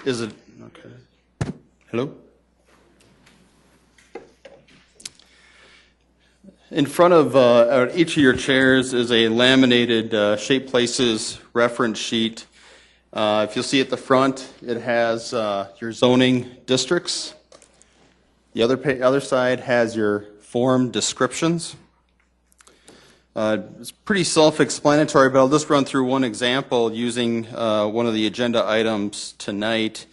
Is it okay? Hello? In front of each of your chairs is a laminated Shape Places reference sheet. If you'll see at the front, it has your zoning districts. The other side has your form descriptions. It's pretty self-explanatory, but I'll just run through one example using one of the agenda items tonight.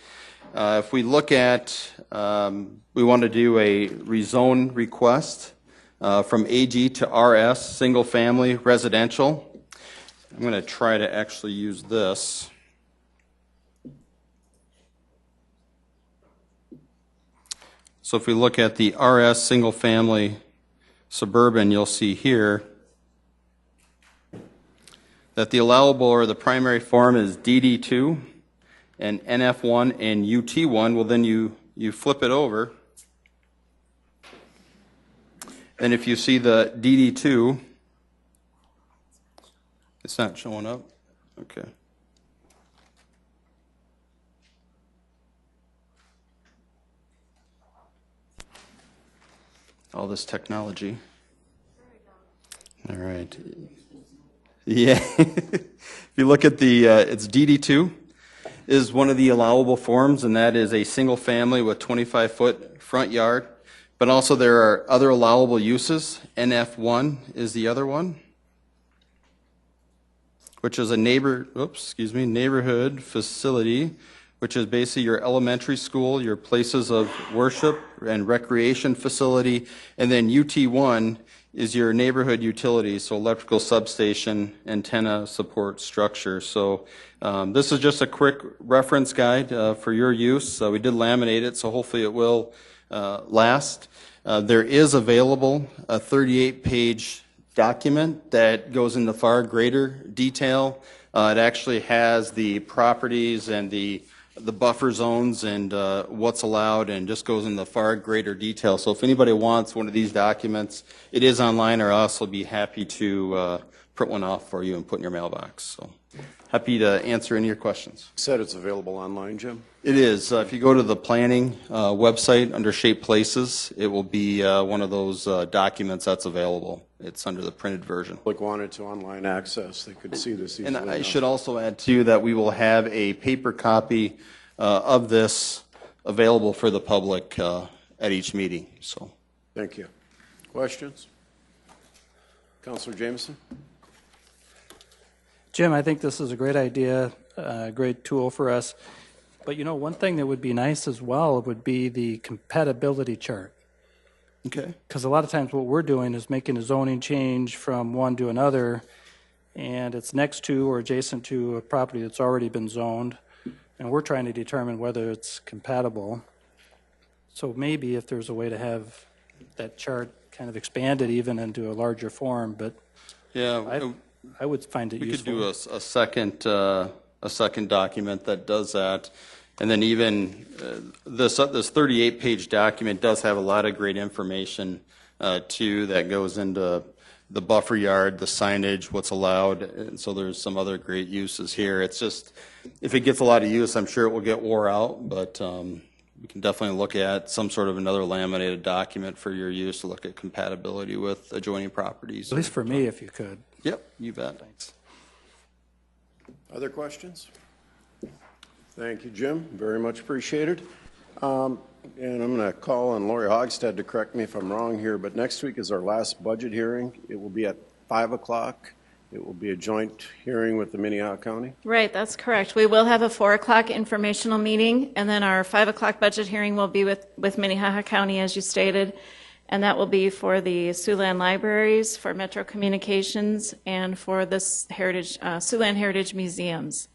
If we look at, we want to do a rezone request from AG to RS, single family residential. I'm going to try to actually use this. So if we look at the RS single family suburban, you'll see here that the allowable or the primary form is DD2 and NF1 and UT1. Well, then you flip it over. And if you see the DD2, it's not showing up. Okay. All this technology. All right. Yeah. If you look at the, it's DD2 is one of the allowable forms, and that is a single family with 25-foot front yard. But also there are other allowable uses. NF1 is the other one, which is a neighborhood facility, which is basically your elementary school, your places of worship and recreation facility. And then UT1 is your neighborhood utilities, so electrical substation, antenna support structure. So this is just a quick reference guide for your use. We did laminate it, so hopefully it will last. There is available a 38-page document that goes into far greater detail. It actually has the properties and the buffer zones and what's allowed, and just goes into far greater detail. So if anybody wants one of these documents, it is online, or else I'll be happy to print one off for you and put in your mailbox. So happy to answer any of your questions. You said it's available online, Jim? It is. If you go to the planning website under Shape Places, it will be one of those documents that's available. It's under the printed version. Like wanted to online access, they could see this easily. And I should also add too that we will have a paper copy of this available for the public at each meeting. So, thank you. Questions? Councilor Jameson? Jim, I think this is a great idea, a great tool for us. But you know, one thing that would be nice as well would be the compatibility chart. okay. Because a lot of times what we're doing is making a zoning change from one to another, and it's next to or adjacent to a property that's already been zoned, and we're trying to determine whether it's compatible. So maybe if there's a way to have that chart kind of expanded even into a larger form, but Yeah, I would find it we useful. could do a second document that does that. And then even this 38-page document does have a lot of great information too, that goes into the buffer yard, the signage, what's allowed, and so there's some other great uses here. It's just, if it gets a lot of use, I'm sure it will get wore out, but we can definitely look at some sort of another laminated document for your use to look at compatibility with adjoining properties. At least for me, if you could. Yep, you bet. Thanks. Other questions? Thank you, Jim. Very much appreciated. And I'm going to call on Lori Hogstad to correct me if I'm wrong here, but next week is our last budget hearing. It will be at 5 o'clock. It will be a joint hearing with the Minnehaha County. Right, that's correct. We will have a 4 o'clock informational meeting, and then our 5 o'clock budget hearing will be with Minnehaha County, as you stated, and that will be for the Siouxland Libraries, for Metro Communications, and for the Siouxland Heritage Museums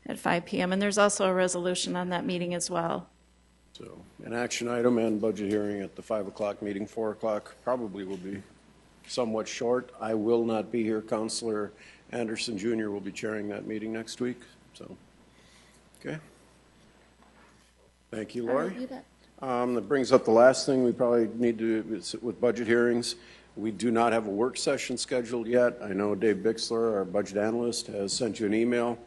at 5 p.m. And there's also a resolution on that meeting as well. So an action item and budget hearing at the 5 o'clock meeting. 4 o'clock probably will be somewhat short. I will not be here. Councilor Anderson Jr. will be chairing that meeting next week. So, okay. Thank you, Lori. You bet. That brings up the last thing we probably need to do with budget hearings. We do not have a work session scheduled yet. I know Dave Bixler, our budget analyst, has sent you an email.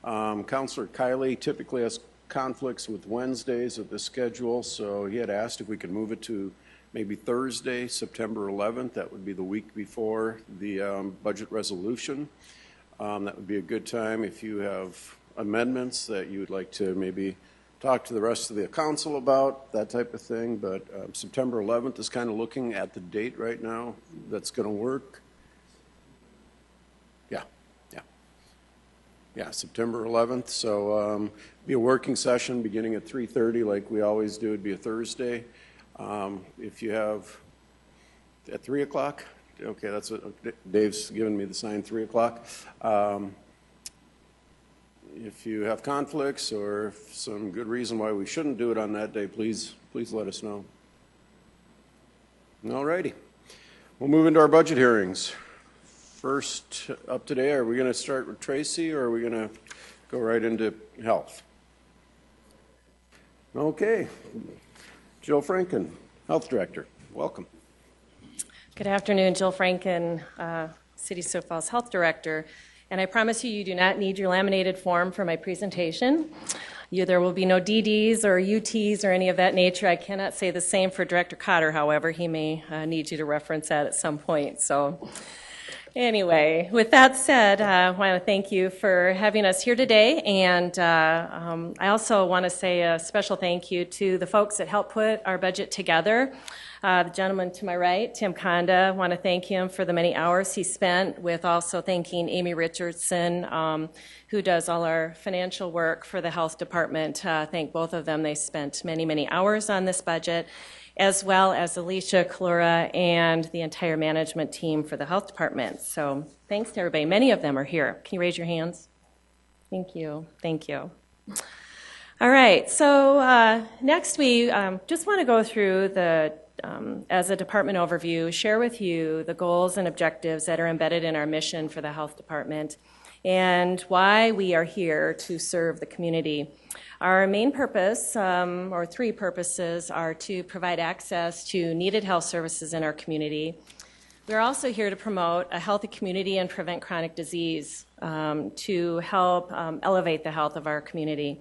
Councilor Kiley typically has conflicts with Wednesdays of the schedule, so he had asked if we could move it to maybe Thursday, September 11th. That would be the week before the budget resolution. That would be a good time if you have amendments that you would like to maybe talk to the rest of the council about, that type of thing. But September 11th is kind of looking at the date right now that's going to work. Yeah, September 11th. So be a working session beginning at 3:30 like we always do. It'd be a Thursday. If you have at 3 o'clock, okay, that's what Dave's given me the sign, 3 o'clock. If you have conflicts or some good reason why we shouldn't do it on that day, please let us know. All righty. We'll move into our budget hearings. First up today, are we going to start with Tracy or are we going to go right into health? Okay. Jill Franken, Health Director. Welcome. Good afternoon, Jill Franken, City of Sioux Falls Health Director. And I promise you, you do not need your laminated form for my presentation. There will be no DDs or UTs or any of that nature. I cannot say the same for Director Cotter, however. He may need you to reference that at some point. So anyway, with that said, I want to thank you for having us here today. And I also want to say a special thank you to the folks that helped put our budget together. The gentleman to my right, Tim Conda, I want to thank him for the many hours he spent, with also thanking Amy Richardson, who does all our financial work for the health department. Thank both of them. They spent many, many hours on this budget, as well as Alicia, Kalura, and the entire management team for the health department. So thanks to everybody. Many of them are here. Can you raise your hands? Thank you. Thank you. All right. So next we just want to go through the as a department overview, share with you the goals and objectives that are embedded in our mission for the health department and why we are here to serve the community. Our main purpose, or three purposes, are to provide access to needed health services in our community. We're also here to promote a healthy community and prevent chronic disease, to help elevate the health of our community.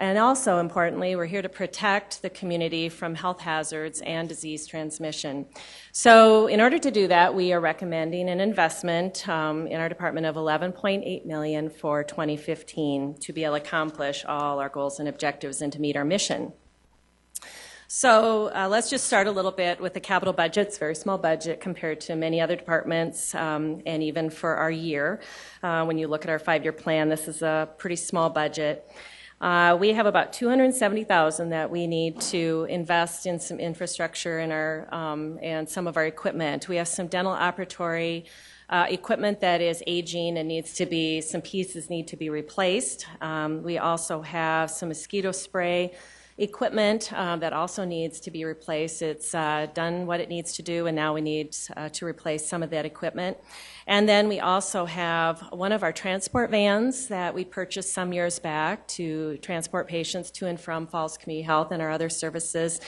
And also, importantly, we're here to protect the community from health hazards and disease transmission. So in order to do that, we are recommending an investment in our department of $11.8 million for 2015 to be able to accomplish all our goals and objectives and to meet our mission. So let's just start a little bit with the capital budget. It's a very small budget compared to many other departments, and even for our year. When you look at our 5-year plan, this is a pretty small budget. We have about $270,000 that we need to invest in some infrastructure in our and some of our equipment. We have some dental operatory equipment that is aging and some pieces need to be replaced. We also have some mosquito spray equipment that also needs to be replaced. It's done what it needs to do, and now we need to replace some of that equipment. And then we also have one of our transport vans that we purchased some years back to transport patients to and from Falls Community Health and our other services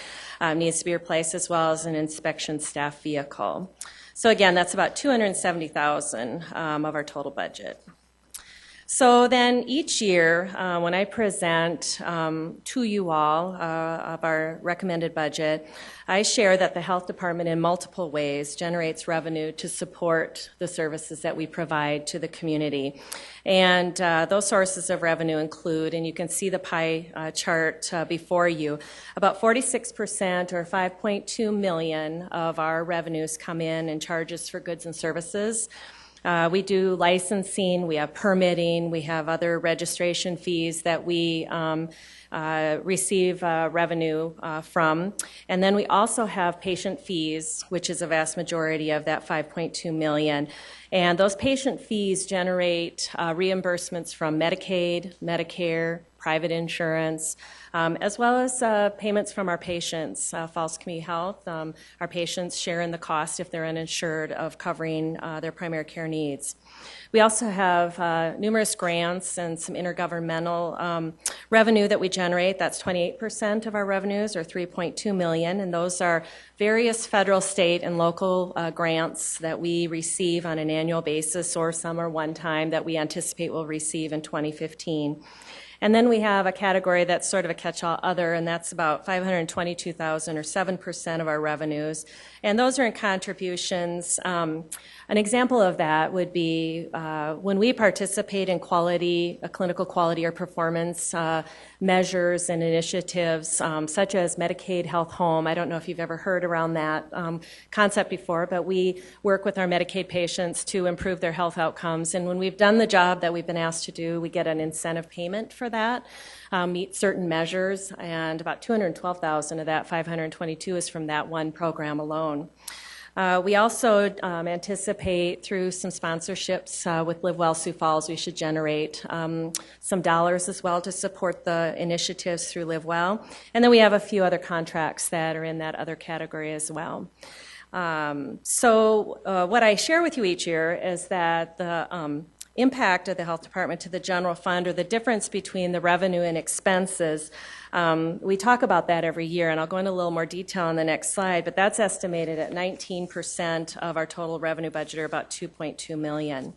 needs to be replaced, as well as an inspection staff vehicle. So again, that's about $270,000 of our total budget. So then each year, when I present to you all of our recommended budget, I share that the health department in multiple ways generates revenue to support the services that we provide to the community. And those sources of revenue include, and you can see the pie chart before you, about 46% or $5.2 million of our revenues come in charges for goods and services. We do licensing, we have permitting, we have other registration fees that we receive revenue from. And then we also have patient fees, which is a vast majority of that $5.2 million. And those patient fees generate reimbursements from Medicaid, Medicare, private insurance, as well as payments from our patients. Falls Community Health, our patients share in the cost, if they're uninsured, of covering their primary care needs. We also have numerous grants and some intergovernmental revenue that we generate. That's 28% of our revenues, or $3.2 million, and those are various federal, state, and local grants that we receive on an annual basis, or some are one-time that we anticipate we'll receive in 2015. And then we have a category that's sort of a catch-all other, and that's about $522,000 or 7% of our revenues. And those are in contributions. An example of that would be when we participate in quality, clinical quality or performance measures and initiatives, such as Medicaid Health Home. I don't know if you've ever heard around that concept before, but we work with our Medicaid patients to improve their health outcomes. And when we've done the job that we've been asked to do, we get an incentive payment for that, meet certain measures, and about $212,000 of that 522 is from that one program alone. We also anticipate through some sponsorships with Live Well Sioux Falls, we should generate some dollars as well to support the initiatives through Live Well. And then we have a few other contracts that are in that other category as well. So what I share with you each year is that the impact of the health department to the general fund, or the difference between the revenue and expenses. We talk about that every year, and I'll go into a little more detail on the next slide, but that's estimated at 19% of our total revenue budget, or about $2.2 million.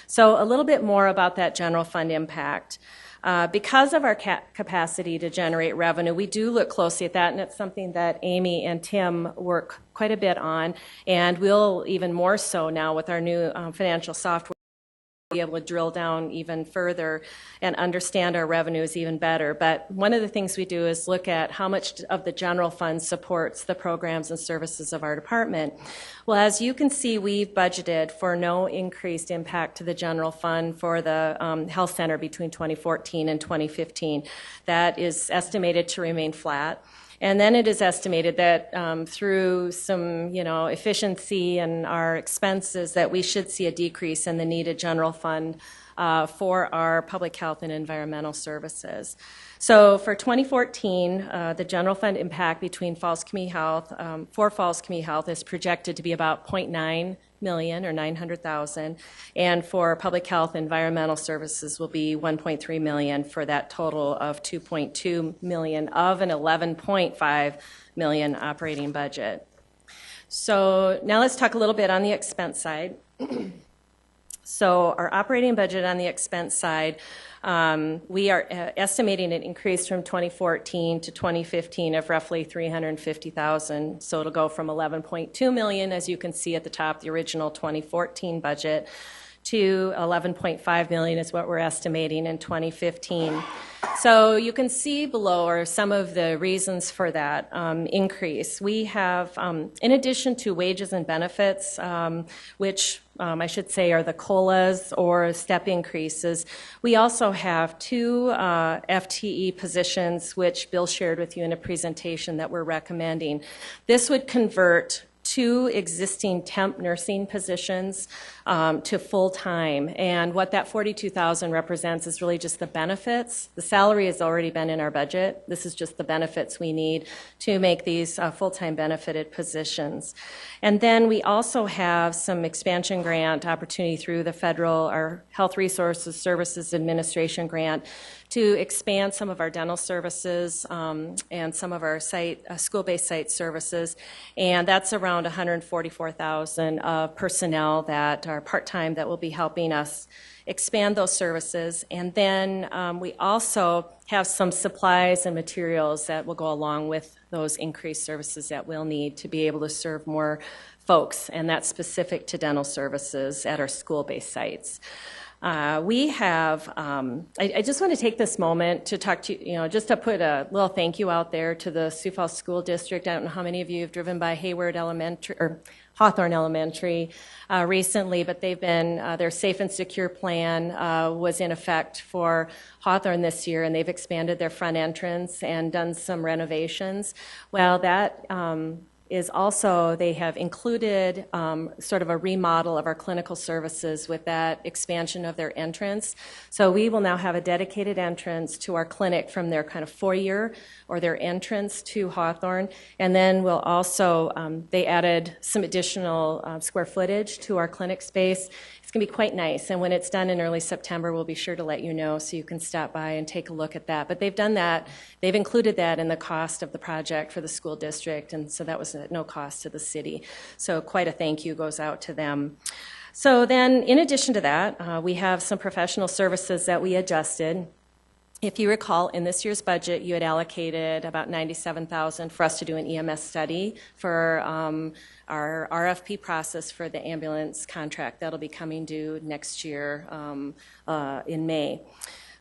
So a little bit more about that general fund impact. Because of our capacity to generate revenue, we do look closely at that, and it's something that Amy and Tim work quite a bit on, and we'll even more so now with our new financial software be able to drill down even further and understand our revenues even better. But one of the things we do is look at how much of the general fund supports the programs and services of our department. Well, as you can see, we've budgeted for no increased impact to the general fund for the health center between 2014 and 2015. That is estimated to remain flat. And then it is estimated that through some, efficiency and our expenses, that we should see a decrease in the needed general fund for our public health and environmental services. So for 2014, the general fund impact between Falls Community Health, for Falls Community Health is projected to be about $0.9 million or $900,000, and for public health environmental services will be $1.3 million for that total of $2.2 million of an $11.5 million operating budget. So now let's talk a little bit on the expense side. So our operating budget on the expense side, we are estimating an increase from 2014 to 2015 of roughly $350,000. So it'll go from $11.2 million, as you can see at the top, the original 2014 budget, to $11.5 million is what we're estimating in 2015. So you can see below are some of the reasons for that increase. We have, in addition to wages and benefits, which I should say are the COLAs or step increases, we also have two FTE positions, which Bill shared with you in a presentation that we're recommending. This would convert two existing temp nursing positions to full-time. And what that $42,000 represents is really just the benefits. The salary has already been in our budget. This is just the benefits we need to make these full-time benefited positions. And then we also have some expansion grant opportunity through the federal, our Health Resources Services Administration grant, to expand some of our dental services and some of our school-based site services. And that's around $144,000 of personnel that are part-time that will be helping us expand those services. And then we also have some supplies and materials that will go along with those increased services that we'll need to be able to serve more folks, and that's specific to dental services at our school-based sites. We have, I just want to take this moment to talk to you, just to put a little thank you out there to the Sioux Falls School District. I don't know how many of you have driven by Hayward Elementary, or Hawthorne Elementary recently, but they've been, their Safe and Secure Plan was in effect for Hawthorne this year, and they've expanded their front entrance and done some renovations. Well, that is also, they have included sort of a remodel of our clinical services with that expansion of their entrance. So we will now have a dedicated entrance to our clinic from their kind of foyer or their entrance to Hawthorne. And then we'll also, they added some additional square footage to our clinic space. It's going to be quite nice, and when it's done in early September, we'll be sure to let you know so you can stop by and take a look at that. But they've done that, they've included that in the cost of the project for the school district, and so that was at no cost to the city. So quite a thank you goes out to them. So then, in addition to that, we have some professional services that we adjusted. If you recall, in this year's budget, you had allocated about $97,000 for us to do an EMS study for our RFP process for the ambulance contract. That'll be coming due next year in May.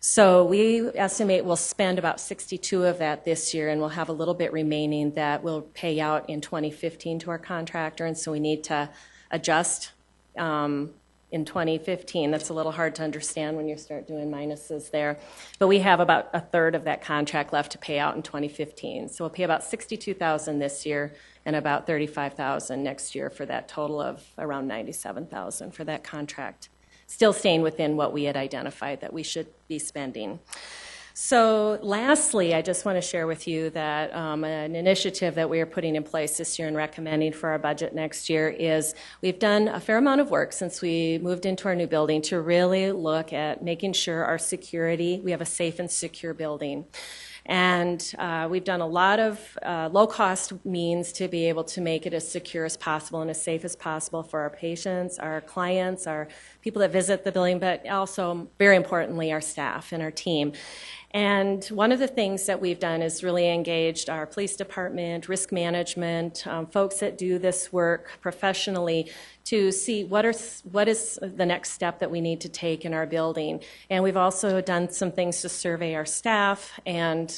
So we estimate we'll spend about 62 of that this year, and we'll have a little bit remaining that will pay out in 2015 to our contractor, and so we need to adjust in 2015. That's a little hard to understand when you start doing minuses there. But we have about a third of that contract left to pay out in 2015. So we'll pay about $62,000 this year and about $35,000 next year for that total of around $97,000 for that contract. Still staying within what we had identified that we should be spending. So lastly, I just want to share with you that an initiative that we are putting in place this year and recommending for our budget next year is we've done a fair amount of work since we moved into our new building to really look at making sure our security, we have a safe and secure building. And we've done a lot of low-cost means to be able to make it as secure as possible and as safe as possible for our patients, our clients, our people that visit the building, but also, very importantly, our staff and our team. And one of the things that we've done is really engaged our police department, risk management, folks that do this work professionally to see what is the next step that we need to take in our building. And we've also done some things to survey our staff. And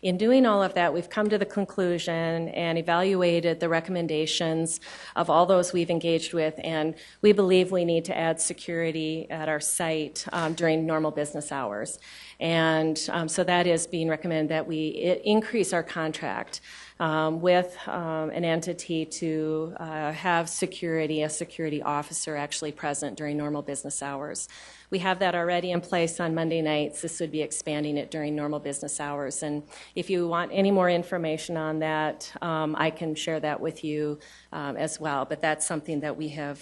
in doing all of that, we've come to the conclusion and evaluated the recommendations of all those we've engaged with. And we believe we need to add security at our site during normal business hours. And so that is being recommended that we increase our contract with an entity to have a security officer actually present during normal business hours. We have that already in place on Monday nights. This would be expanding it during normal business hours. And if you want any more information on that, I can share that with you as well. But that's something that we have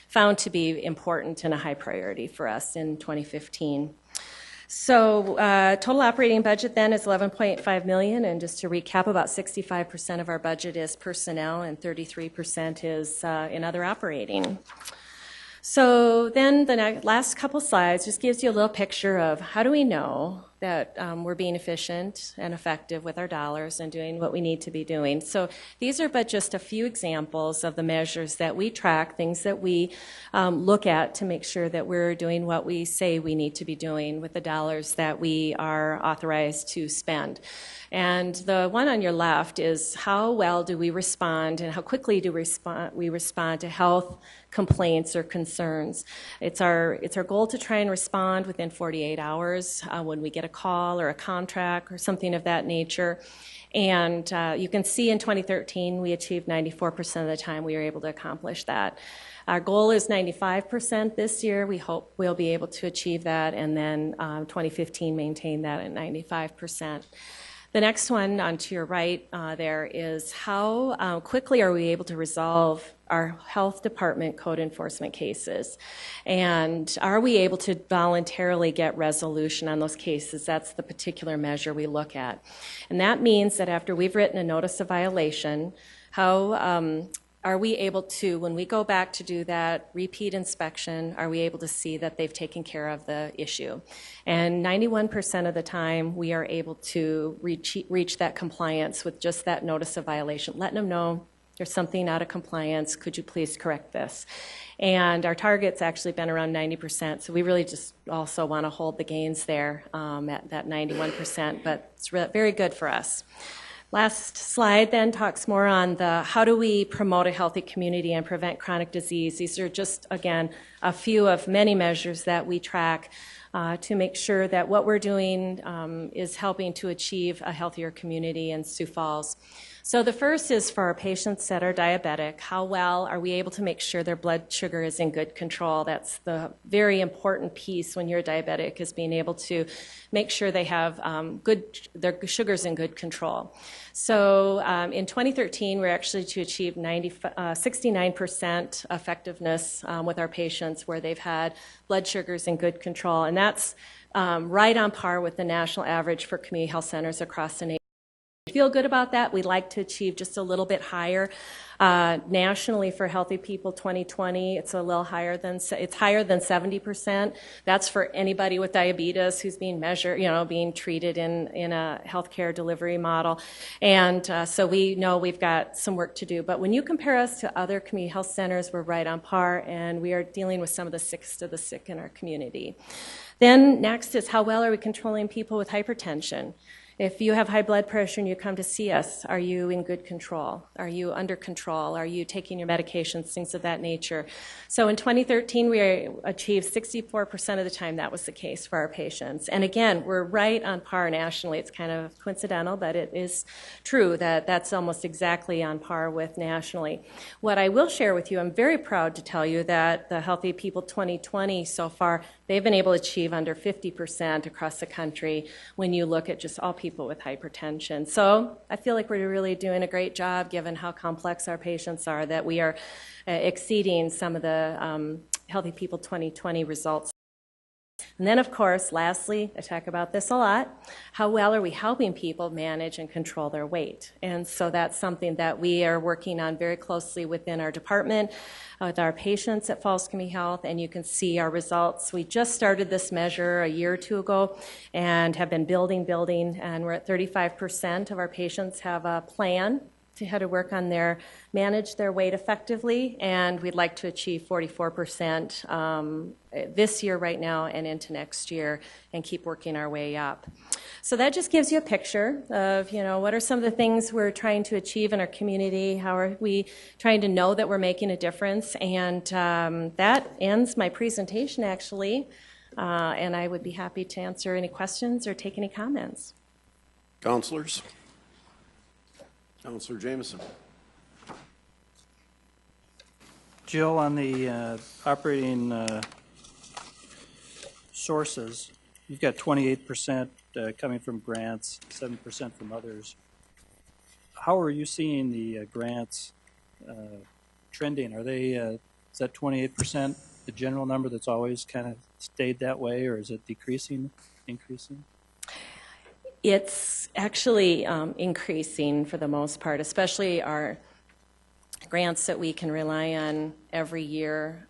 found to be important and a high priority for us in 2015. So total operating budget then is $11.5 million, and just to recap, about 65% of our budget is personnel and 33% is in other operating. So then the last couple slides just gives you a little picture of how do we know that we're being efficient and effective with our dollars and doing what we need to be doing. So these are but just a few examples of the measures that we track, things that we look at to make sure that we're doing what we say we need to be doing with the dollars that we are authorized to spend. And the one on your left is how well do we respond and how quickly do we respond to health complaints or concerns. It's our goal to try and respond within 48 hours when we get a call or a contract or something of that nature. And you can see in 2013 we achieved 94% of the time we were able to accomplish that. Our goal is 95% this year. We hope we'll be able to achieve that, and then 2015 maintain that at 95%. The next one on to your right there is how quickly are we able to resolve our health department code enforcement cases? And are we able to voluntarily get resolution on those cases? That's the particular measure we look at. And that means that after we've written a notice of violation, how are we able to, when we go back to do that repeat inspection, are we able to see that they've taken care of the issue? And 91% of the time, we are able to reach that compliance with just that notice of violation, letting them know there's something out of compliance, could you please correct this? And our target's actually been around 90%, so we really just also want to hold the gains there at that 91%, but it's very good for us. Last slide then talks more on the how do we promote a healthy community and prevent chronic disease. These are just, again, a few of many measures that we track to make sure that what we're doing is helping to achieve a healthier community in Sioux Falls. So the first is for our patients that are diabetic. How well are we able to make sure their blood sugar is in good control? That's the very important piece when you're diabetic, is being able to make sure they have their sugars in good control. So in 2013, we're actually to achieve 69% effectiveness with our patients where they've had blood sugars in good control. And that's right on par with the national average for community health centers across the nation. Feel good about that. We'd like to achieve just a little bit higher. Nationally for Healthy People 2020, it's a little higher than, it's higher than 70%. That's for anybody with diabetes who's being measured, being treated in a healthcare delivery model. And so we know we've got some work to do. But when you compare us to other community health centers, we're right on par, and we are dealing with some of the sickest of the sick in our community. Then next is how well are we controlling people with hypertension? If you have high blood pressure and you come to see us, are you in good control? Are you under control? Are you taking your medications, things of that nature? So in 2013, we achieved 64% of the time that was the case for our patients. And again, we're right on par nationally. It's kind of coincidental, but it is true that that's almost exactly on par with nationally. What I will share with you, I'm very proud to tell you that the Healthy People 2020 so far, they've been able to achieve under 50% across the country when you look at just all people with hypertension. So I feel like we're really doing a great job given how complex our patients are, that we are exceeding some of the Healthy People 2020 results. And then, of course, lastly, I talk about this a lot, how well are we helping people manage and control their weight? And so that's something that we are working on very closely within our department, with our patients at Falls Community Health, and you can see our results. We just started this measure a year or two ago and have been building, and we're at 35% of our patients have a plan to how to work on manage their weight effectively, and we'd like to achieve 44% this year right now and into next year and keep working our way up. So that just gives you a picture of, what are some of the things we're trying to achieve in our community, how are we trying to know that we're making a difference, and that ends my presentation actually, and I would be happy to answer any questions or take any comments. Counselors? Counselor Jameson. Jill, on the operating sources, you've got 28% coming from grants, 7% from others. How are you seeing the grants trending? Are they, is that 28% the general number that's always kind of stayed that way, or is it decreasing, increasing? It's actually increasing for the most part, especially our grants that we can rely on every year.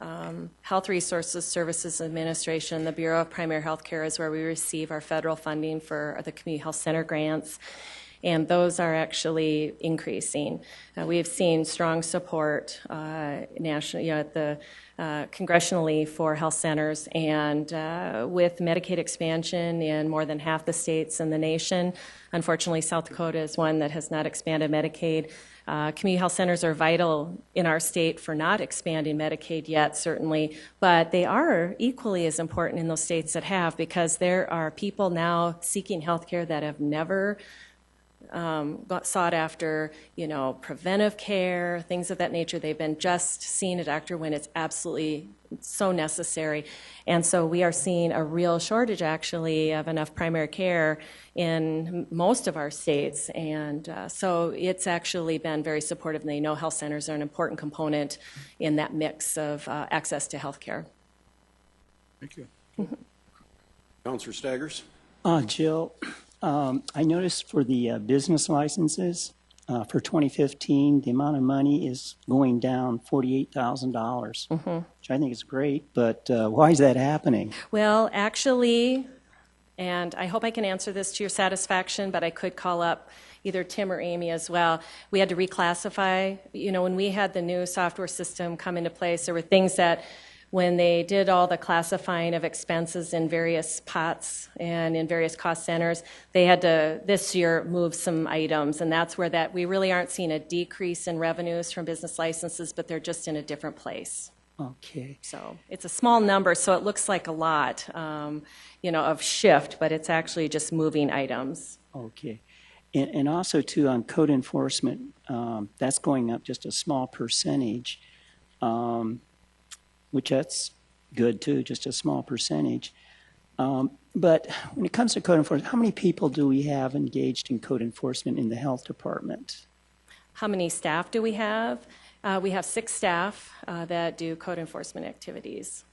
Health Resources Services Administration, the Bureau of Primary Health Care is where we receive our federal funding for the community health center grants, and those are actually increasing. We've seen strong support nationally, at the congressionally for health centers, and with Medicaid expansion in more than half the states in the nation. Unfortunately, South Dakota is one that has not expanded Medicaid. Community health centers are vital in our state for not expanding Medicaid yet, certainly, but they are equally as important in those states that have, because there are people now seeking health care that have never sought after, preventive care, things of that nature. They've been just seeing a doctor when it's absolutely so necessary. And so we are seeing a real shortage, actually, of enough primary care in most of our states. And so it's actually been very supportive, and they know health centers are an important component in that mix of access to health care. Thank you. Counselor Staggers. Jill, I noticed for the business licenses for 2015, the amount of money is going down $48,000, which I think is great, but why is that happening? Well, actually, and I hope I can answer this to your satisfaction, but I could call up either Tim or Amy as well. We had to reclassify. When we had the new software system come into place, there were things that when they did all the classifying of expenses in various pots and in various cost centers, they had to, this year, move some items, and that's where that we really aren't seeing a decrease in revenues from business licenses, but they're just in a different place. Okay. So it's a small number, so it looks like a lot, of shift, but it's actually just moving items. Okay. And also, too, on code enforcement, that's going up just a small percentage. Which that's good too, just a small percentage. But when it comes to code enforcement, how many people do we have engaged in code enforcement in the health department? How many staff do we have? We have 6 staff that do code enforcement activities.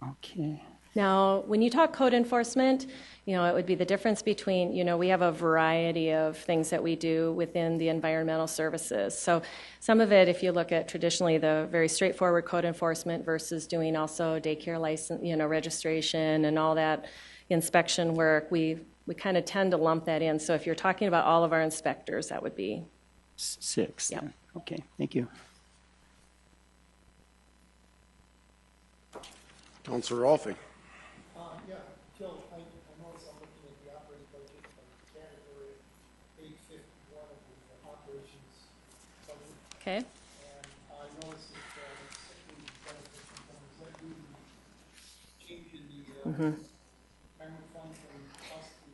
Okay. Now, when you talk code enforcement, it would be the difference between, we have a variety of things that we do within the environmental services. So some of it, if you look at traditionally the very straightforward code enforcement versus doing also daycare license, registration and all that inspection work, we kind of tend to lump that in. So if you're talking about all of our inspectors, that would be 6. Yep. Okay, thank you. Councilor Rolfe. Yeah, Jill, I noticed I'm looking at the operating budget of category 851 of the operations budget, okay. and I noticed that sick leave benefits and things, that due to change in the retirement fund from cost to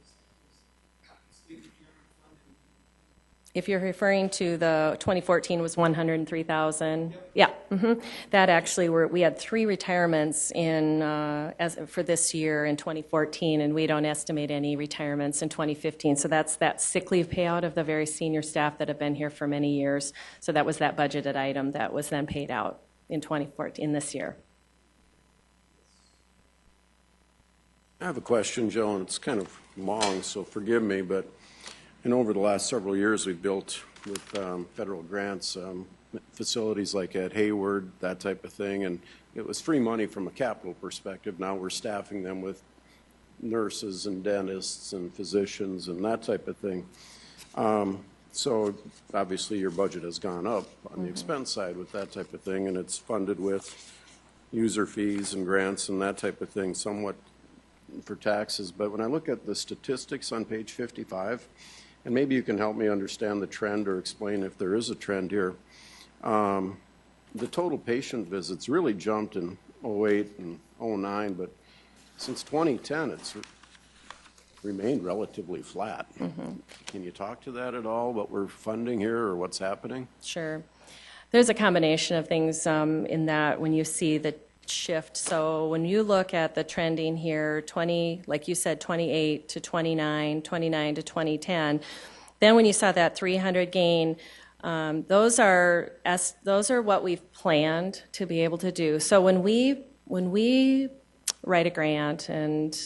state retirement fund. If you're referring to the 2014 was 103,000. Yeah. That actually we had 3 retirements in for this year in 2014, and we don't estimate any retirements in 2015. So that's that sick leave payout of the very senior staff that have been here for many years. So that was that budgeted item that was then paid out in 2014 this year. I have a question, Joe, and it's kind of long, so forgive me, but over the last several years, we've built with federal grants facilities like at Hayward, that type of thing, and it was free money from a capital perspective. Now we're staffing them with nurses and dentists and physicians and that type of thing. So obviously your budget has gone up on the expense side with that type of thing, and it's funded with user fees and grants and that type of thing, somewhat for taxes. But when I look at the statistics on page 55, and maybe you can help me understand the trend or explain if there is a trend here. The total patient visits really jumped in 08 and 09, but since 2010, it's remained relatively flat. Can you talk to that at all, what we're funding here or what's happening? Sure. There's a combination of things in that when you see the shift. So when you look at the trending here, like you said, 28 to 29, 29 to 2010, then when you saw that 300 gain, those are what we've planned to be able to do. So when we write a grant and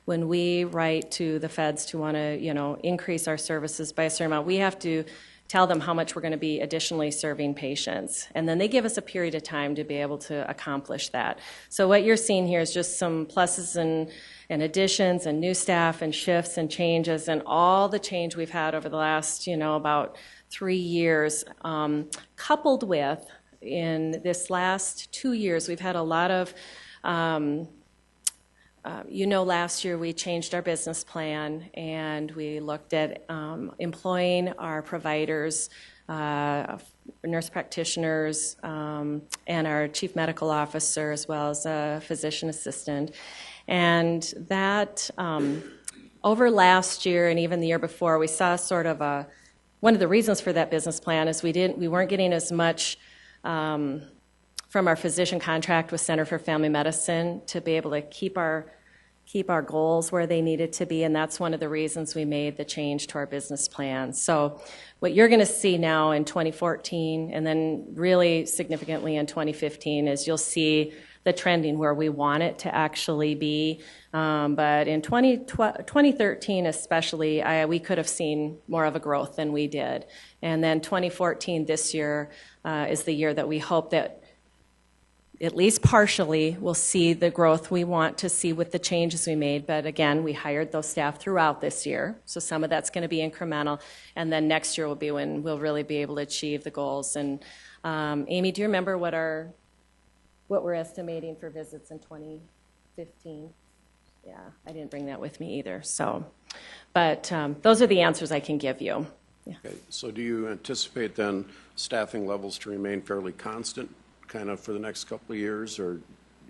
when we write to the feds to want to increase our services by a certain amount, we have to tell them how much we're going to be additionally serving patients. And then they give us a period of time to be able to accomplish that. So what you're seeing here is just some pluses and additions and new staff and shifts and changes and all the change we've had over the last, about 3 years, coupled with in this last 2 years, we've had a lot of last year we changed our business plan and we looked at employing our providers, nurse practitioners, and our chief medical officer as well as a physician assistant. And that over last year and even the year before, we saw sort of one of the reasons for that business plan is we weren't getting as much from our physician contract with Center for Family Medicine to be able to keep our goals where they needed to be, and that's one of the reasons we made the change to our business plan. So what you're going to see now in 2014 and then really significantly in 2015 is you'll see the trending where we want it to actually be. But in 2013 especially, we could have seen more of a growth than we did. And then 2014, this year, is the year that we hope that at least partially we'll see the growth we want to see with the changes we made. But again, we hired those staff throughout this year, so some of that's going to be incremental. And then next year will be when we'll really be able to achieve the goals. And Amy, do you remember what we're estimating for visits in 2015? Yeah, I didn't bring that with me either. So, but those are the answers I can give you. Yeah. Okay, so do you anticipate then staffing levels to remain fairly constant kind of for the next couple of years or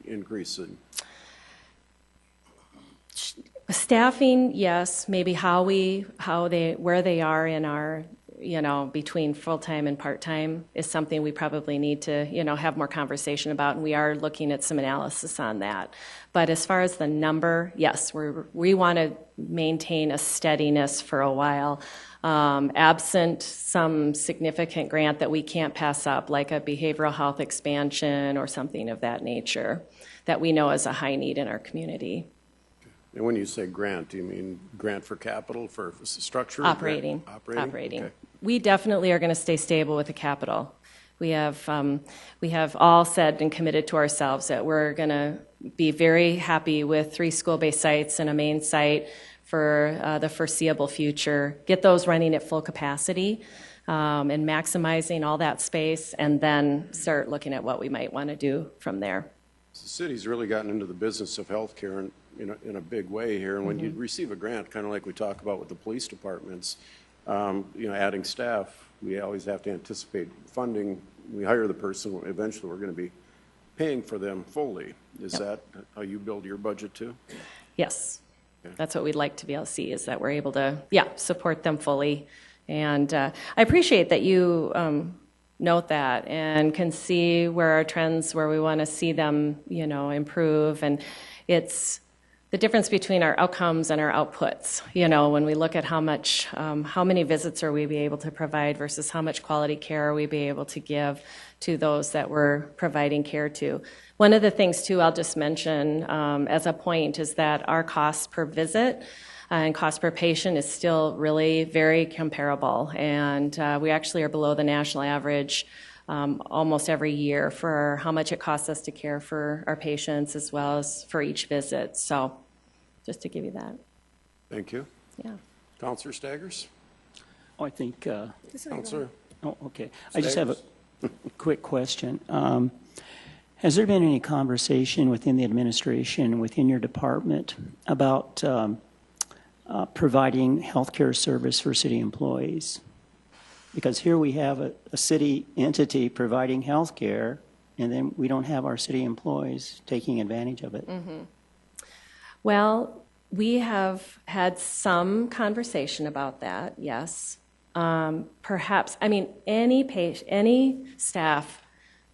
increasing? Staffing, yes. Maybe where they are in our, between full-time and part-time is something we probably need to, have more conversation about, and we are looking at some analysis on that. But as far as the number, yes, we want to maintain a steadiness for a while, absent some significant grant that we can't pass up, like a behavioral health expansion or something of that nature. that we know is a high need in our community. And when you say grant, do you mean grant for capital, for structure? or Operating. grant- Operating? Okay. We definitely are going to stay stable with the capital. We have all said and committed to ourselves that we're going to be very happy with 3 school-based sites and a main site for the foreseeable future. Get those running at full capacity and maximizing all that space, and then start looking at what we might want to do from there. The city's really gotten into the business of healthcare in a big way here. And when you receive a grant, kind of like we talk about with the police departments, adding staff, we always have to anticipate funding. We hire the person, eventually we're going to be paying for them fully. Is that how you build your budget too? Yes. Okay. That's what we'd like to be able to see, is that we're able to, support them fully. And I appreciate that you note that and can see where our trends, where we want to see them, improve. And it's the difference between our outcomes and our outputs. When we look at how many visits are we be able to provide versus how much quality care are we be able to give to those that we're providing care to. One of the things, too, I'll just mention as a point is that our cost per visit and cost per patient is still really very comparable. And we actually are below the national average almost every year for how much it costs us to care for our patients as well as for each visit. So just to give you that. Thank you. Yeah. Counselor Staggers? Oh, I think, Counselor? oh, okay. I just have a quick question. Has there been any conversation within the administration, within your department, about providing healthcare service for city employees? Because here we have a city entity providing healthcare, and then we don't have our city employees taking advantage of it. Well, we have had some conversation about that, yes. Perhaps, any staff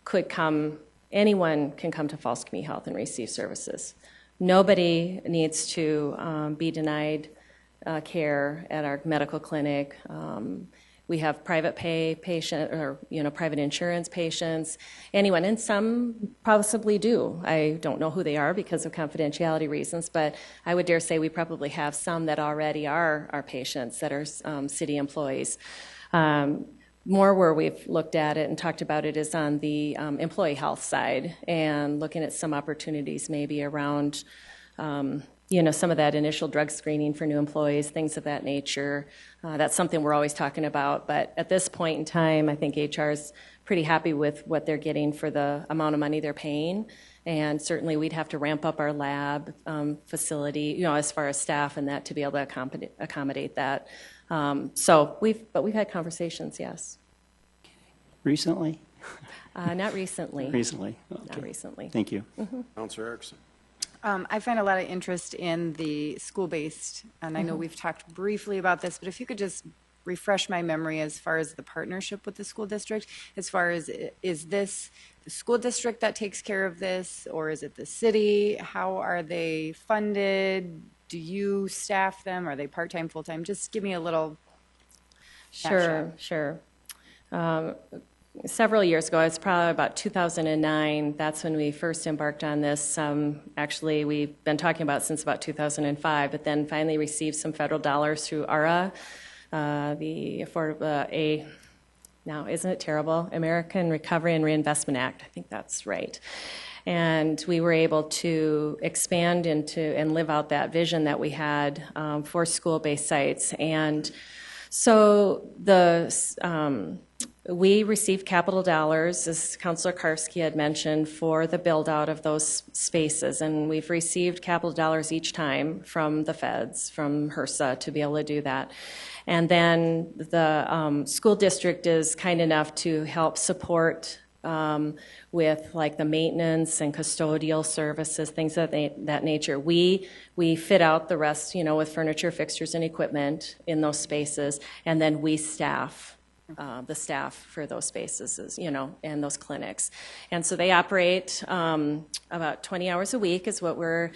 could come, anyone can come to Falls Community Health and receive services. Nobody needs to be denied care at our medical clinic. We have private pay patient or private insurance patients. Anyone, and some possibly do. I don't know who they are because of confidentiality reasons, but I would dare say we probably have some that already are our patients that are city employees. More where we've looked at it and talked about it is on the employee health side and looking at some opportunities maybe around some of that initial drug screening for new employees, things of that nature. That's something we're always talking about. But at this point in time, I think HR is pretty happy with what they're getting for the amount of money they're paying. And certainly we'd have to ramp up our lab facility, as far as staff and that to be able to accommodate that. But we've had conversations, yes. Recently? Not recently. Recently. Okay. Not recently. Thank you. Counselor Erickson? I find a lot of interest in the school-based, and I know we've talked briefly about this, but if you could just refresh my memory as far as the partnership with the school district, as far as is this the school district that takes care of this, or is it the city? How are they funded? Do you staff them? Are they part-time, full-time? Just give me a little snapshot. Sure. Several years ago, it's probably about 2009, that's when we first embarked on this. Actually, we've been talking about it since about 2005, but then finally received some federal dollars through ARA, the Affordable, now isn't it terrible? American Recovery and Reinvestment Act, I think that's right. And we were able to expand into and live out that vision that we had for school-based sites. And so we received capital dollars, as Councilor Karski had mentioned, for the build-out of those spaces. And we've received capital dollars each time from the feds, from HRSA, to be able to do that. And then the school district is kind enough to help support with like the maintenance and custodial services, things of that nature. We fit out the rest, with furniture, fixtures, and equipment in those spaces, and then we staff the staff for those spaces, and those clinics. And so they operate about 20 hours a week is what we're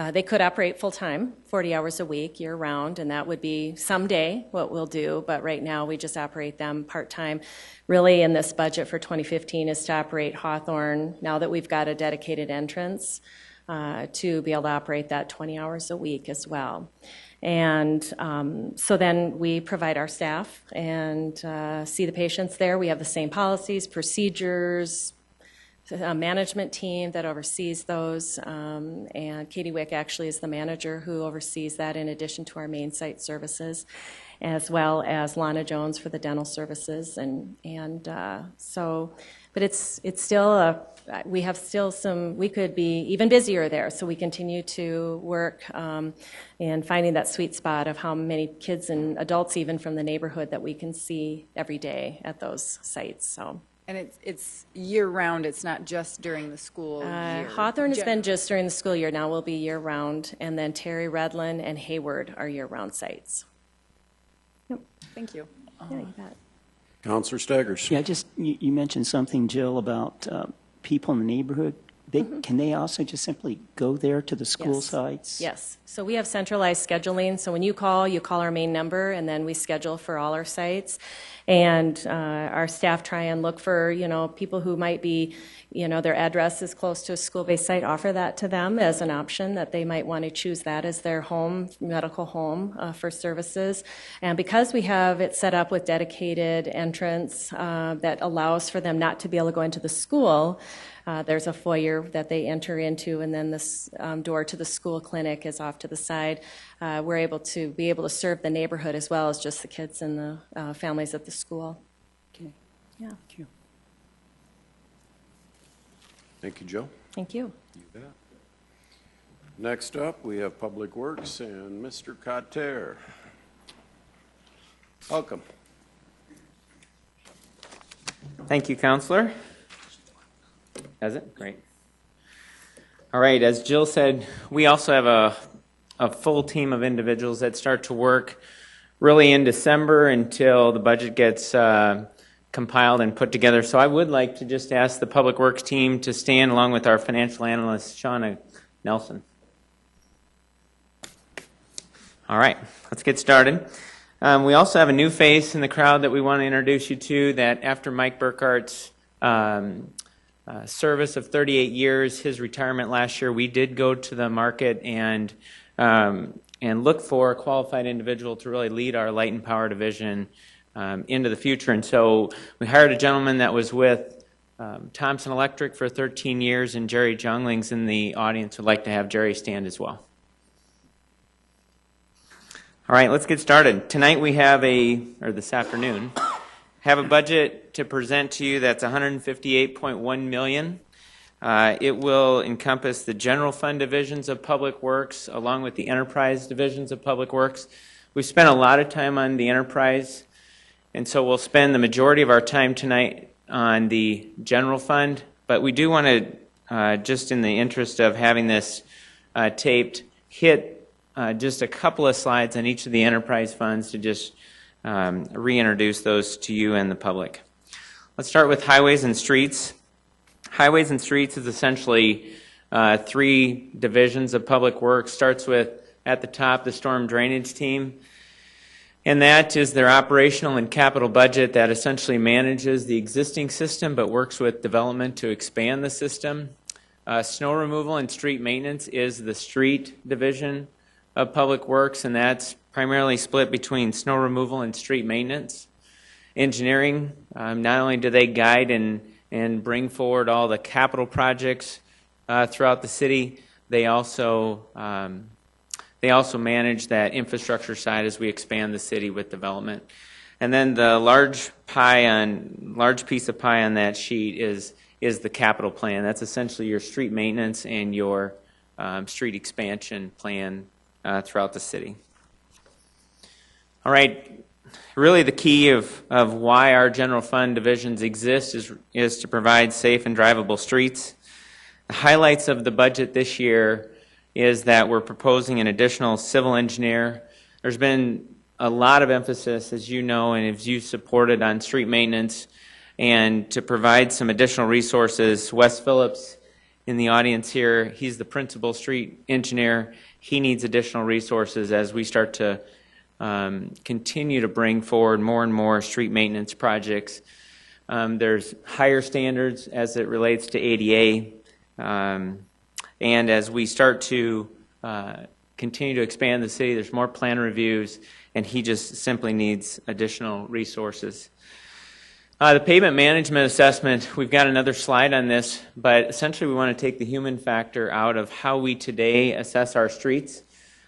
They could operate full-time, 40 hours a week, year-round, and that would be someday what we'll do, but right now we just operate them part-time. Really, in this budget for 2015 is to operate Hawthorne, now that we've got a dedicated entrance, to be able to operate that 20 hours a week as well. And so then we provide our staff and see the patients there. We have the same policies, procedures, a management team that oversees those, and Katie Wick actually is the manager who oversees that in addition to our main site services, as well as Lana Jones for the dental services, but it's still we have still some, we could be even busier there, so we continue to work in finding that sweet spot of how many kids and adults even from the neighborhood that we can see every day at those sites. So. And it's year-round, it's not just during the school year? Hawthorne has been just during the school year, now will be year-round, and then Terry, Redland, and Hayward are year-round sites. Yep. Thank you. Yeah, you bet. Counselor Staggers. Yeah, just, you mentioned something, Jill, about people in the neighborhood. Can they also just simply go there to the school Yes. sites? Yes. So we have centralized scheduling. So when you call our main number, and then we schedule for all our sites. And our staff try and look for, people who might be, their address is close to a school-based site, offer that to them as an option, that they might want to choose that as their home, medical home for services. And because we have it set up with dedicated entrance that allows for them not to be able to go into the school, there's a foyer that they enter into, and then this door to the school clinic is off to the side. We're able to serve the neighborhood as well as just the kids and the families at the school. Okay. Yeah. Thank you. Thank you, Joe. Thank you. You bet. Next up, we have Public Works and Mr. Cotter. Welcome. Thank you, Counselor. Has it? Great. All right, as Jill said, we also have a full team of individuals that start to work really in December until the budget gets compiled and put together. So I would like to just ask the Public Works team to stand along with our financial analyst, Shauna Nelson. All right, let's get started. We also have a new face in the crowd that we want to introduce you to, that after Mike Burkhart's service of 38 years, his retirement last year, we did go to the market and look for a qualified individual to really lead our light and power division into the future. And so we hired a gentleman that was with Thompson Electric for 13 years, and Jerry Jungling's in the audience. Would like to have Jerry stand as well. All right, let's get started. Tonight we have this afternoon, have a budget to present to you that's $158.1 million. It will encompass the general fund divisions of Public Works along with the enterprise divisions of Public Works. We've spent a lot of time on the enterprise, and so we'll spend the majority of our time tonight on the general fund, but we do want to, just in the interest of having this taped, hit just a couple of slides on each of the enterprise funds to just reintroduce those to you and the public. Let's start with highways and streets. Highways and streets is essentially three divisions of Public Works. Starts with, at the top, the storm drainage team. And that is their operational and capital budget that essentially manages the existing system but works with development to expand the system. Snow removal and street maintenance is the street division of Public Works, and that's primarily split between snow removal and street maintenance. Engineering, not only do they guide and bring forward all the capital projects throughout the city, they also manage that infrastructure side as we expand the city with development. And then the large piece of pie on that sheet is the capital plan. That's essentially your street maintenance and your street expansion plan throughout the city. All right, really the key of why our general fund divisions exist is to provide safe and drivable streets. The highlights of the budget this year is that we're proposing an additional civil engineer. There's been a lot of emphasis, as you know, and as you supported, on street maintenance, and to provide some additional resources, Wes Phillips in the audience here. He's the principal street engineer. He needs additional resources as we start to continue to bring forward more and more street maintenance projects. There's higher standards as it relates to ADA, and as we start to continue to expand the city, there's more plan reviews, and he just simply needs additional resources. The pavement management assessment, we've got another slide on this, but essentially we want to take the human factor out of how we today assess our streets.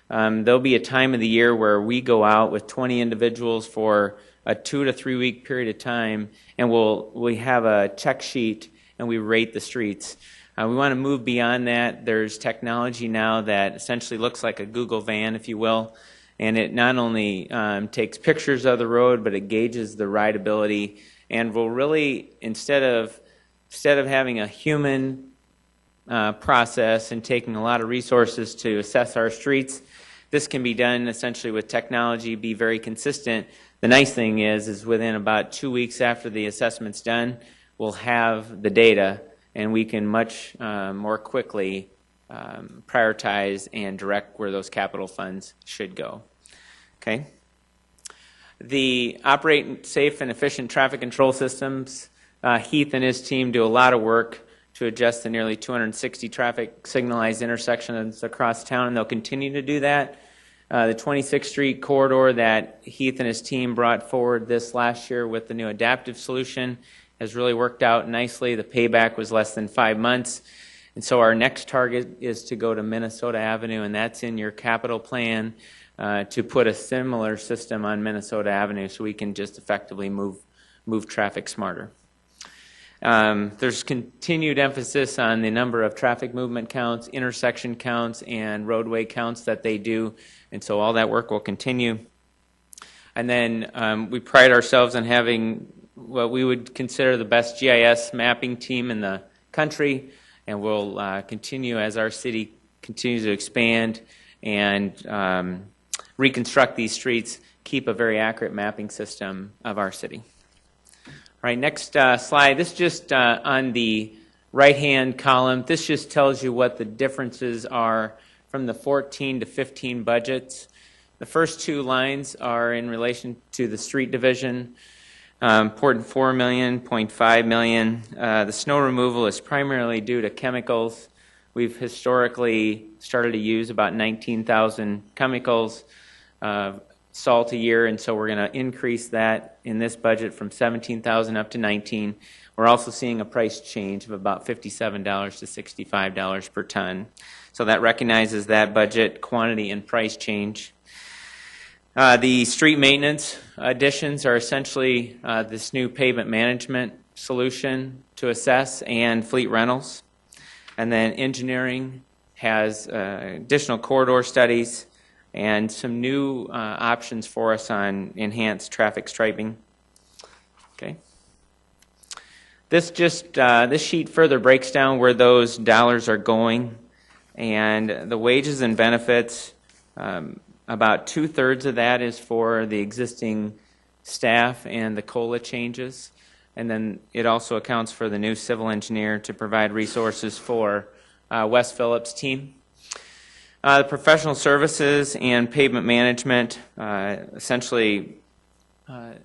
There'll be a time of the year where we go out with 20 individuals for a 2 to 3 week period of time, and we have a check sheet and we rate the streets. We want to move beyond that. There's technology now that essentially looks like a Google van, if you will, and it not only takes pictures of the road, but it gauges the rideability, and will really, instead of having a human process and taking a lot of resources to assess our streets, this can be done essentially with technology, be very consistent. The nice thing is within about 2 weeks after the assessment's done, we'll have the data, and we can much more quickly prioritize and direct where those capital funds should go. Okay. The operate safe and efficient traffic control systems, Heath and his team do a lot of work to adjust the nearly 260 traffic signalized intersections across town, and they'll continue to do that. The 26th Street corridor that Heath and his team brought forward this last year with the new adaptive solution has really worked out nicely. The payback was less than 5 months. And so our next target is to go to Minnesota Avenue, and that's in your capital plan, to put a similar system on Minnesota Avenue so we can just effectively move traffic smarter. There's continued emphasis on the number of traffic movement counts, intersection counts, and roadway counts that they do, and so all that work will continue. And then we pride ourselves on having what we would consider the best GIS mapping team in the country, and we'll continue as our city continues to expand and reconstruct these streets, keep a very accurate mapping system of our city. All right, next slide. This just on the right-hand column. This just tells you what the differences are from the 14 to 15 budgets. The first two lines are in relation to the street division. Important $4 million, $0.5 million. The snow removal is primarily due to chemicals. We've historically started to use about 19,000 chemicals, salt a year, and so we're going to increase that in this budget from 17,000 up to 19. We're also seeing a price change of about $57 to $65 per ton. So that recognizes that budget quantity and price change. The street maintenance additions are essentially this new pavement management solution to assess and fleet rentals. And then engineering has additional corridor studies and some new options for us on enhanced traffic striping. Okay. This sheet further breaks down where those dollars are going, and the wages and benefits. About 2/3 of that is for the existing staff and the COLA changes, and then it also accounts for the new civil engineer to provide resources for Wes Phillips' team. The professional services and pavement management, essentially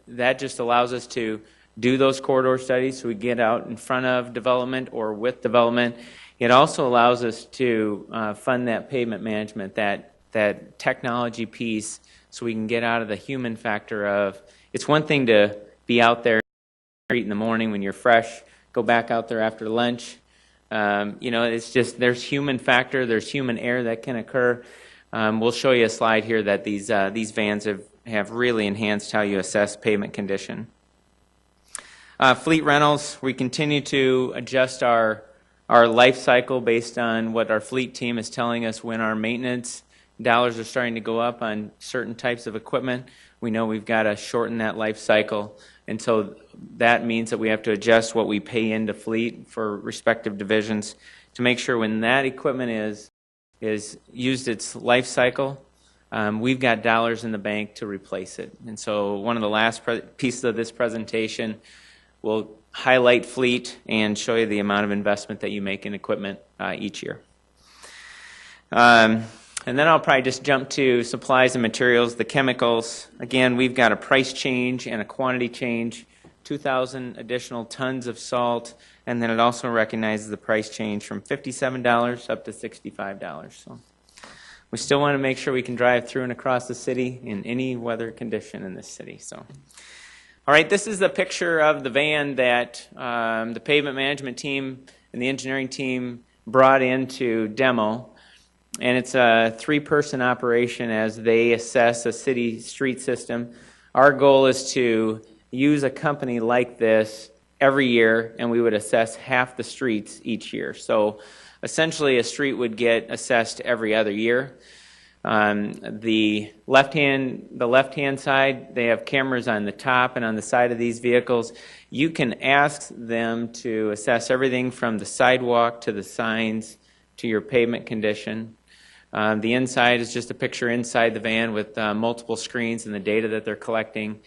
that just allows us to do those corridor studies so we get out in front of development or with development. It also allows us to fund that pavement management, that technology piece, so we can get out of the human factor of, it's one thing to be out there in the morning when you're fresh, go back out there after lunch. It's just, there's human factor, there's human error that can occur. We'll show you a slide here that these vans have really enhanced how you assess pavement condition. Fleet rentals, we continue to adjust our life cycle based on what our fleet team is telling us when our maintenance dollars are starting to go up on certain types of equipment. We know we've got to shorten that life cycle, and so that means that we have to adjust what we pay into fleet for respective divisions to make sure when that equipment is used its life cycle, we've got dollars in the bank to replace it. And so one of the last pieces of this presentation will highlight fleet and show you the amount of investment that you make in equipment each year. And then I'll probably just jump to supplies and materials, the chemicals. Again, we've got a price change and a quantity change, 2,000 additional tons of salt, and then it also recognizes the price change from $57 up to $65. So we still want to make sure we can drive through and across the city in any weather condition in this city. So, all right, this is the picture of the van that the pavement management team and the engineering team brought in to demo. And it's a 3-person operation as they assess a city street system. Our goal is to use a company like this every year, and we would assess half the streets each year. So essentially a street would get assessed every other year. The left-hand side, they have cameras on the top and on the side of these vehicles. You can ask them to assess everything from the sidewalk to the signs to your pavement condition. The inside is just a picture inside the van with multiple screens and the data that they're collecting.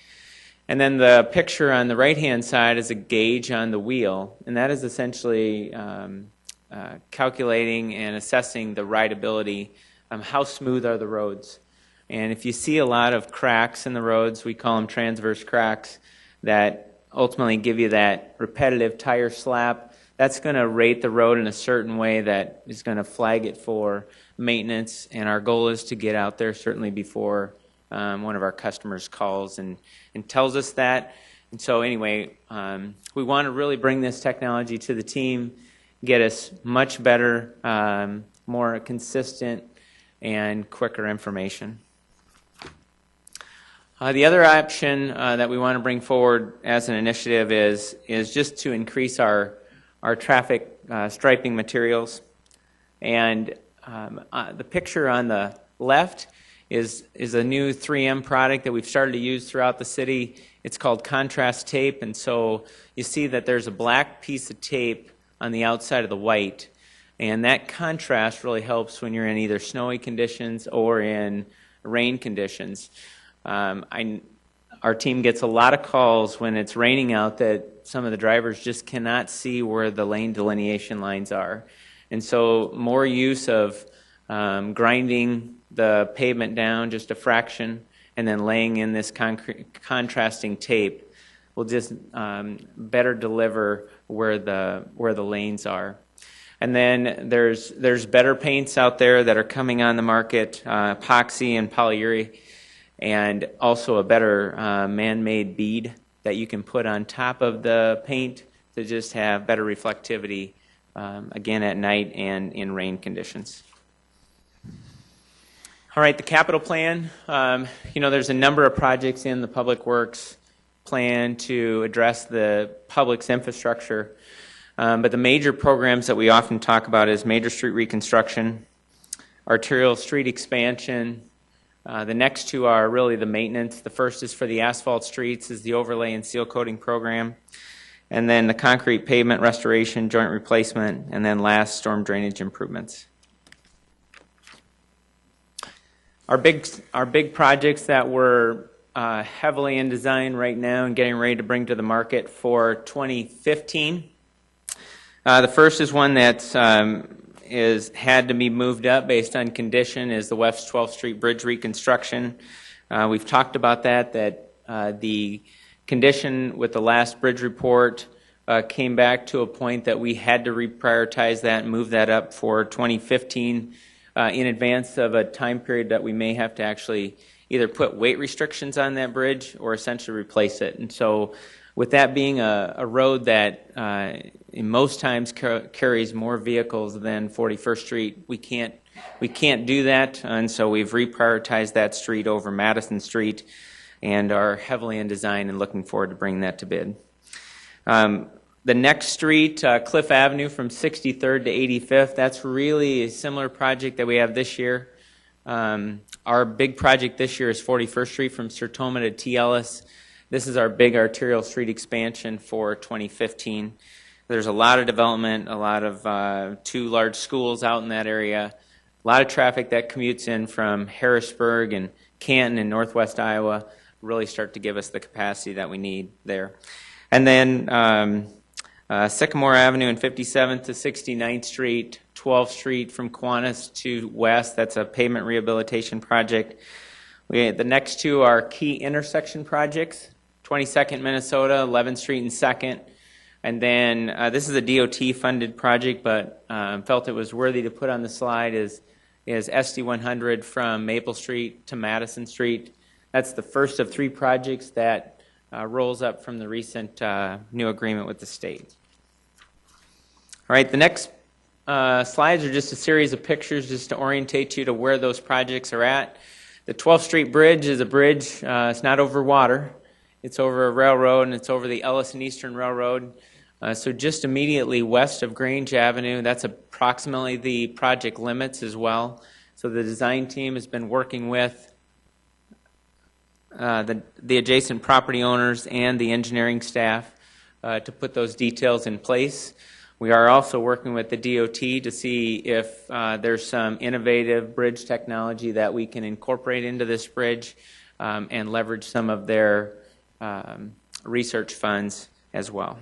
And then the picture on the right-hand side is a gauge on the wheel, and that is essentially calculating and assessing the rideability. How smooth are the roads? And if you see a lot of cracks in the roads, we call them transverse cracks, that ultimately give you that repetitive tire slap, that's going to rate the road in a certain way that is going to flag it for maintenance, and our goal is to get out there certainly before one of our customers calls and tells us that. And so anyway, we want to really bring this technology to the team, get us much better, more consistent, and quicker information. The other option that we want to bring forward as an initiative is just to increase our traffic striping materials. And the picture on the left is a new 3M product that we've started to use throughout the city. It's called contrast tape, and so you see that there's a black piece of tape on the outside of the white, and that contrast really helps when you're in either snowy conditions or in rain conditions. Our team gets a lot of calls when it's raining out that some of the drivers just cannot see where the lane delineation lines are. And so more use of grinding the pavement down just a fraction and then laying in this contrasting tape will just better deliver where the lanes are. And then there's better paints out there that are coming on the market, epoxy and polyurethane, and also a better man-made bead that you can put on top of the paint to just have better reflectivity, again at night and in rain conditions. All right, the capital plan. There's a number of projects in the Public Works plan to address the public's infrastructure. But the major programs that we often talk about is major street reconstruction, arterial street expansion. The next two are really the maintenance. The first is for the asphalt streets, is the overlay and seal coating program. And then the concrete pavement restoration, joint replacement, and then last, storm drainage improvements. Our big projects that we're heavily in design right now and getting ready to bring to the market for 2015. The first is one that's had to be moved up based on condition, is the West 12th Street Bridge reconstruction. We've talked about that the condition with the last bridge report came back to a point that we had to reprioritize that and move that up for 2015 in advance of a time period that we may have to actually either put weight restrictions on that bridge or essentially replace it. And so with that being a road that in most times carries more vehicles than 41st Street, we can't do that, and so we've reprioritized that street over Madison Street and are heavily in design and looking forward to bringing that to bid. The next street, Cliff Avenue from 63rd to 85th, that's really a similar project that we have this year. Our big project this year is 41st Street from Sertoma to T. Ellis. This is our big arterial street expansion for 2015. There's a lot of development, a lot of 2 large schools out in that area, a lot of traffic that commutes in from Harrisburg and Canton and northwest Iowa, really start to give us the capacity that we need there. And then Sycamore Avenue and 57th to 69th Street, 12th Street from Kiwanis to west. That's a pavement rehabilitation project. The next two are key intersection projects, 22nd Minnesota, 11th Street and 2nd. And then this is a DOT-funded project, but felt it was worthy to put on the slide is SD 100 from Maple Street to Madison Street. That's the first of 3 projects that rolls up from the recent new agreement with the state. All right, the next slides are just a series of pictures just to orientate you to where those projects are at. The 12th Street Bridge is a bridge. It's not over water. It's over a railroad, and it's over the Ellis and Eastern Railroad. So just immediately west of Grange Avenue, that's approximately the project limits as well. So the design team has been working with the adjacent property owners and the engineering staff to put those details in place. We are also working with the DOT to see if there's some innovative bridge technology that we can incorporate into this bridge and leverage some of their research funds as well.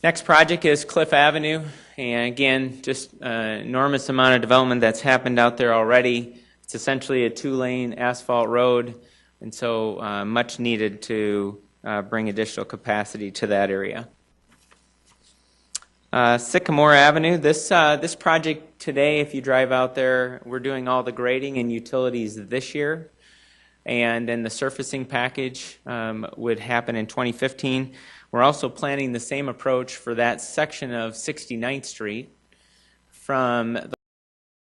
Next project is Cliff Avenue, and again, just an enormous amount of development that's happened out there already. It's essentially a 2-lane asphalt road, and so much needed to bring additional capacity to that area. Sycamore Avenue, this project today, if you drive out there, we're doing all the grading and utilities this year, and then the surfacing package would happen in 2015. We're also planning the same approach for that section of 69th Street from the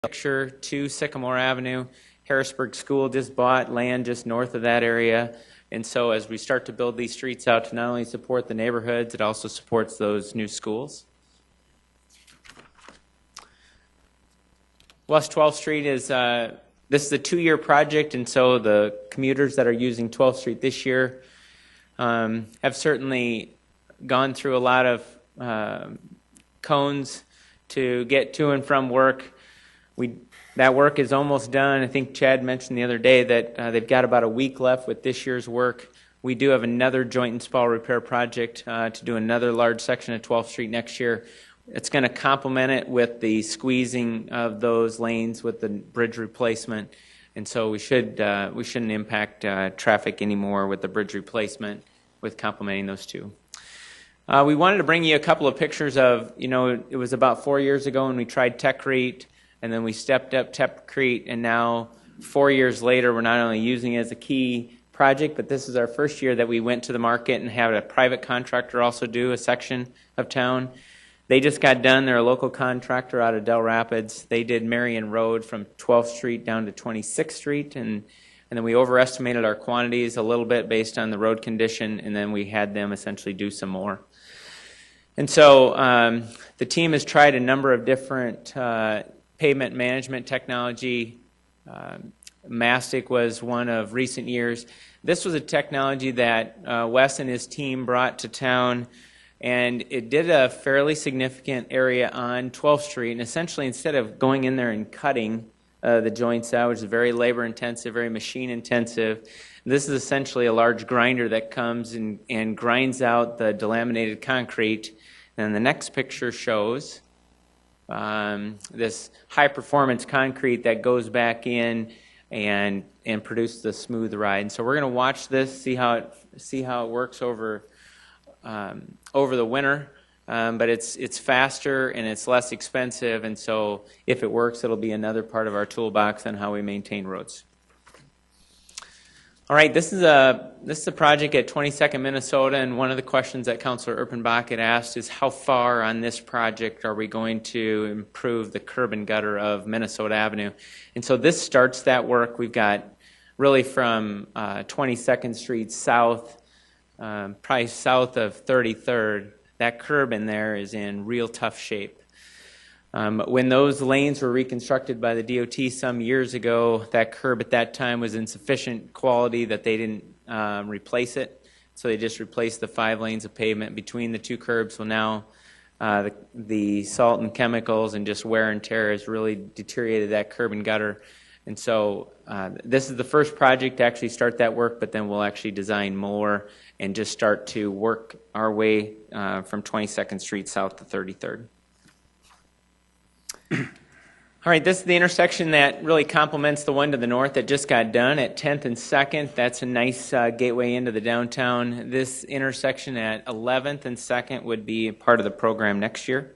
picture to Sycamore Avenue. Harrisburg School just bought land just north of that area, and so as we start to build these streets out to not only support the neighborhoods, it also supports those new schools. West 12th Street is, this is a 2-year project, and so the commuters that are using 12th Street this year have certainly gone through a lot of cones to get to and from work. That work is almost done. I think Chad mentioned the other day that they've got about a week left with this year's work. We do have another joint and spall repair project to do another large section of 12th Street next year. It's going to complement it with the squeezing of those lanes with the bridge replacement, and so we shouldn't impact traffic anymore with the bridge replacement, with complementing those two. We wanted to bring you a couple of pictures of, it was about 4 years ago when we tried Techcrete, and then we stepped up Techcrete, and now 4 years later we're not only using it as a key project, but this is our first year that we went to the market and had a private contractor also do a section of town. They just got done. They're a local contractor out of Del Rapids. They did Marion Road from 12th Street down to 26th Street, and then we overestimated our quantities a little bit based on the road condition, and then we had them essentially do some more. And so the team has tried a number of different pavement management technology. Mastic was one of recent years. This was a technology that Wes and his team brought to town, and it did a fairly significant area on 12th Street, and essentially instead of going in there and cutting the joints out, which is very labor intensive, very machine intensive, this is essentially a large grinder that comes and grinds out the delaminated concrete. And the next picture shows this high performance concrete that goes back in and produces the smooth ride. And so we're going to watch this, see how it works over the winter. But it's faster and it's less expensive, and so if it works, it'll be another part of our toolbox on how we maintain roads. All right, this is a project at 22nd Minnesota, and one of the questions that Councilor Erpenbach had asked is how far on this project are we going to improve the curb and gutter of Minnesota Avenue? And so this starts that work. We've got really from 22nd Street south, probably south of 33rd, that curb in there is in real tough shape. When those lanes were reconstructed by the DOT some years ago, that curb at that time was in sufficient quality that they didn't replace it. So they just replaced the 5 lanes of pavement between the 2 curbs. So now the salt and chemicals and just wear and tear has really deteriorated that curb and gutter. And so this is the first project to actually start that work, but then we'll actually design more and just start to work our way from 22nd Street south to 33rd. All right, this is the intersection that really complements the one to the north that just got done at 10th and 2nd. That's a nice gateway into the downtown. This intersection at 11th and 2nd would be part of the program next year.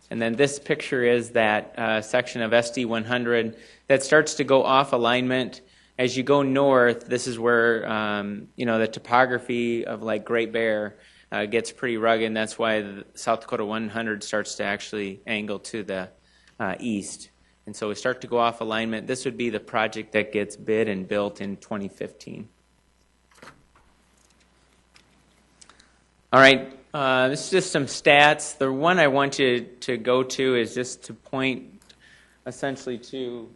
And then this picture is that section of SD 100 that starts to go off alignment. As you go north, this is where the topography of like Great Bear gets pretty rugged, and that's why the South Dakota 100 starts to actually angle to the east. And so we start to go off alignment. This would be the project that gets bid and built in 2015. All right, this is just some stats. The one I want you to go to is just to point essentially to,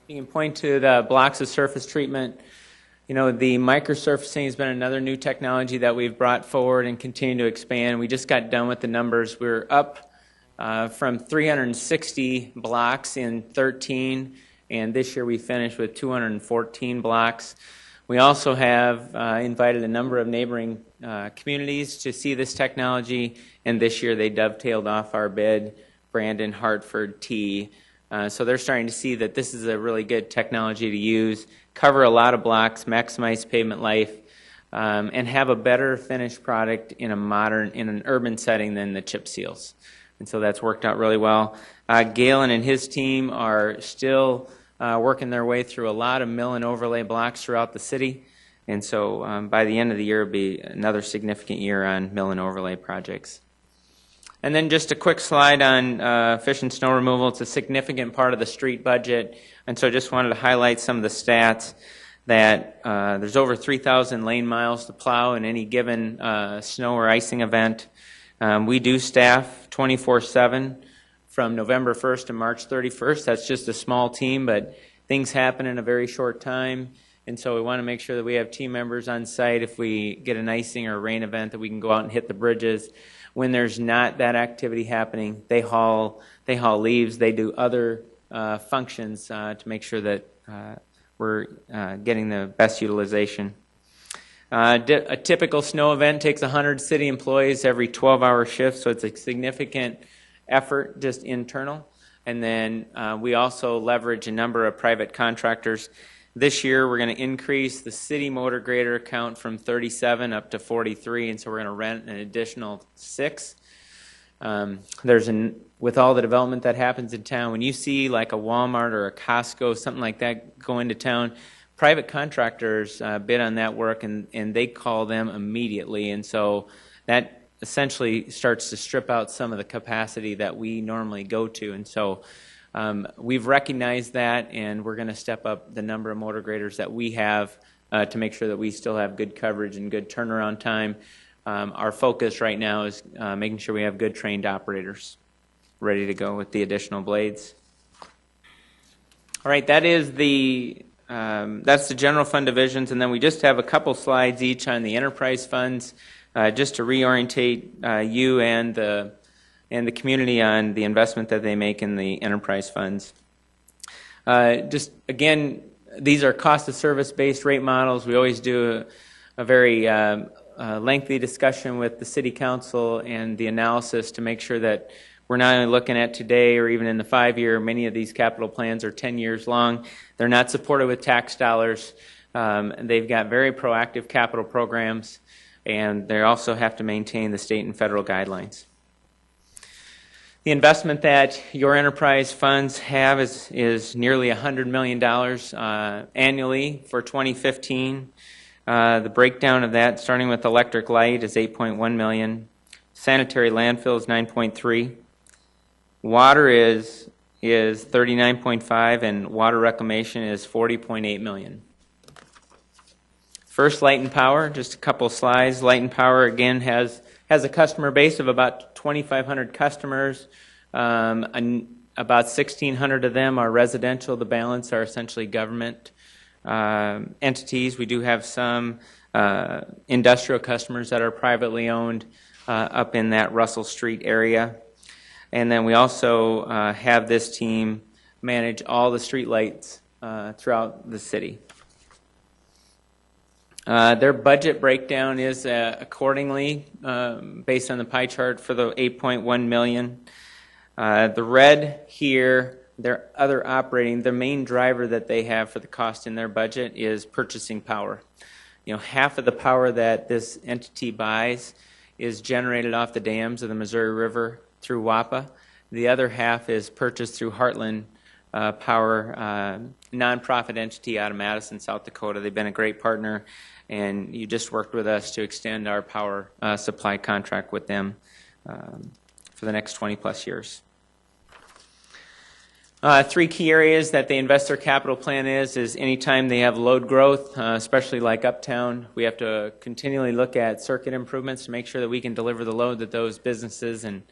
you can point to the blocks of surface treatment. You know, the microsurfacing has been another new technology that we've brought forward and continue to expand. We just got done with the numbers. We're up from 360 blocks in 13, and this year we finished with 214 blocks. We also have invited a number of neighboring communities to see this technology, and this year they dovetailed off our bid, Brandon, Hartford, T. So they're starting to see that this is a really good technology to use, cover a lot of blocks, maximize pavement life, and have a better finished product in an urban setting than the chip seals. And so that's worked out really well. Galen and his team are still working their way through a lot of mill and overlay blocks throughout the city. And so by the end of the year, it'll be another significant year on mill and overlay projects. And then just a quick slide on fish and snow removal. It's a significant part of the street budget. And so I just wanted to highlight some of the stats that there's over 3,000 lane miles to plow in any given snow or icing event. We do staff 24/7 from November 1st to March 31st. That's just a small team, but things happen in a very short time. And so we want to make sure that we have team members on site if we get an icing or a rain event, that we can go out and hit the bridges. When there's not that activity happening, they haul leaves, they do other functions to make sure that we're getting the best utilization. A typical snow event takes 100 city employees every 12-hour shift, so it's a significant effort just internal. And then we also leverage a number of private contractors. This year we're going to increase the city motor grader count from 37 up to 43, and so we're going to rent an additional 6. With all the development that happens in town, when you see like a Walmart or a Costco, something like that go into town, private contractors bid on that work, and they call them immediately. And so that essentially starts to strip out some of the capacity that we normally go to. And so we've recognized that, and we're going to step up the number of motor graders that we have to make sure that we still have good coverage and good turnaround time. Our focus right now is making sure we have good trained operators ready to go with the additional blades. All right, that's the general fund divisions, and then we just have a couple slides each on the enterprise funds, just to reorientate you and the community on the investment that they make in the enterprise funds. Just again, these are cost of service based rate models. We always do a very lengthy discussion with the city council and the analysis to make sure that we're not only looking at today or even in the 5-year. Many of these capital plans are 10 years long. They're not supported with tax dollars. They've got very proactive capital programs, and they also have to maintain the state and federal guidelines. The investment that your enterprise funds have is nearly $100 million annually for 2015. The breakdown of that, starting with electric light, is $8.1 million. Sanitary landfill is $9.3. Water is $39.5, and water reclamation is $40.8 million. First, Light and Power, just a couple slides. Light and Power, again, has a customer base of about 2,500 customers. About 1,600 of them are residential. The balance are essentially government entities. We do have some industrial customers that are privately owned up in that Russell Street area. And then we also have this team manage all the street lights throughout the city. Their budget breakdown is accordingly based on the pie chart for the $8.1 million. The red here, their other operating, the main driver that they have for the cost in their budget is purchasing power. Half of the power that this entity buys is generated off the dams of the Missouri River through WAPA. The other half is purchased through Heartland Power, nonprofit entity out of Madison, South Dakota. They've been a great partner, and you just worked with us to extend our power supply contract with them for the next 20 plus years. Three key areas that they invest their capital plan is anytime they have load growth, especially like Uptown, we have to continually look at circuit improvements to make sure that we can deliver the load that those businesses and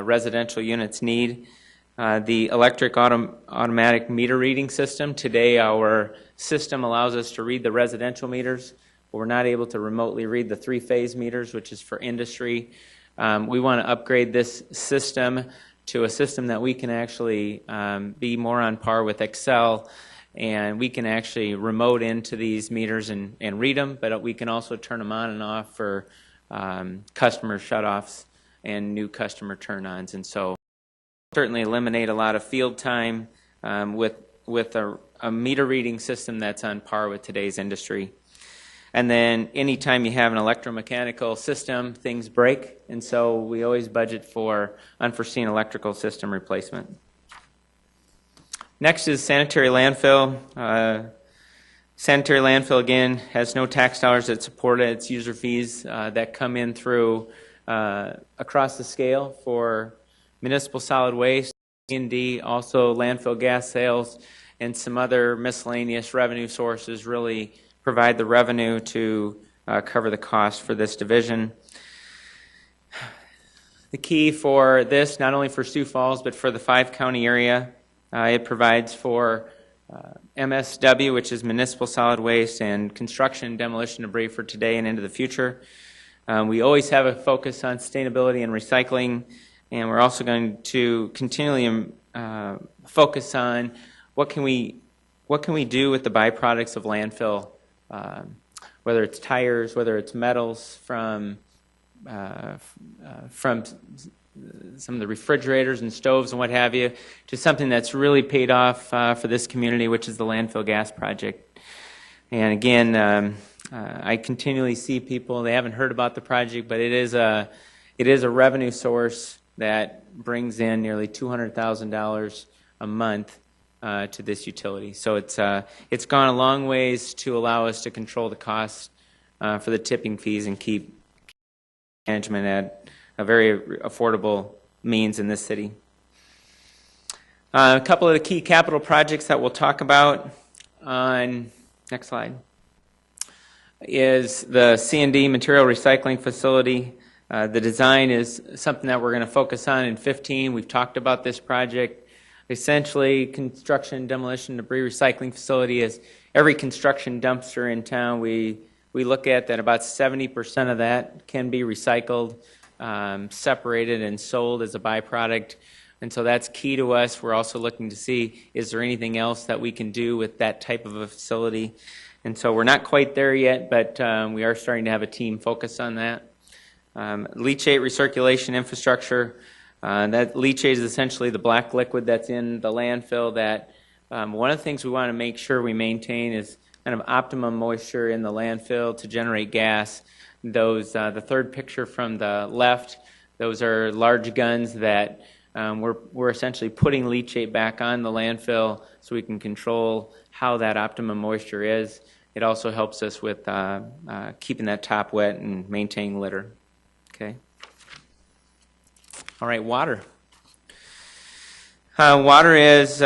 residential units need. The electric automatic meter reading system. Today our system allows us to read the residential meters, but we're not able to remotely read the three-phase meters, which is for industry. We want to upgrade this system to a system that we can actually be more on par with Excel, and we can actually remote into these meters and read them, but we can also turn them on and off for customer shutoffs and new customer turn-ons. And so certainly eliminate a lot of field time with a meter reading system that's on par with today's industry. And then anytime you have an electromechanical system, things break, and so we always budget for unforeseen electrical system replacement. Next is sanitary landfill. Sanitary landfill, again, has no tax dollars that support it. It's user fees that come in through across the scale for municipal solid waste, C&D, also landfill gas sales, and some other miscellaneous revenue sources really provide the revenue to cover the cost for this division. The key for this, not only for Sioux Falls, but for the 5-county area, it provides for MSW, which is municipal solid waste, and construction and demolition debris for today and into the future. We always have a focus on sustainability and recycling, and we're also going to continually focus on what can we do with the byproducts of landfill, whether it's tires, whether it's metals from some of the refrigerators and stoves and what have you, to something that's really paid off for this community, which is the landfill gas project. And again, I continually see people, they haven't heard about the project, but it is a revenue source that brings in nearly $200,000 a month to this utility. So it's gone a long ways to allow us to control the costs for the tipping fees and keep management at a very affordable means in this city. A couple of the key capital projects that we'll talk about on, next slide, is the C&D material recycling facility. The design is something that we're going to focus on in 15. We've talked about this project. Essentially, construction, demolition, debris recycling facility is every construction dumpster in town. We look at that about 70% of that can be recycled, separated, and sold as a byproduct. And so that's key to us. We're also looking to see, is there anything else that we can do with that type of a facility? And so we're not quite there yet, but we are starting to have a team focus on that. Leachate recirculation infrastructure. That leachate is essentially the black liquid that's in the landfill that one of the things we want to make sure we maintain is kind of optimum moisture in the landfill to generate gas. Those, the third picture from the left, those are large guns that we're essentially putting leachate back on the landfill so we can control how that optimum moisture is. It also helps us with keeping that top wet and maintaining litter. Okay. All right, water. Water is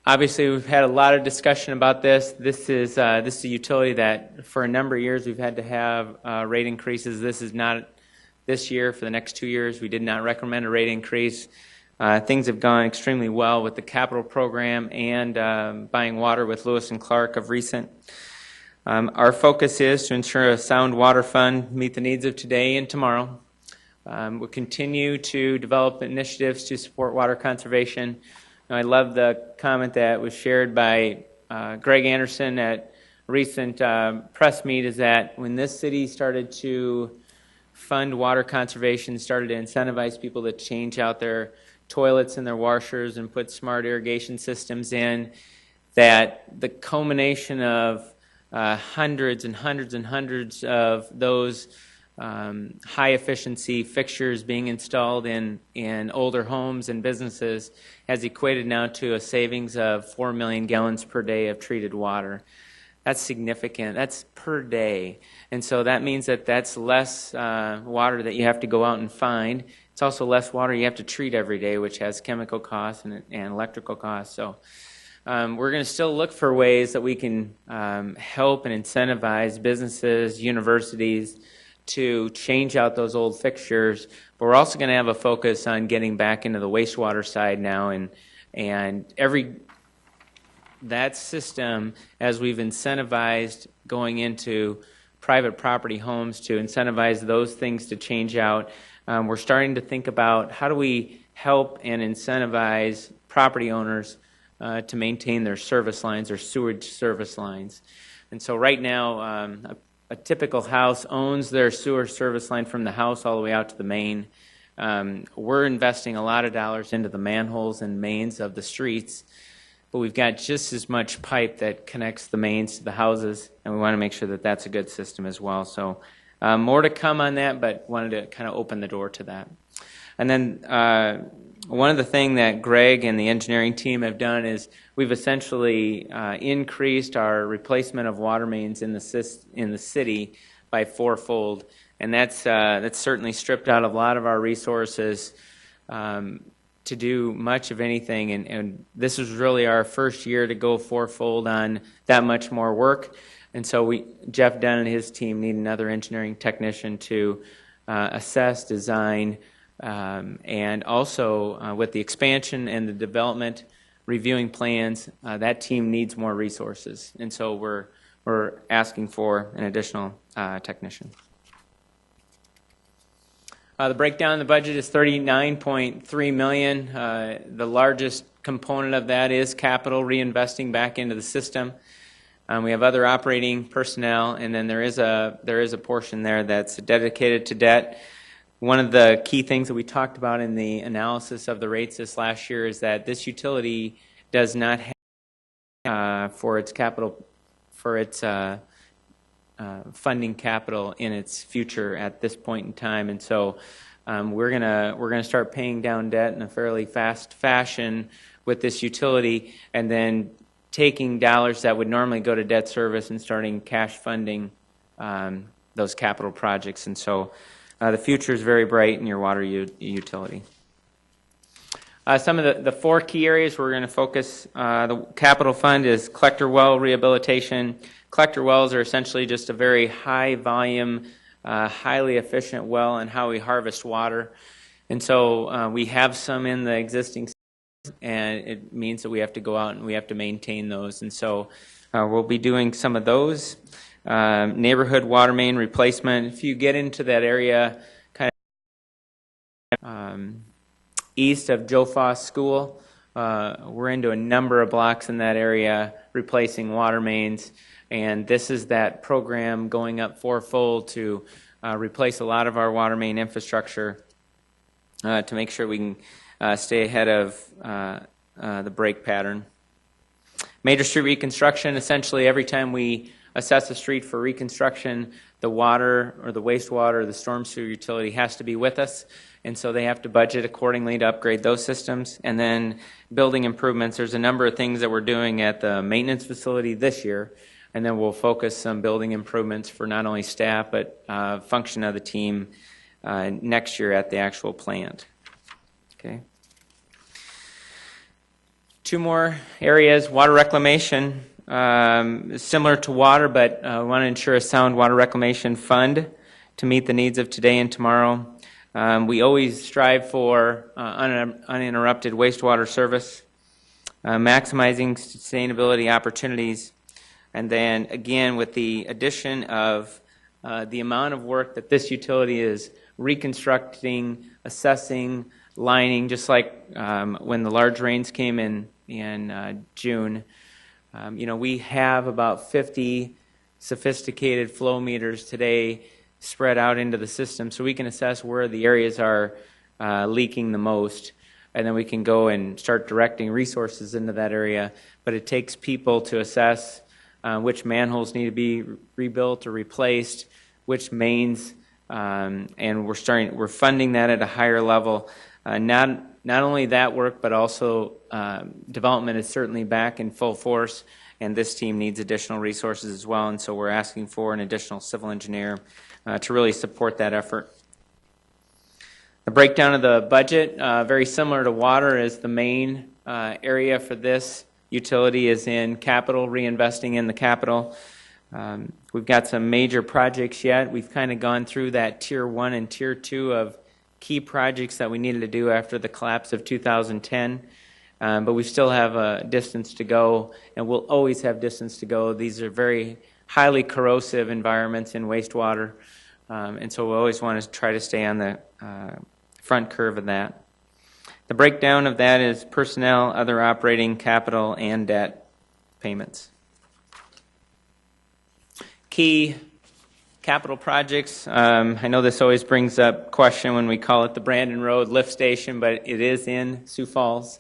obviously we've had a lot of discussion about this. This is a utility that for a number of years we've had to have rate increases. This is not this year. For the next 2 years, we did not recommend a rate increase. Things have gone extremely well with the capital program and buying water with Lewis and Clark of recent. Our focus is to ensure a sound water fund meet the needs of today and tomorrow. We'll continue to develop initiatives to support water conservation. I love the comment that was shared by Greg Anderson at a recent press meet, is that when this city started to fund water conservation, started to incentivize people to change out their toilets and their washers and put smart irrigation systems in, that the culmination of hundreds and hundreds and hundreds of those high efficiency fixtures being installed in older homes and businesses has equated now to a savings of 4 million gallons per day of treated water. That's significant. That's per day. And so that means that that's less water that you have to go out and find. It's also less water you have to treat every day, which has chemical costs and electrical costs. So we're going to still look for ways that we can help and incentivize businesses, universities to change out those old fixtures. But we're also going to have a focus on getting back into the wastewater side now, and that system, as we've incentivized going into private property homes to incentivize those things to change out, we're starting to think about how do we help and incentivize property owners to maintain their service lines, their sewage service lines. And so right now, a typical house owns their sewer service line from the house all the way out to the main. We're investing a lot of dollars into the manholes and mains of the streets, but we've got just as much pipe that connects the mains to the houses, and we want to make sure that that's a good system as well. So more to come on that, but wanted to kind of open the door to that. And then one of the things that Greg and the engineering team have done is we've essentially increased our replacement of water mains in the city by fourfold, and that's certainly stripped out a lot of our resources to do much of anything, and this was really our first year to go fourfold on that much more work. And so Jeff Dunn and his team need another engineering technician to assess, design, and also with the expansion and the development, reviewing plans, that team needs more resources. And so we're asking for an additional technician. The breakdown in the budget is $39.3 million. The largest component of that is capital, reinvesting back into the system. We have other operating personnel, and then there is a portion there that's dedicated to debt. One of the key things that we talked about in the analysis of the rates this last year is that this utility does not have for its capital, for its funding capital in its future at this point in time, and so we're gonna start paying down debt in a fairly fast fashion with this utility, and then taking dollars that would normally go to debt service and starting cash funding those capital projects. And so the future is very bright in your water utility. Some of the four key areas we're going to focus, the capital fund is collector well rehabilitation. Collector wells are essentially just a very high volume, highly efficient well in how we harvest water. And so we have some in the existing, and it means that we have to go out and we have to maintain those. And so we'll be doing some of those. Neighborhood water main replacement. If you get into that area kind of east of Joe Foss School, we're into a number of blocks in that area replacing water mains, and this is that program going up fourfold to replace a lot of our water main infrastructure to make sure we can stay ahead of the break pattern. Major street reconstruction, essentially every time we assess a street for reconstruction, the water or the wastewater or the storm sewer utility has to be with us, and so they have to budget accordingly to upgrade those systems. And then building improvements, there's a number of things that we're doing at the maintenance facility this year, and then we'll focus some building improvements for not only staff but function of the team next year at the actual plant. Okay. Two more areas, water reclamation. Similar to water, but we want to ensure a sound water reclamation fund to meet the needs of today and tomorrow. We always strive for uninterrupted wastewater service, maximizing sustainability opportunities, and then again with the addition of the amount of work that this utility is reconstructing, assessing, lining, just like when the large rains came in June. We have about 50 sophisticated flow meters today spread out into the system, so we can assess where the areas are leaking the most, and then we can go and start directing resources into that area. But it takes people to assess which manholes need to be rebuilt or replaced, which mains, and we're funding that at a higher level. Not only that work, but also development is certainly back in full force, and this team needs additional resources as well, and so we're asking for an additional civil engineer to really support that effort. The breakdown of the budget, very similar to water, is the main area for this utility is in capital, reinvesting in the capital. We've got some major projects yet. We've kind of gone through that Tier 1 and Tier 2 of key projects that we needed to do after the collapse of 2010. But we still have a distance to go, and we'll always have distance to go. These are very highly corrosive environments in wastewater, and so we always want to try to stay on the front curve of that. The breakdown of that is personnel, other operating, capital, and debt payments. Key capital projects. I know this always brings up question when we call it the Brandon Road Lift Station, but it is in Sioux Falls.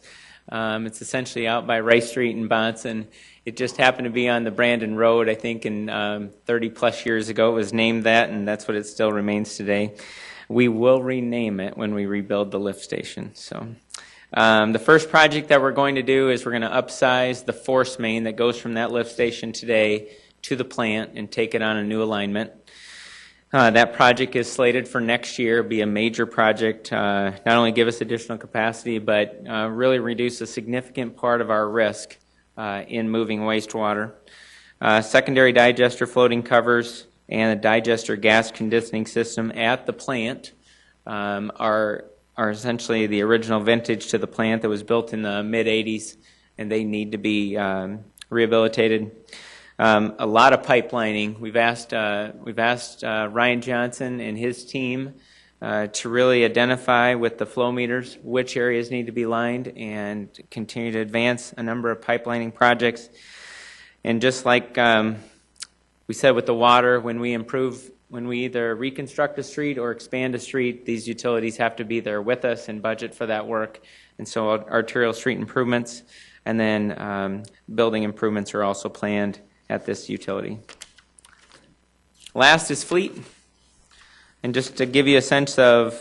It's essentially out by Rice Street and Bonson. It just happened to be on the Brandon Road, I think, in 30 plus years ago. It was named that, and that's what it still remains today. We will rename it when we rebuild the lift station. So, the first project that we're going to do is we're going to upsize the force main that goes from that lift station today to the plant and take it on a new alignment. That project is slated for next year. It'll be a major project, not only give us additional capacity, but really reduce a significant part of our risk in moving wastewater. Secondary digester floating covers and a digester gas conditioning system at the plant are essentially the original vintage to the plant that was built in the mid-'80s, and they need to be rehabilitated. A lot of pipelining. We've asked Ryan Johnson and his team to really identify with the flow meters which areas need to be lined and continue to advance a number of pipelining projects. And just like we said with the water, when we either reconstruct a street or expand a street, these utilities have to be there with us and budget for that work. And so arterial street improvements and then building improvements are also planned at this utility. Last is fleet. And just to give you a sense of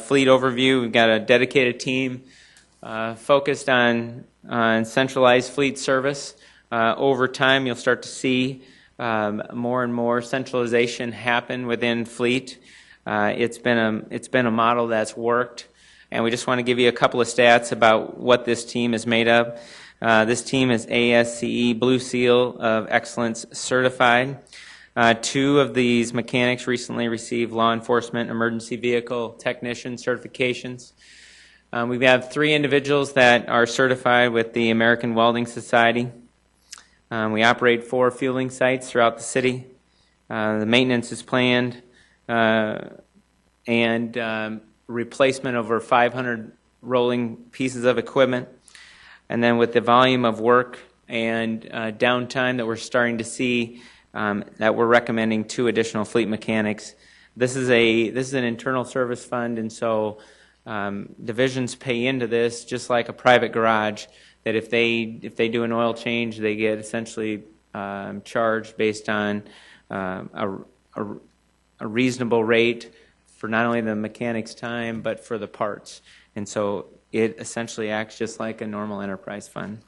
fleet overview, we've got a dedicated team focused on centralized fleet service. Over time, you'll start to see more and more centralization happen within fleet. It's been a model that's worked, and we just want to give you a couple of stats about what this team is made of. This team is ASCE Blue Seal of Excellence certified. 2 of these mechanics recently received law enforcement emergency vehicle technician certifications. We have 3 individuals that are certified with the American Welding Society. We operate 4 fueling sites throughout the city. The maintenance is planned, and replacement of over 500 rolling pieces of equipment. And then with the volume of work and downtime that we're starting to see, that we're recommending 2 additional fleet mechanics. This is an internal service fund, and so divisions pay into this just like a private garage. That if they do an oil change, they get essentially charged based on a reasonable rate for not only the mechanic's time but for the parts. And so it essentially acts just like a normal enterprise fund.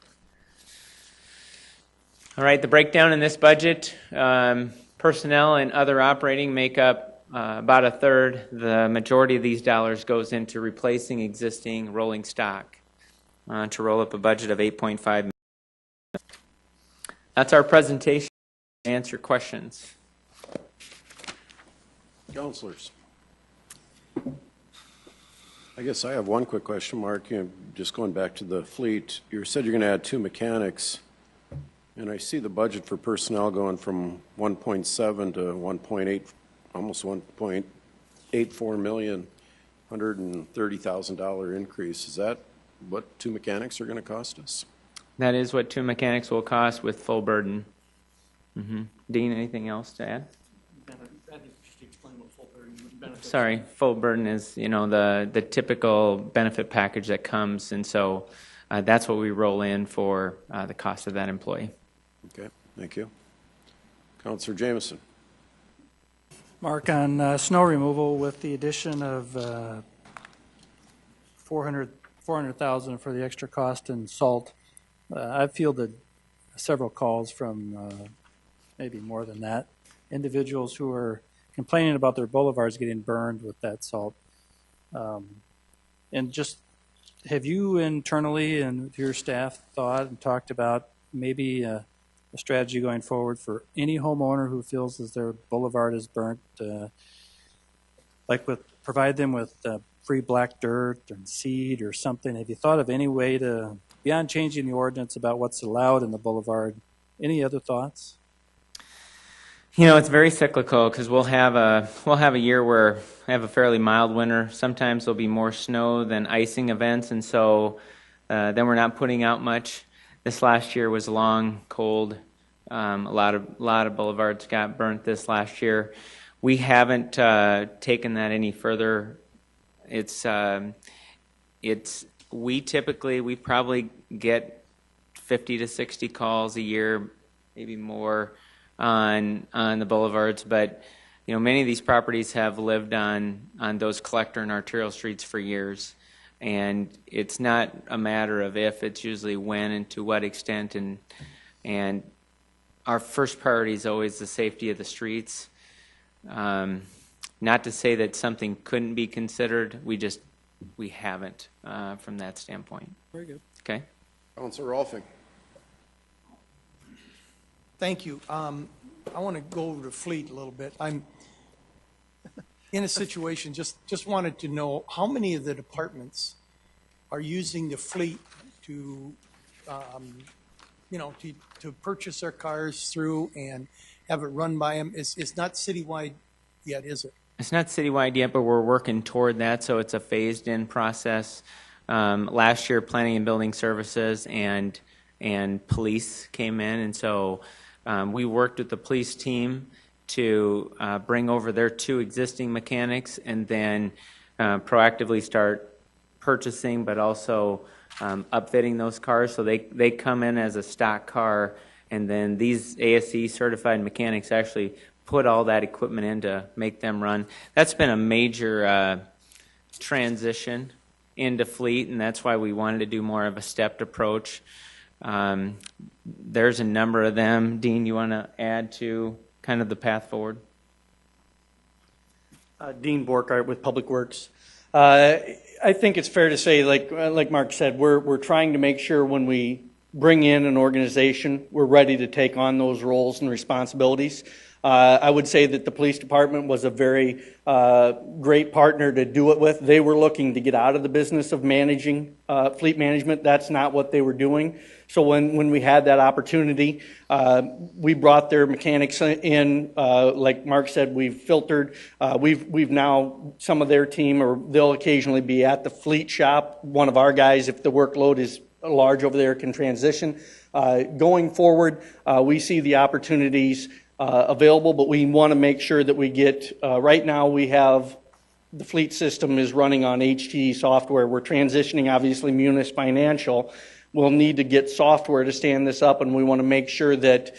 All right, the breakdown in this budget, personnel and other operating make up about a third. The majority of these dollars goes into replacing existing rolling stock to roll up a budget of $8.5 million. That's our presentation. Answer questions. Councilors. I guess I have one quick question, Mark. Just going back to the fleet, you said you're going to add 2 mechanics, and I see the budget for personnel going from 1.7 to 1.8, almost 1.8 $1.84 million, $130,000 increase. Is that what 2 mechanics are going to cost us? That is what 2 mechanics will cost with full burden. Dean, anything else to add? Sorry, full burden is, the typical benefit package that comes, and so that's what we roll in for the cost of that employee. Okay, thank you. Councilor Jameson. Mark, on snow removal with the addition of $400,000 for the extra cost in salt, I've fielded several calls from maybe more than that, individuals who are complaining about their boulevards getting burned with that salt. And just, have you internally and with your staff thought and talked about maybe a strategy going forward for any homeowner who feels as their boulevard is burnt, provide them with free black dirt and seed or something? Have you thought of any way to, beyond changing the ordinance about what's allowed in the boulevard, any other thoughts? It's very cyclical because we'll have a year where we have a fairly mild winter. Sometimes there'll be more snow than icing events, and so then we're not putting out much. This last year was long, cold. A lot of boulevards got burnt this last year. We haven't taken that any further. We probably get 50 to 60 calls a year, maybe more, on the boulevards, but many of these properties have lived on those collector and arterial streets for years, and it's not a matter of if, it's usually when and to what extent, and our first priority is always the safety of the streets. Not to say that something couldn't be considered, we haven't from that standpoint. Very good. Okay. Councilor Rolfing. Thank you. I want to go over to fleet a little bit. I'm in a situation, just wanted to know how many of the departments are using the fleet to, to purchase their cars through and have it run by them. It's not citywide yet, is it? It's not citywide yet, but we're working toward that, so it's a phased-in process. Last year, Planning and Building Services and police came in, and so we worked with the police team to bring over their 2 existing mechanics and then proactively start purchasing, but also upfitting those cars. So they come in as a stock car, and then these ASE certified mechanics actually put all that equipment in to make them run. That's been a major transition into fleet, and that's why we wanted to do more of a stepped approach. There's a number of them. Dean, you want to add to kind of the path forward? Dean Borkart with Public Works. I think it's fair to say, like Mark said, we're trying to make sure when we bring in an organization, we're ready to take on those roles and responsibilities. I would say that the police department was a very great partner to do it with. They were looking to get out of the business of managing fleet management. That's not what they were doing. So when we had that opportunity, we brought their mechanics in. Like Mark said, we've filtered. We've now, some of their team, or they'll occasionally be at the fleet shop. One of our guys, if the workload is large over there, can transition. Going forward, we see the opportunities available, but we want to make sure that we get, right now we have, the fleet system is running on HTE software. We're transitioning, obviously, Munis Financial. We'll need to get software to stand this up, and we want to make sure that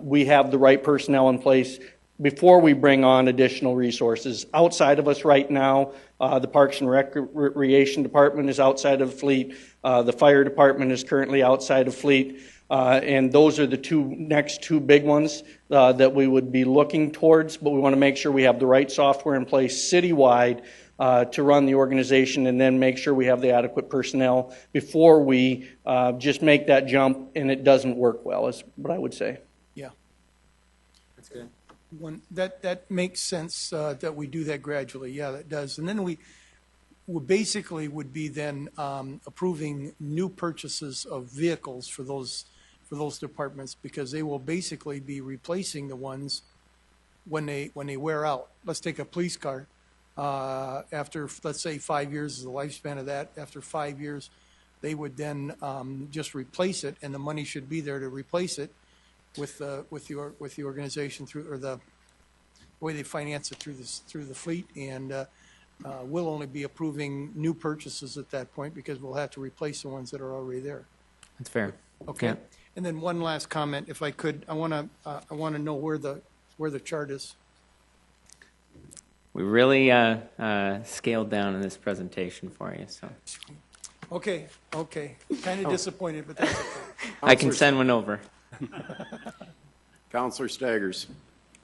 we have the right personnel in place before we bring on additional resources. Outside of us right now, the Parks and Recreation Department is outside of fleet. The Fire Department is currently outside of fleet. And those are the next two big ones that we would be looking towards, but we want to make sure we have the right software in place citywide to run the organization, and then make sure we have the adequate personnel before we just make that jump and it doesn't work well, is what I would say. Yeah. That's good. That makes sense that we do that gradually. Yeah, that does. And then we basically would be then approving new purchases of vehicles for those departments, because they will basically be replacing the ones when they wear out. Let's take a police car. After, let's say, 5 years is the lifespan of that. After 5 years, they would then just replace it, and the money should be there to replace it with the organization through, or the way they finance it through the fleet. And we'll only be approving new purchases at that point because we'll have to replace the ones that are already there. That's fair. Okay. Yeah. And then one last comment, if I could, I want to know where the chart is. We really scaled down in this presentation for you, so Okay. Kind of disappointed, but that's okay. I can send one over. Counselor Staggers.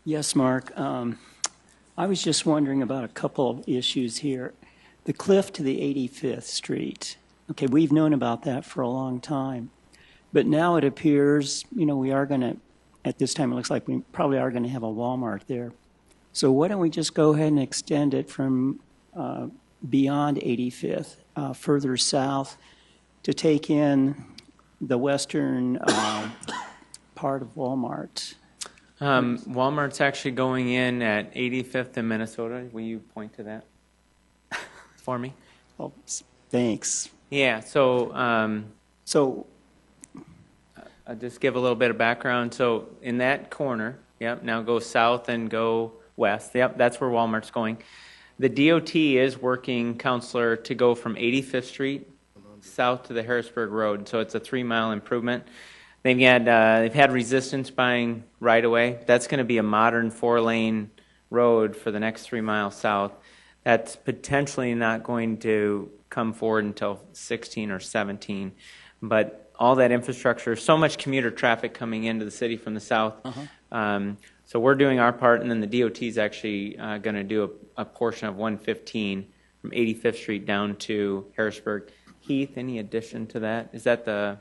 Yes, Mark. I was just wondering about a couple of issues here. The cliff to the 85th Street. Okay, we've known about that for a long time. But now it appears, we are going to, at this time, it looks like we probably are going to have a Walmart there. So why don't we just go ahead and extend it from beyond 85th, further south, to take in the western part of Walmart? Walmart's actually going in at 85th in Minnesota. Will you point to that for me? Oh, thanks. Yeah, so So, I'll just give a little bit of background. So in that corner, yep, now go south and go west. Yep, that's where Walmart's going. The DOT is working, Counselor, to go from 85th Street south to the Harrisburg Road. So it's a 3-mile improvement. They've had resistance buying right away. That's going to be a modern 4-lane road for the next 3 miles south. That's potentially not going to come forward until 16 or 17. But all that infrastructure, so much commuter traffic coming into the city from the south. So we're doing our part, and then the DOT is actually going to do a portion of 115 from 85th Street down to Harrisburg. Heath, any addition to that? Is that the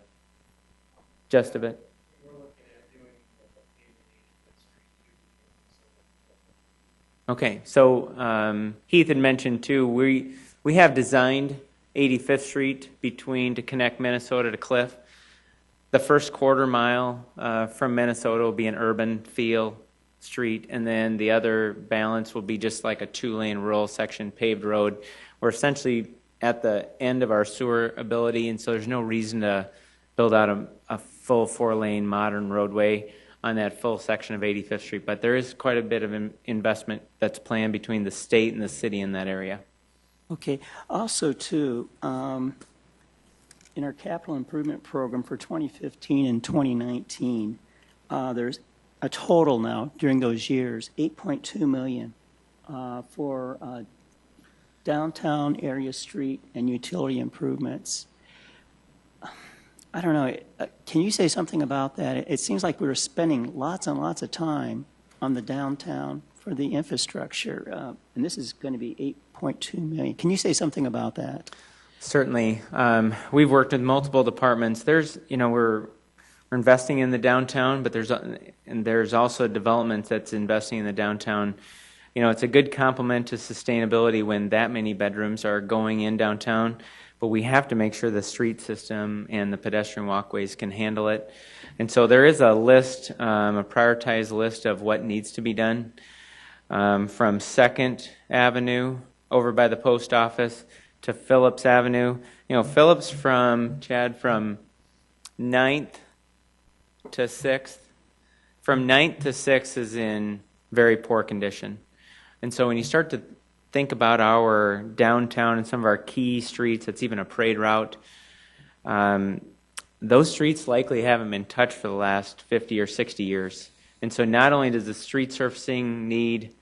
gist of it? Okay, so Heath had mentioned too, we have designed 85th Street to connect Minnesota to Cliff. The first quarter mile from Minnesota will be an urban feel street, and then the other balance will be just like a 2-lane rural section paved road. We're essentially at the end of our sewer ability, and so there's no reason to build out a full 4-lane modern roadway on that full section of 85th Street. But there is quite a bit of investment that's planned between the state and the city in that area. okay. Also, too, in our capital improvement program for 2015 and 2019, there's a total now during those years, $8.2 million for downtown area street and utility improvements. I don't know. Can you say something about that? It seems like we were spending lots and lots of time on the downtown for the infrastructure, and this is going to be $8.2 million. Can you say something about that? Certainly. We've worked with multiple departments. We're investing in the downtown, but there's also developments that's investing in the downtown. It's a good complement to sustainability when that many bedrooms are going in downtown, but we have to make sure the street system and the pedestrian walkways can handle it. And so there is a list, a prioritized list of what needs to be done from 2nd Avenue over by the post office to Phillips Avenue. Phillips from 9th to 6th. From 9th to 6th is in very poor condition. And so when you start to think about our downtown and some of our key streets, it's even a parade route, those streets likely haven't been touched for the last 50 or 60 years. And so not only does the street surfacing need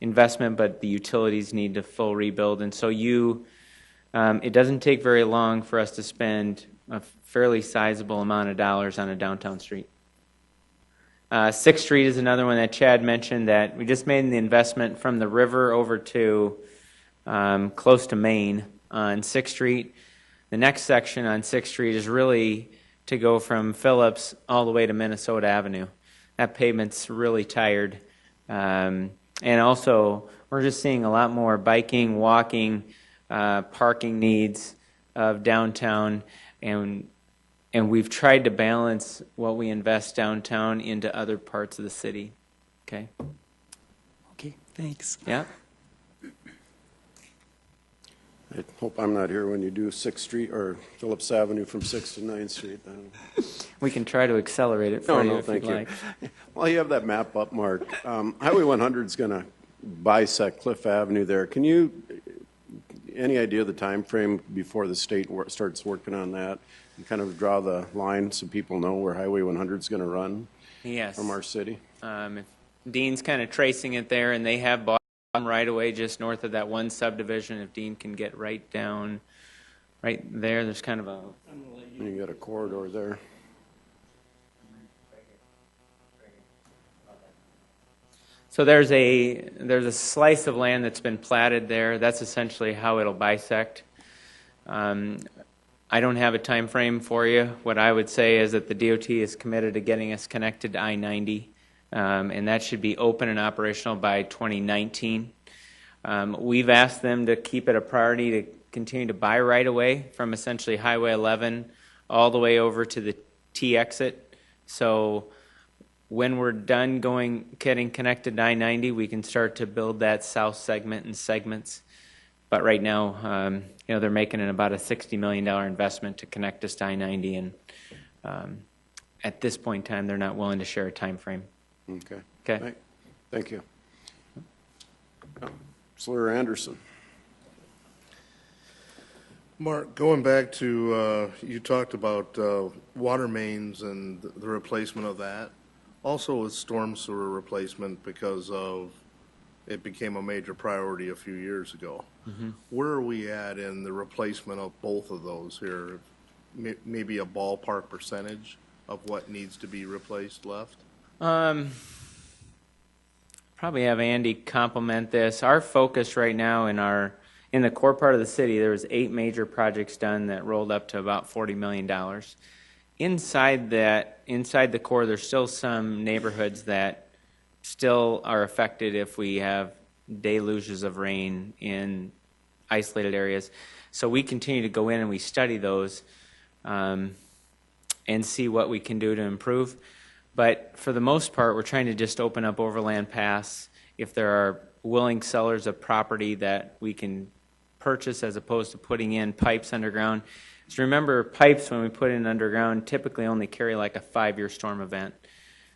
investment, but the utilities need to full rebuild. And so it doesn't take very long for us to spend a fairly sizable amount of dollars on a downtown street. 6th Street is another one that Chad mentioned that we just made the investment from the river over to close to Maine on 6th Street. The next section on 6th Street is really to go from Phillips all the way to Minnesota Avenue. That pavement's really tired. And also, we're just seeing a lot more biking, walking, parking needs of downtown, and we've tried to balance what we invest downtown into other parts of the city. Okay? Okay, thanks. Yeah? I hope I'm not here when you do 6th Street or Phillips Avenue from 6th to 9th Street. We can try to accelerate it for you if thank you'd you. like. Well, you have that map up, Mark. Highway 100 is going to bisect Cliff Avenue there. Can you, any idea of the time frame before the state starts working on that? And kind of draw the line so people know where Highway 100 is going to run Yes. from our city? If Dean's kind of tracing it there, and they have bought right away just north of that one subdivision. If Dean can get right down, right there, there's kind of a... You got a corridor there. So there's a slice of land that's been platted there. That's essentially how it'll bisect. I don't have a time frame for you. What I would say is that the DOT is committed to getting us connected to I-90, and that should be open and operational by 2019. We've asked them to keep it a priority to continue to buy right away from essentially Highway 11 all the way over to the T exit. So when we're done getting connected to I-90, we can start to build that south segment in segments. But right now, they're making about a $60 million investment to connect us to I-90, and at this point in time, they're not willing to share a time frame. Okay. Okay. Thank you. Slater Anderson. Mark, going back to, you talked about water mains and the replacement of that. Also with storm sewer replacement, because it became a major priority a few years ago. Mm-hmm. Where are we at in the replacement of both of those here? Maybe a ballpark percentage of what needs to be replaced left? Probably have Andy complement this. Our focus right now in the core part of the city, there was 8 major projects done that rolled up to about $40 million. Inside the core, there's still some neighborhoods that still are affected if we have deluges of rain in isolated areas. So we continue to go in and we study those and see what we can do to improve. But for the most part, we're trying to just open up overland paths if there are willing sellers of property that we can purchase as opposed to putting in pipes underground. So remember, pipes, when we put in underground, typically only carry like a 5-year storm event.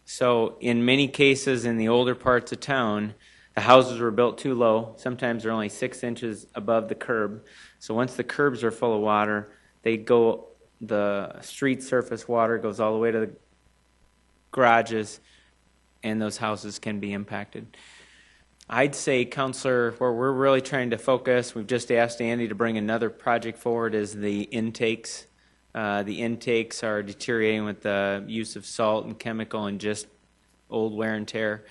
So in many cases in the older parts of town, the houses were built too low. Sometimes they're only 6 inches above the curb. So once the curbs are full of water, the street surface water goes all the way to the garages, and those houses can be impacted. I'd say, Councilor, where we're really trying to focus, we've just asked Andy to bring another project forward, is the intakes. The intakes are deteriorating with the use of salt and chemical and just old wear and tear.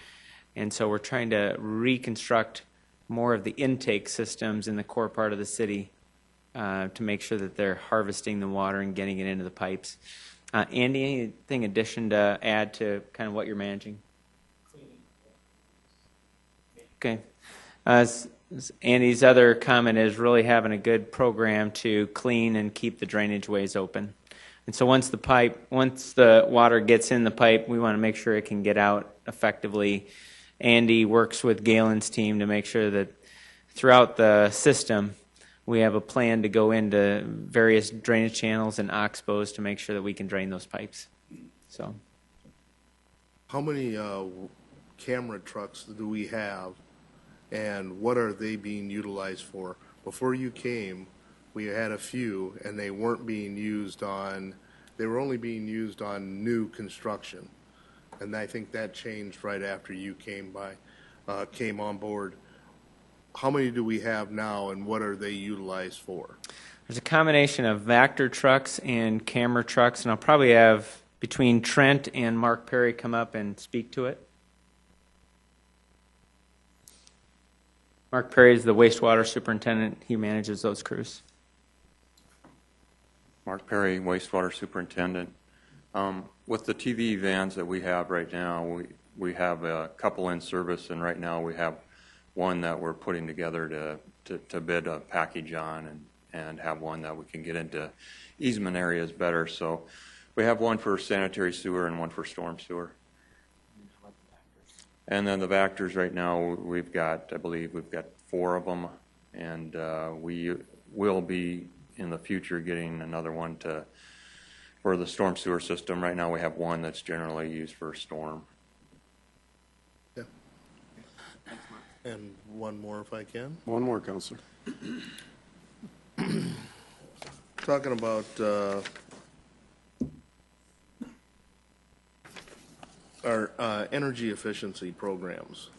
And so we're trying to reconstruct more of the intake systems in the core part of the city to make sure that they're harvesting the water and getting it into the pipes. Andy, anything addition to add to kind of what you're managing? Okay. Andy's other comment is really having a good program to clean and keep the drainage ways open. And so once the water gets in the pipe, we want to make sure it can get out effectively. Andy works with Galen's team to make sure that throughout the system, we have a plan to go into various drainage channels and oxbows to make sure that we can drain those pipes. So, how many camera trucks do we have, and what are they being utilized for? Before you came, we had a few, and they weren't being used they were only being used on new construction. And I think that changed right after you came on board. How many do we have now, and what are they utilized for? There's a combination of Vector trucks and camera trucks, and I'll probably have between Trent and Mark Perry come up and speak to it. Mark Perry is the wastewater superintendent. He manages those crews. Mark Perry, wastewater superintendent. With the TV vans that we have right now, we have a couple in service, and right now we have one that we're putting together to bid a package on and have one that we can get into easement areas better. So we have one for sanitary sewer and one for storm sewer. And then the Vectors right now, I believe we've got 4 of them, and we will be in the future getting another one for the storm sewer system. Right now we have one that's generally used for storm. Yeah. And one more if I can. One more, Counselor. Talking about our energy efficiency programs.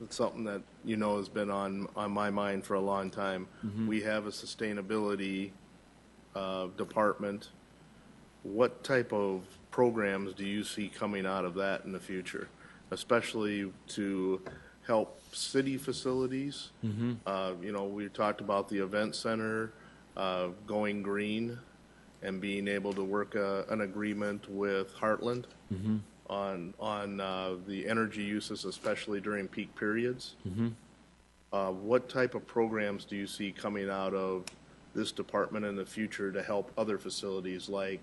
It's something that has been on my mind for a long time. We have a sustainability department. What type of programs do you see coming out of that in the future, especially to help city facilities? We talked about the event center going green and being able to work an agreement with Heartland on the energy uses, especially during peak periods. What type of programs do you see coming out of this department in the future to help other facilities like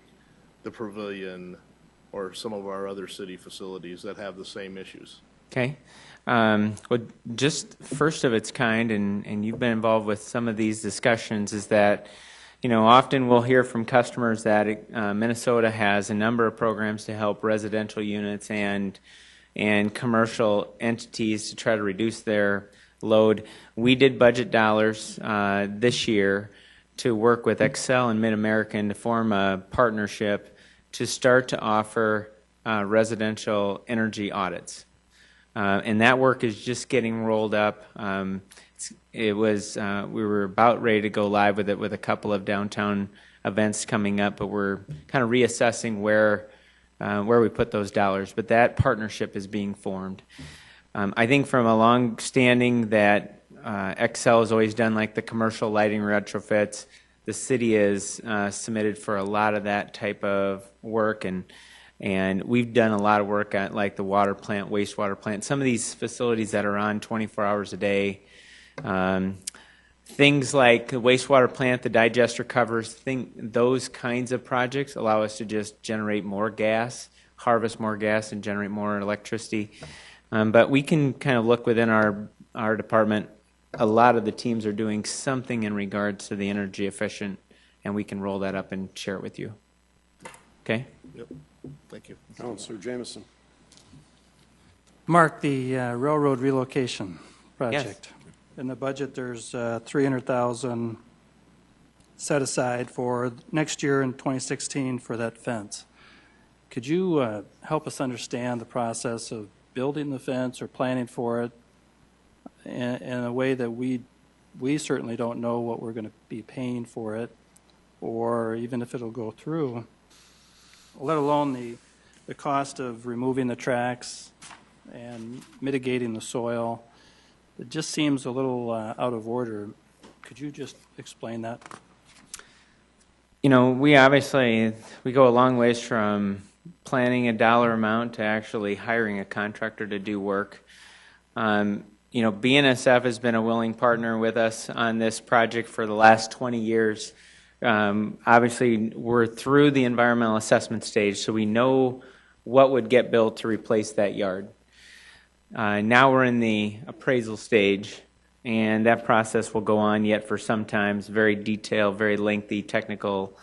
the Pavilion or some of our other city facilities that have the same issues? Okay. Well, just first of its kind, and you've been involved with some of these discussions, is that often we'll hear from customers that Minnesota has a number of programs to help residential units and commercial entities to try to reduce their load. We did budget dollars this year to work with Excel and Mid-American to form a partnership to start to offer residential energy audits. And that work is just getting rolled up. We were about ready to go live with it with a couple of downtown events coming up, but we're kind of reassessing where we put those dollars. But that partnership is being formed. I think from a long standing that Excel has always done like the commercial lighting retrofits. The city is submitted for a lot of that type of work, and we've done a lot of work at like the water plant, wastewater plant, some of these facilities that are on 24 hours a day. Things like the wastewater plant, the digester covers, those kinds of projects allow us to just generate more gas, harvest more gas, and generate more electricity. But we can kind of look within our department. A lot of the teams are doing something in regards to the energy efficient, and we can roll that up and share it with you. Okay? Yep. Thank you. Counselor Jameson. Mark, the railroad relocation project. Yes. In the budget, there's $300,000 set aside for next year in 2016 for that fence. Could you help us understand the process of building the fence or planning for it in a way that we certainly don't know what we're going to be paying for it, or even if it'll go through, let alone the cost of removing the tracks and mitigating the soil? It just seems a little out of order. Could you just explain that? We go a long ways from planning a dollar amount to actually hiring a contractor to do work. BNSF has been a willing partner with us on this project for the last 20 years. Obviously, we're through the environmental assessment stage, so we know what would get built to replace that yard. Now we're in the appraisal stage, and that process will go on yet for some time. It's very detailed, very lengthy, technical.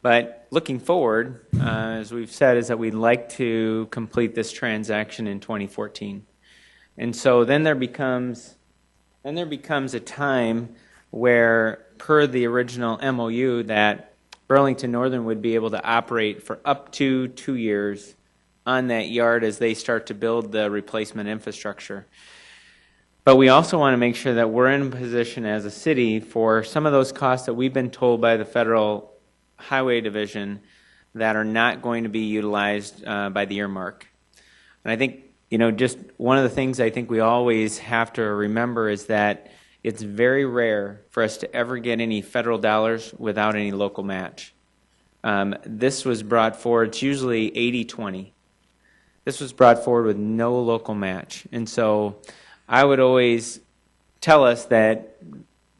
But looking forward, as we've said, is that we'd like to complete this transaction in 2014. And so then there becomes a time where, per the original MOU, that Burlington Northern would be able to operate for up to 2 years on that yard as they start to build the replacement infrastructure. But we also want to make sure that we're in a position as a city for some of those costs that we've been told by the Federal Highway Division that are not going to be utilized by the earmark. And I think, just one of the things I think we always have to remember is that it's very rare for us to ever get any federal dollars without any local match. This was brought forward, it's usually 80-20. This was brought forward with no local match. And so I would always tell us that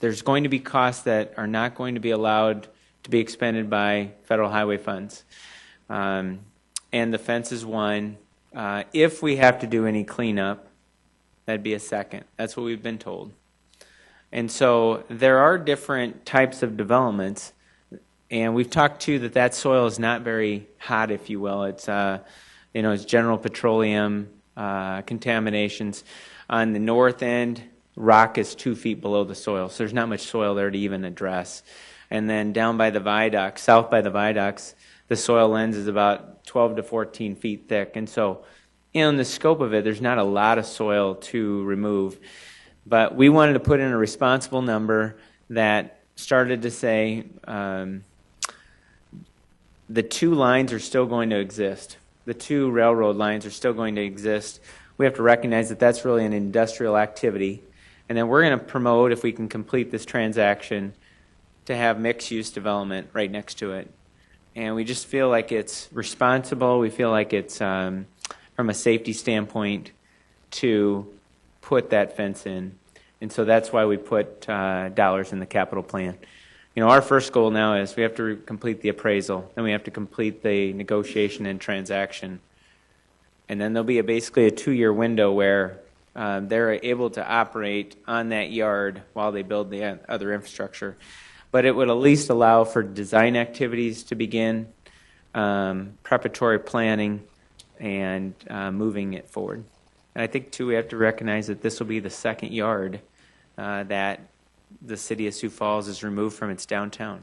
there's going to be costs that are not going to be allowed to be expended by federal highway funds. And the fence is one. If we have to do any cleanup, that'd be a second. That's what we've been told. And so there are different types of developments, and we've talked too that soil is not very hot, if you will. It's it's general petroleum contaminations. On the north end, rock is 2 feet below the soil, so there's not much soil there to even address. And then down by the viaduct, south by the viaducts, the soil lens is about 12 to 14 feet thick. And so in the scope of it, there's not a lot of soil to remove. But we wanted to put in a responsible number that started to say the 2 lines are still going to exist. The 2 railroad lines are still going to exist. We have to recognize that that's really an industrial activity. And then we're going to promote, if we can complete this transaction, to have mixed-use development right next to it. And we just feel like it's responsible. We feel like it's, from a safety standpoint, to put that fence in. And so that's why we put dollars in the capital plan. Our first goal now is we have to complete the appraisal, then we have to complete the negotiation and transaction. And then there'll be basically a 2-year window where they're able to operate on that yard while they build the other infrastructure. But it would at least allow for design activities to begin, preparatory planning, and moving it forward. And I think, too, we have to recognize that this will be the second yard that the City of Sioux Falls is removed from its downtown.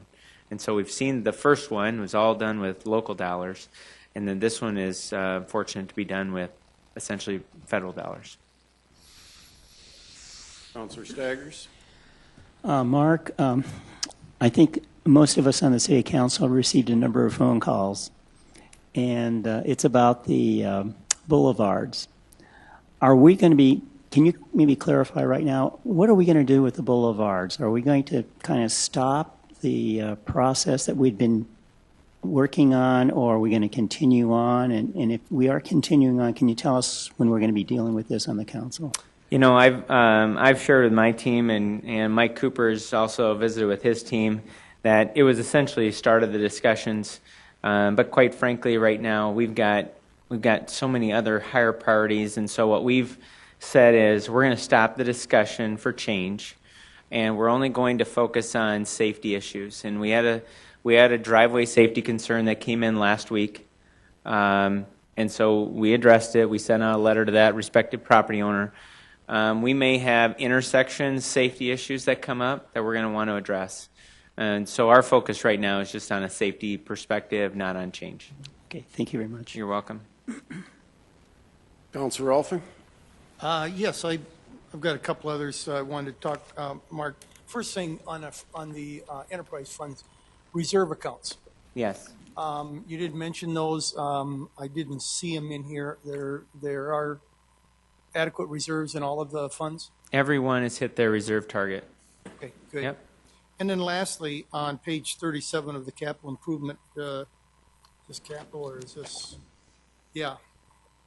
And so we've seen the first one was all done with local dollars, and then this one is fortunate to be done with essentially federal dollars. Councilor Staggers? Mark, I think most of us on the City Council received a number of phone calls, and it's about the boulevards. Are we going to be, can you maybe clarify right now, what are we going to do with the boulevards? Are we going to kind of stop the process that we've been working on, or are we going to continue on? And if we are continuing on, can you tell us when we're going to be dealing with this on the council? I've shared with my team, and Mike Cooper's also visited with his team, that it was essentially started the discussions. But quite frankly, right now we've got so many other higher priorities, and so what we've said is we're going to stop the discussion for change, and we're only going to focus on safety issues. And we had a driveway safety concern that came in last week, and so we addressed it. We sent out a letter to that respective property owner. We may have intersection safety issues that come up that we're going to want to address. And so our focus right now is just on a safety perspective, not on change. Okay, thank you very much. You're welcome. Councilor Elfing? Yes, I've got a couple others I wanted to talk, Mark. First thing on the enterprise funds, reserve accounts. Yes. You did mention those. I didn't see them in here. There are adequate reserves in all of the funds? Everyone has hit their reserve target. Okay, good. Yep. And then lastly, on page 37 of the capital improvement, is this capital or is this? Yeah.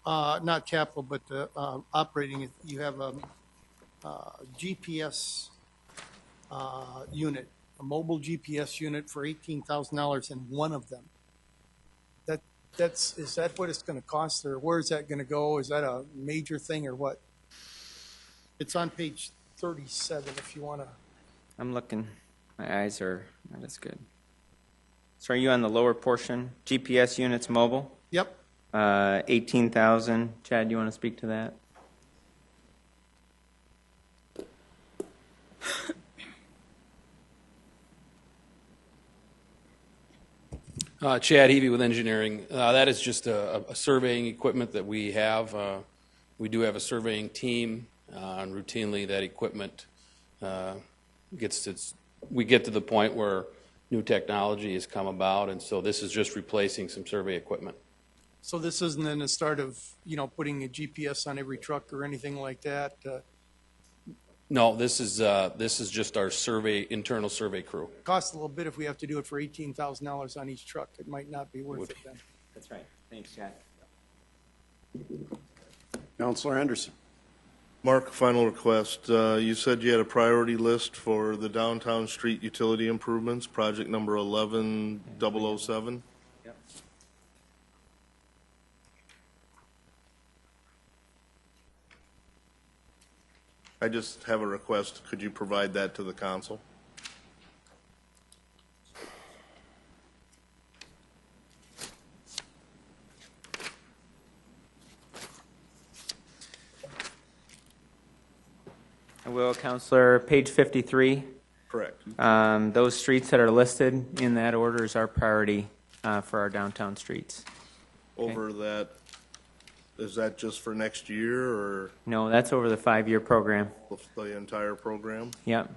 Not capital, but operating. You have a GPS unit, a mobile GPS unit for $18,000 in one of them. Is that what it's going to cost, or where is that going to go? Is that a major thing or what? It's on page 37 if you want to. I'm looking. My eyes are not as good. So are you on the lower portion? GPS units mobile? Yep. 18,000. Chad, you want to speak to that? Chad Heavey with engineering. That is just a surveying equipment that we have. We do have a surveying team, and routinely that equipment we get to the point where new technology has come about, and so this is just replacing some survey equipment. So this isn't then the start of, putting a GPS on every truck or anything like that? No, this is just our internal survey crew. Costs a little bit if we have to do it for $18,000 on each truck. It might not be worth it then. That's right. Thanks, Chad. Councilor Henderson. Mark, final request. You said you had a priority list for the downtown street utility improvements, project number 11007. Yep. I just have a request. Could you provide that to the council? I will, Counselor. Page 53. Correct. Those streets that are listed in that order is our priority for our downtown streets. Over that, is that just for next year or No, that's over the 5-year program. the entire program? Yep.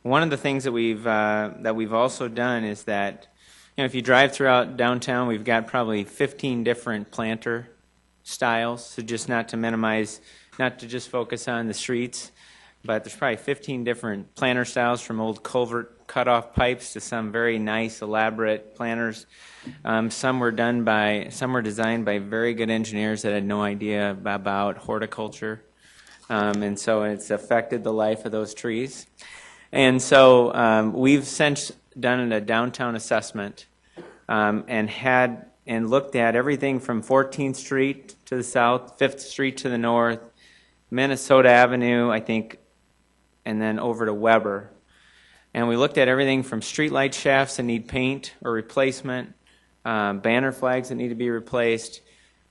One of the things that we've also done is that, if you drive throughout downtown, we've got probably 15 different planter styles. So just not to just focus on the streets, but there's probably 15 different planter styles, from old culvert cutoff pipes to some very nice, elaborate planters. Some were designed by very good engineers that had no idea about horticulture, and so it's affected the life of those trees. And so we've since done a downtown assessment and looked at everything from 14th Street to the south, 5th Street to the north, Minnesota Avenue, I think, and then over to Weber. And we looked at everything from streetlight shafts that need paint or replacement, banner flags that need to be replaced,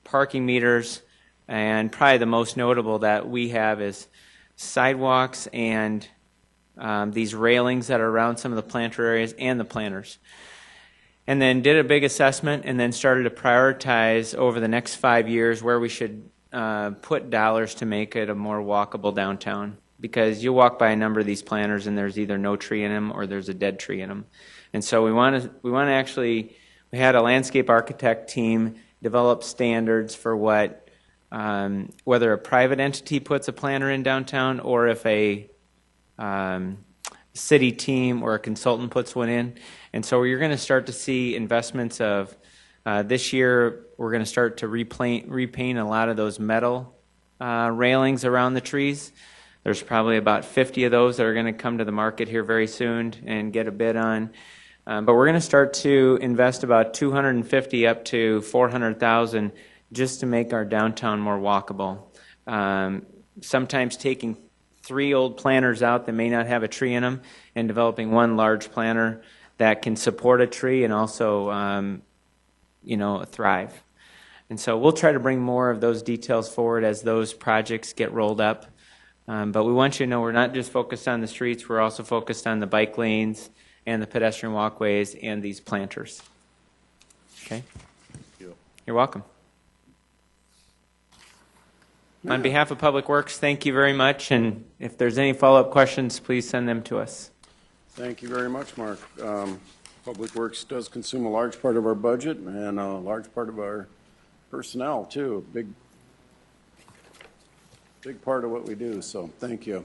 parking meters, and probably the most notable that we have is sidewalks and these railings that are around some of the planter areas and the planters. And then did a big assessment and then started to prioritize over the next 5 years where we should put dollars to make it a more walkable downtown. Because you walk by a number of these planters and there's either no tree in them or there's a dead tree in them. And so we had a landscape architect team develop standards for what, whether a private entity puts a planter in downtown or if a city team or a consultant puts one in. And so you're going to start to see investments of, this year we're going to start to repaint a lot of those metal railings around the trees. There's probably about 50 of those that are going to come to the market here very soon and get a bid on. But we're going to start to invest about $250 up to $400,000 just to make our downtown more walkable. Sometimes taking 3 old planters out that may not have a tree in them and developing one large planter that can support a tree and also, thrive. And so we'll try to bring more of those details forward as those projects get rolled up. But we want you to know we're not just focused on the streets, we're also focused on the bike lanes and the pedestrian walkways and these planters. Okay? Thank you. You're welcome. On behalf of Public Works, thank you very much, and if there's any follow-up questions, please send them to us. Thank you very much, Mark. Public Works does consume a large part of our budget and a large part of our personnel, too. Big part of what we do, so thank you.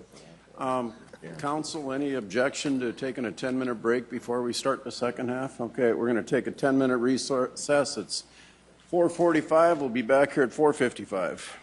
Council, any objection to taking a 10-minute break before we start the second half? Okay, we're going to take a 10-minute recess. It's 4:45. We'll be back here at 4:55.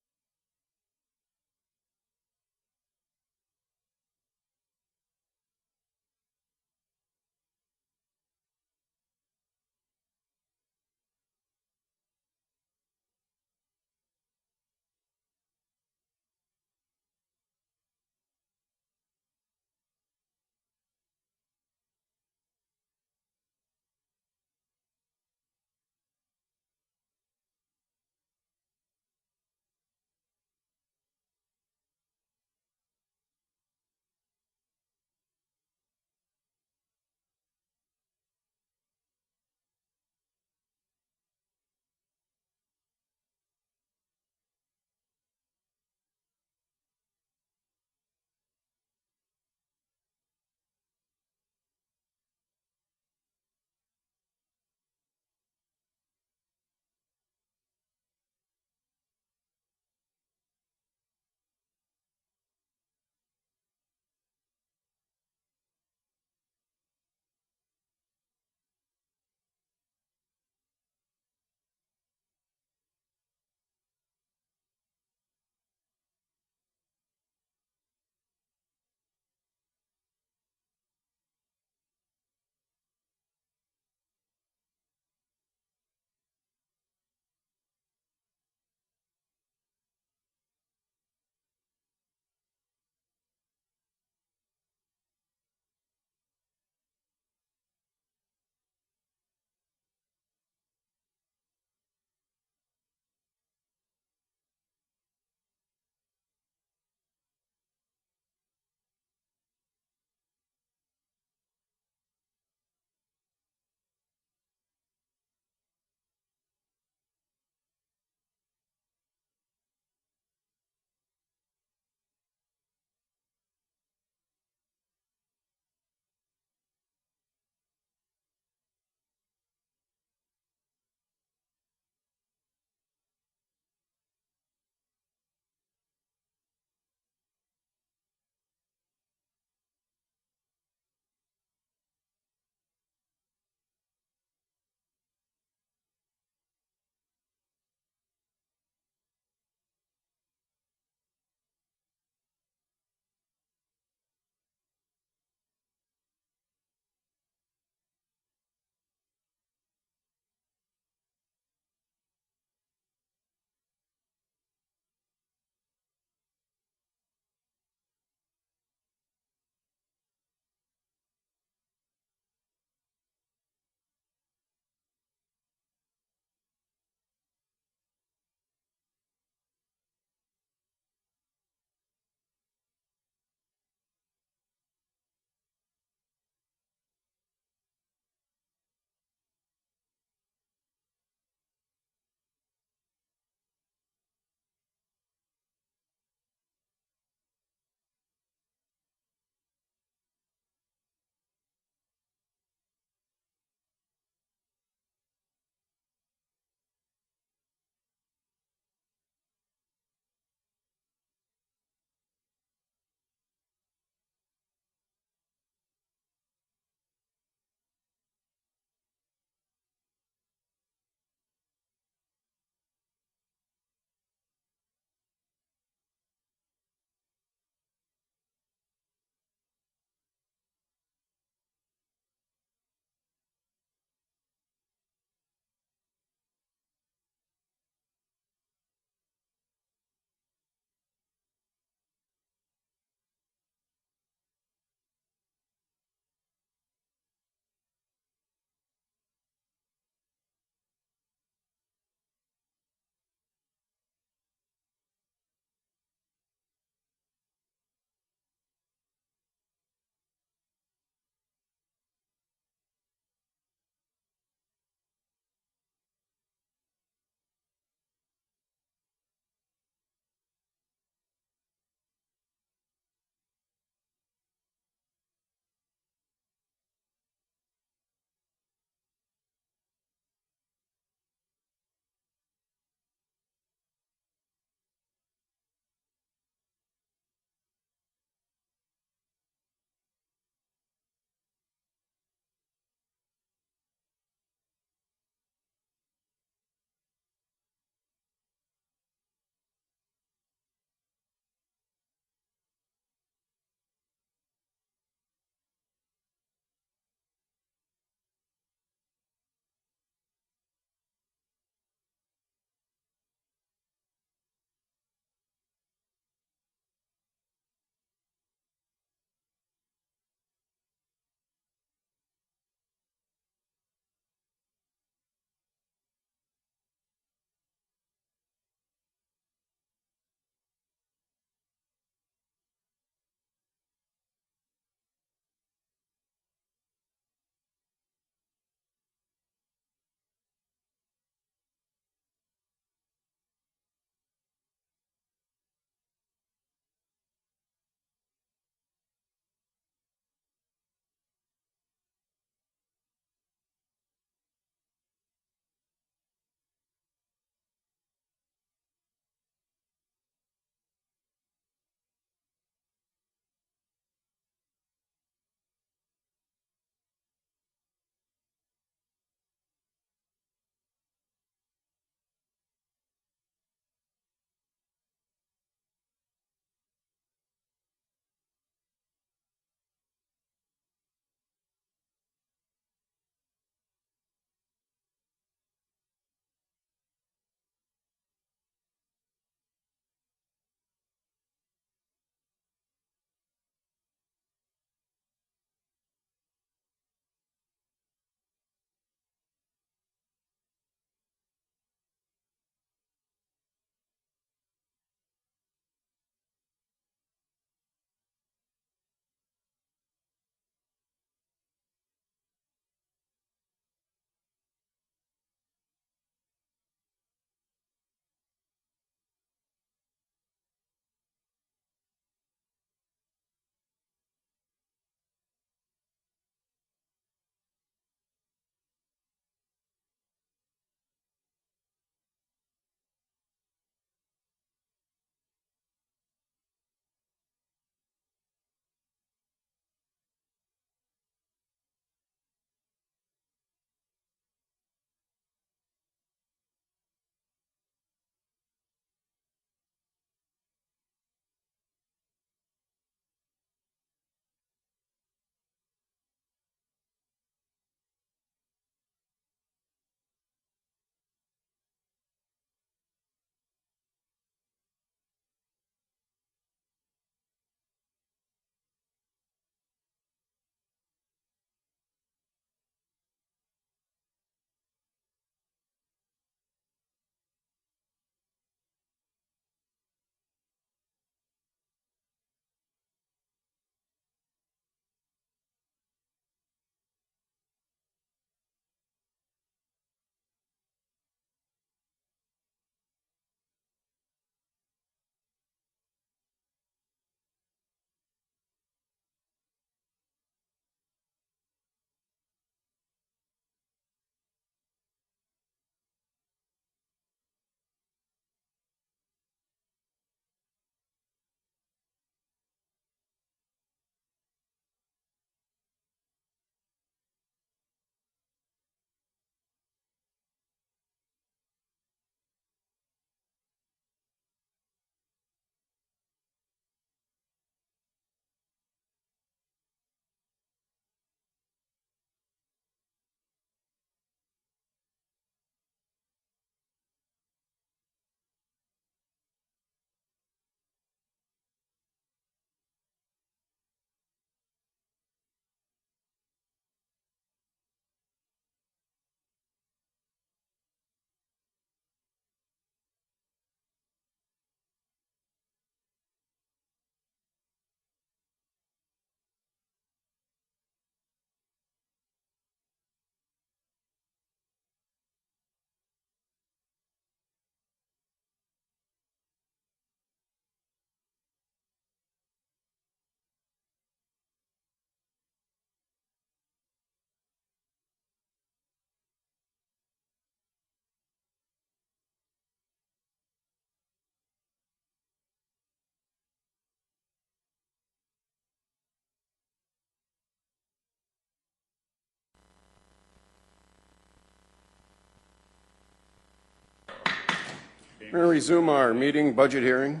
We're going to resume our meeting, budget hearing.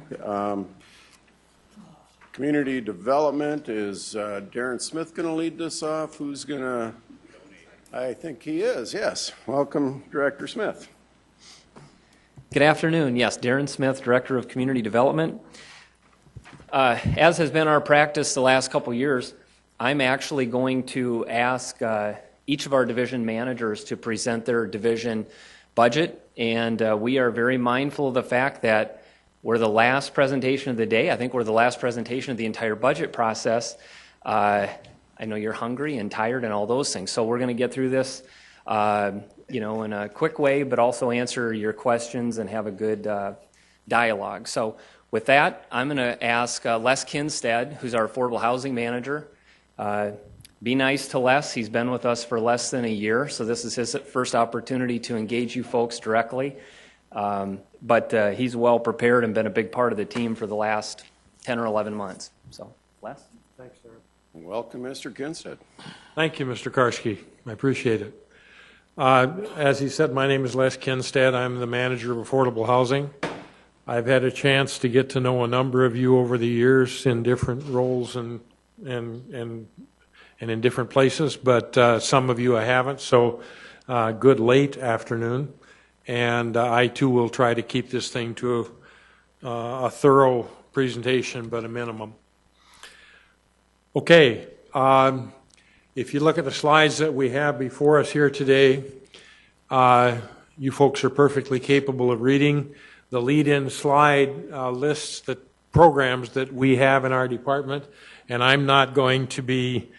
Community development, is Darren Smith going to lead this off? Who's going to? I think he is, yes. Welcome, Director Smith. Good afternoon. Yes, Darren Smith, Director of Community Development. As has been our practice the last couple years, I'm actually going to ask each of our division managers to present their division budget, and we are very mindful of the fact that we're the last presentation of the day. I think we're the last presentation of the entire budget process. I know you're hungry and tired and all those things, so we're going to get through this in a quick way, but also answer your questions and have a good dialogue. So with that, I'm going to ask Les Kinstead, who's our affordable housing manager. Be nice to Les. He's been with us for less than a year, so this is his first opportunity to engage you folks directly. But he's well prepared and been a big part of the team for the last 10 or 11 months. So, Les? Thanks, sir. Welcome, Mr. Kinstead. Thank you, Mr. Karski. I appreciate it. As he said, my name is Les Kinstead. I'm the manager of affordable housing. I've had a chance to get to know a number of you over the years in different roles and in different places, but some of you I haven't, so good late afternoon. And I too will try to keep this thing to a thorough presentation, but a minimum. Okay, if you look at the slides that we have before us here today, you folks are perfectly capable of reading. The lead-in slide lists the programs that we have in our department, and I'm not going to be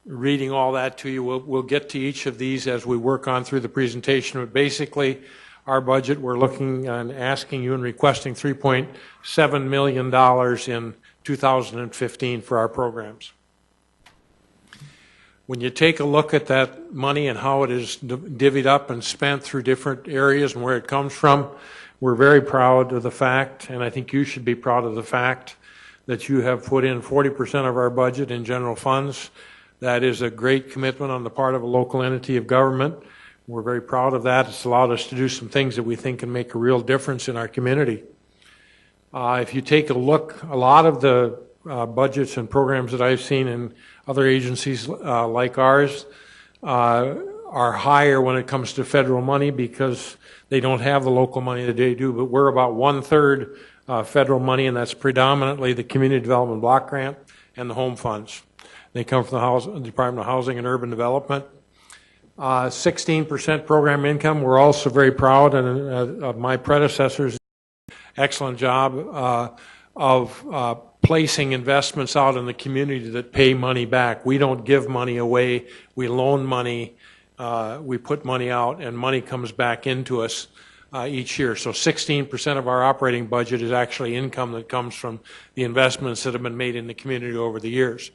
reading all that to you. We'll get to each of these as we work on through the presentation, but basically our budget, we're looking and asking you and requesting $3.7 million in 2015 for our programs. When you take a look at that money and how it is divvied up and spent through different areas and where it comes from, we're very proud of the fact, and I think you should be proud of the fact, that you have put in 40% of our budget in general funds. That is a great commitment on the part of a local entity of government. We're very proud of that. It's allowed us to do some things that we think can make a real difference in our community. If you take a look, a lot of the budgets and programs that I've seen in other agencies like ours are higher when it comes to federal money because they don't have the local money that they do, but we're about 1/3 federal money, and that's predominantly the Community Development Block Grant and the home funds. They come from the Department of Housing and Urban Development. 16% program income. We're also very proud of my predecessors' excellent job of placing investments out in the community that pay money back. We don't give money away. We loan money. We put money out, and money comes back into us each year. So 16% of our operating budget is actually income that comes from the investments that have been made in the community over the years.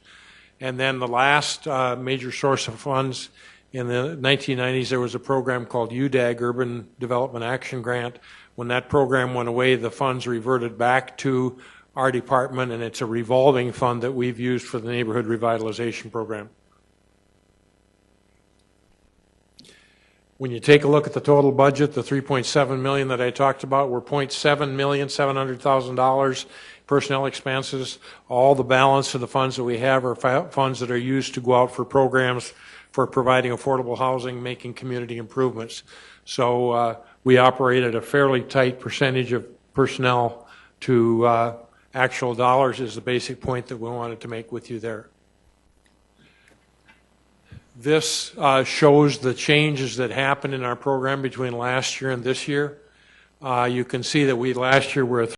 And then the last major source of funds, in the 1990s, there was a program called UDAG, Urban Development Action Grant. When that program went away, the funds reverted back to our department, and it's a revolving fund that we've used for the neighborhood revitalization program. When you take a look at the total budget, the $3.7 million that I talked about, we're $700,000 personnel expenses. All the balance of the funds that we have are funds that are used to go out for programs for providing affordable housing, making community improvements. So we operate at a fairly tight percentage of personnel to actual dollars is the basic point that we wanted to make with you there. This shows the changes that happened in our program between last year and this year. You can see that last year were a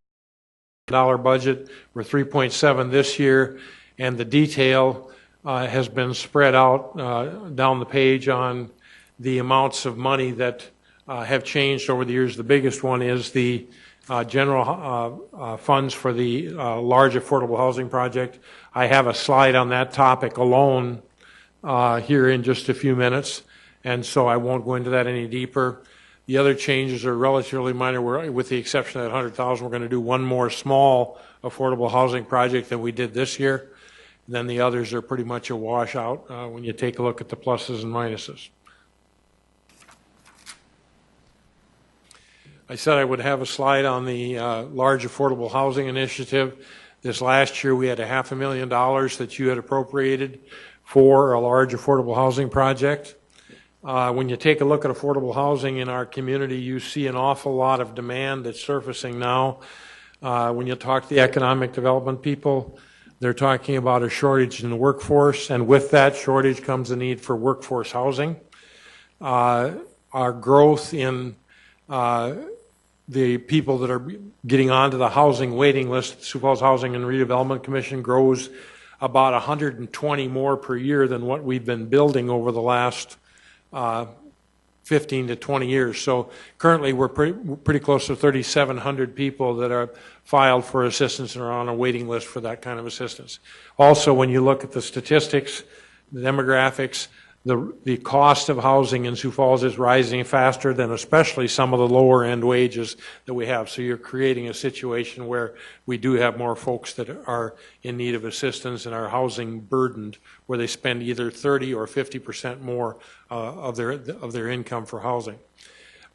$3 budget, we're 3.7 this year, and the detail has been spread out down the page on the amounts of money that have changed over the years. The biggest one is the general funds for the large affordable housing project. I have a slide on that topic alone here in just a few minutes, and so I won't go into that any deeper. The other changes are relatively minor, with the exception of that $100,000. We're going to do one more small affordable housing project than we did this year. And then the others are pretty much a washout when you take a look at the pluses and minuses. I said I would have a slide on the large affordable housing initiative. This last year we had $500,000 that you had appropriated for a large affordable housing project. When you take a look at affordable housing in our community, you see an awful lot of demand that's surfacing now. When you talk to the economic development people, they're talking about a shortage in the workforce, and with that shortage comes the need for workforce housing. Our growth in the people that are getting onto the housing waiting list, the Sioux Falls Housing and Redevelopment Commission, grows about 120 more per year than what we've been building over the last 15 to 20 years. So currently we're pretty close to 3,700 people that are filed for assistance and are on a waiting list for that kind of assistance. Also, when you look at the statistics, the demographics, the cost of housing in Sioux Falls is rising faster than especially some of the lower end wages that we have. So you're creating a situation where we do have more folks that are in need of assistance and are housing burdened, where they spend either 30 or 50% more of their income for housing.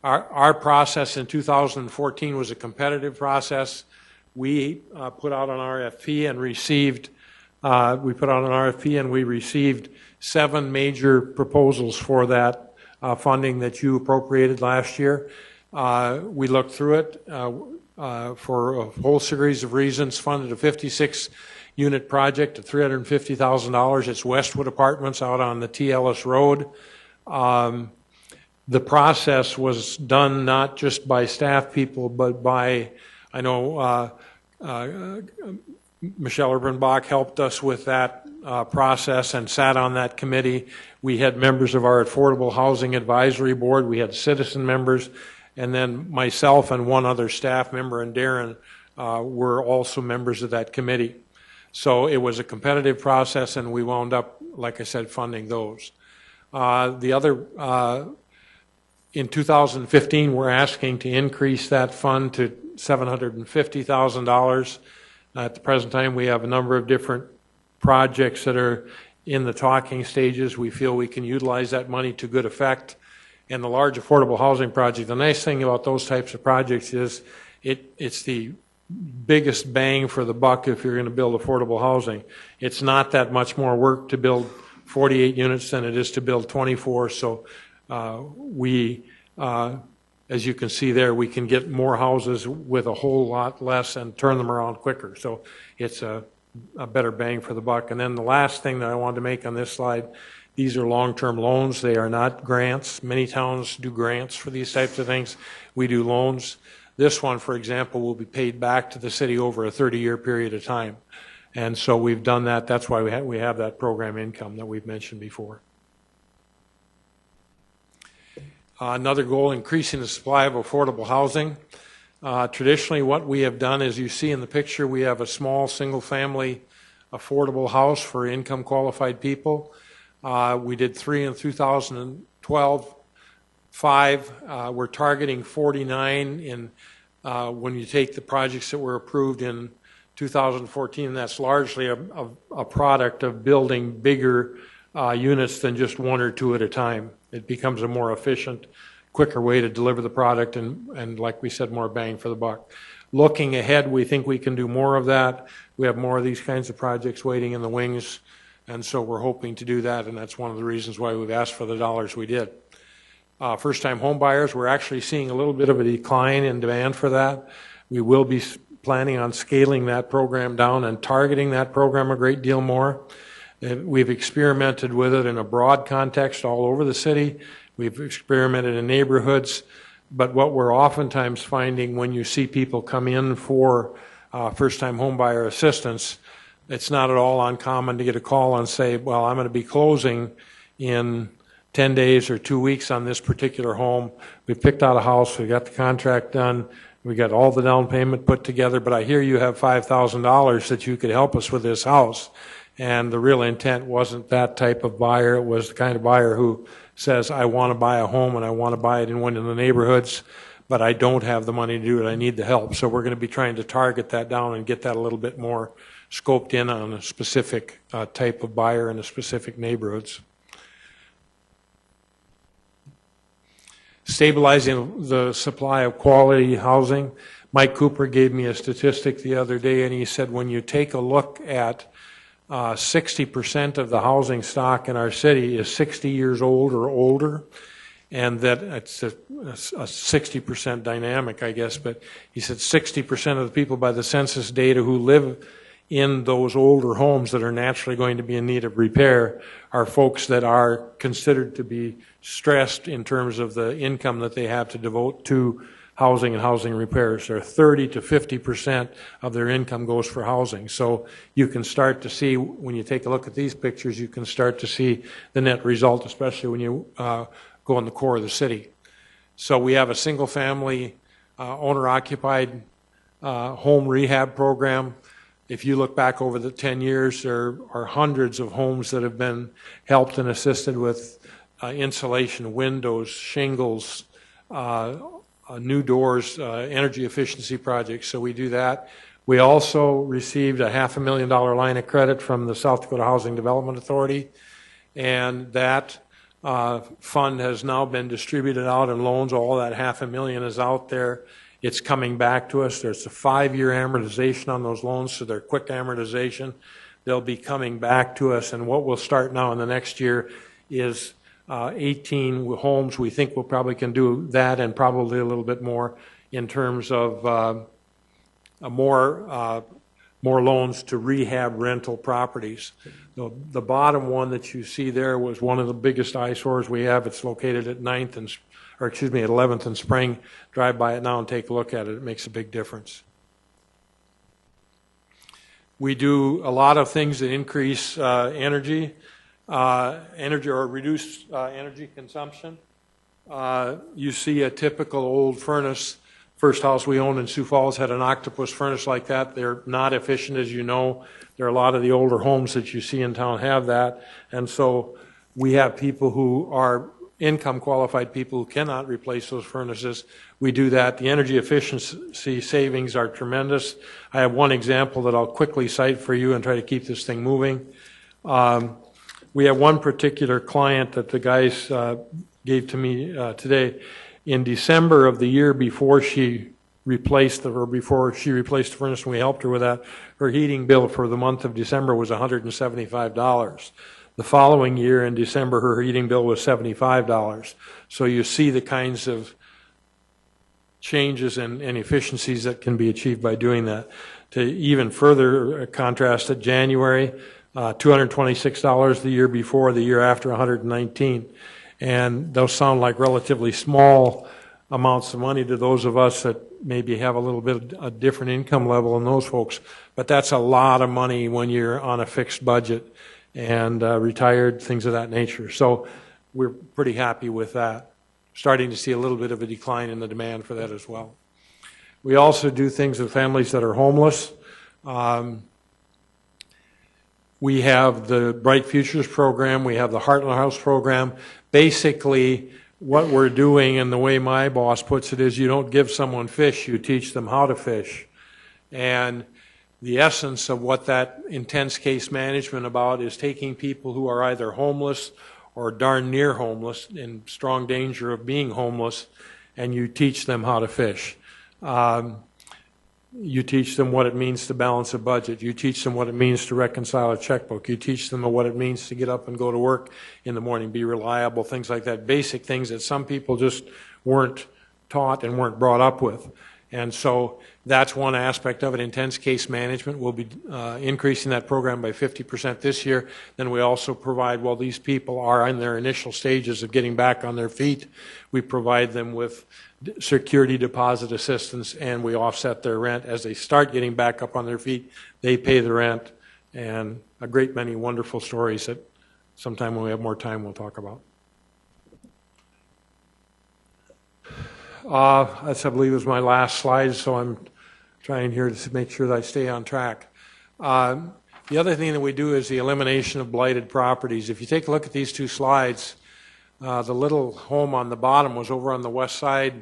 Our process in 2014 was a competitive process. We put out an RFP and received. We received 7 major proposals for that funding that you appropriated last year. We looked through it for a whole series of reasons, funded a 56-unit project at $350,000. It's Westwood Apartments out on the T. Ellis Road. The process was done not just by staff people, but by, I know Michelle Urbanbach helped us with that process and sat on that committee. We had members of our Affordable Housing Advisory Board. We had citizen members, and then myself and one other staff member, and Darren, were also members of that committee. So it was a competitive process, and we wound up, like I said, funding those. In 2015, we're asking to increase that fund to $750,000. At the present time, we have a number of different projects that are in the talking stages. We feel we can utilize that money to good effect. And the large affordable housing project, the nice thing about those types of projects is it's the biggest bang for the buck if you're going to build affordable housing. It's not that much more work to build 48 units than it is to build 24. So as you can see there, we can get more houses with a whole lot less and turn them around quicker. So it's a better bang for the buck. And then the last thing that I wanted to make on this slide, these are long-term loans. They are not grants. Many towns do grants for these types of things. We do loans. This one, for example, will be paid back to the city over a 30-year period of time. And so we've done that. That's why we have that program income that we've mentioned before. Another goal, increasing the supply of affordable housing. Traditionally, what we have done, as you see in the picture, we have a small single-family affordable house for income-qualified people. We did 3 in 2012, 5. We're targeting 49 in when you take the projects that were approved in 2014. That's largely a product of building bigger units than just 1 or 2 at a time. It becomes a more efficient, quicker way to deliver the product and like we said, more bang for the buck. Looking ahead, we think we can do more of that. We have more of these kinds of projects waiting in the wings, and so we're hoping to do that, and that's one of the reasons why we've asked for the dollars we did. First-time home buyers, we're actually seeing a little bit of a decline in demand for that. We will be planning on scaling that program down and targeting that program a great deal more. We've experimented with it in a broad context all over the city. We've experimented in neighborhoods, but what we're oftentimes finding when you see people come in for first-time homebuyer assistance, it's not at all uncommon to get a call and say, well, I'm going to be closing in 10 days or 2 weeks on this particular home. We've picked out a house, we got the contract done, we got all the down payment put together, but I hear you have $5,000 that you could help us with this house. And the real intent wasn't that type of buyer. It was the kind of buyer who says, I want to buy a home and I want to buy it in one of the neighborhoods, but I don't have the money to do it. I need the help. So we're going to be trying to target that down and get that a little bit more scoped in on a specific type of buyer in the specific neighborhoods. stabilizing the supply of quality housing. Mike Cooper gave me a statistic the other day, and he said when you take a look at 60% of the housing stock in our city is 60 years old or older, and that it's a 60% dynamic, I guess, but he said 60% of the people by the census data who live in those older homes that are naturally going to be in need of repair are folks that are considered to be stressed in terms of the income that they have to devote to housing and housing repairs. They're 30 to 50% of their income goes for housing. So you can start to see, when you take a look at these pictures, you can start to see the net result, especially when you go in the core of the city. So we have a single family owner-occupied home rehab program. If you look back over the 10 years, there are hundreds of homes that have been helped and assisted with insulation, windows, shingles, new doors, energy efficiency projects. So we do that. We also received a $500,000 line of credit from the South Dakota Housing Development Authority, and that fund has now been distributed out in loans. All that $500,000 is out there. It's coming back to us. There's a 5-year amortization on those loans, so they're quick amortization. They'll be coming back to us, and what we'll start now in the next year is 18 homes. We think we probably can do that and probably a little bit more in terms of more loans to rehab rental properties. The bottom one that you see there was one of the biggest eyesores we have. It's located at 11th and Spring. Drive by it now and take a look at it. It makes a big difference. We do a lot of things that increase energy or reduce energy consumption. You see a typical old furnace. First house we owned in Sioux Falls had an octopus furnace like that. They're not efficient, as you know. There are a lot of the older homes that you see in town have that. And so we have people who are income qualified people who cannot replace those furnaces. We do that. The energy efficiency savings are tremendous. I have one example that I'll quickly cite for you and try to keep this thing moving. We have one particular client that the guys gave to me today. In December of the year before she replaced the furnace, and we helped her with that, her heating bill for the month of December was $175. The following year in December, her heating bill was $75. So you see the kinds of changes and efficiencies that can be achieved by doing that. To even further contrast it, January, $226 the year before, the year after $119. And those sound like relatively small amounts of money to those of us that maybe have a little bit of a different income level than those folks. But that's a lot of money when you're on a fixed budget and retired, things of that nature. So we're pretty happy with that. Starting to see a little bit of a decline in the demand for that as well. We also do things with families that are homeless. We have the Bright Futures program. We have the Heartland House program. Basically, what we're doing, and the way my boss puts it, is you don't give someone fish, you teach them how to fish. And the essence of what that intense case management about is taking people who are either homeless or darn near homeless, in strong danger of being homeless, and you teach them how to fish. You teach them what it means to balance a budget. You teach them what it means to reconcile a checkbook. You teach them what it means to get up and go to work in the morning, be reliable, things like that. Basic things that some people just weren't taught and weren't brought up with. And so that's one aspect of it. Intense case management. We'll be increasing that program by 50% this year. Then we also provide, while these people are in their initial stages of getting back on their feet, we provide them with security deposit assistance, and we offset their rent. As they start getting back up on their feet, they pay the rent, and a great many wonderful stories that sometime when we have more time we'll talk about. That's, I believe, was my last slide, so I'm trying here to make sure that I stay on track. The other thing that we do is the elimination of blighted properties. If you take a look at these two slides, the little home on the bottom was over on the west side,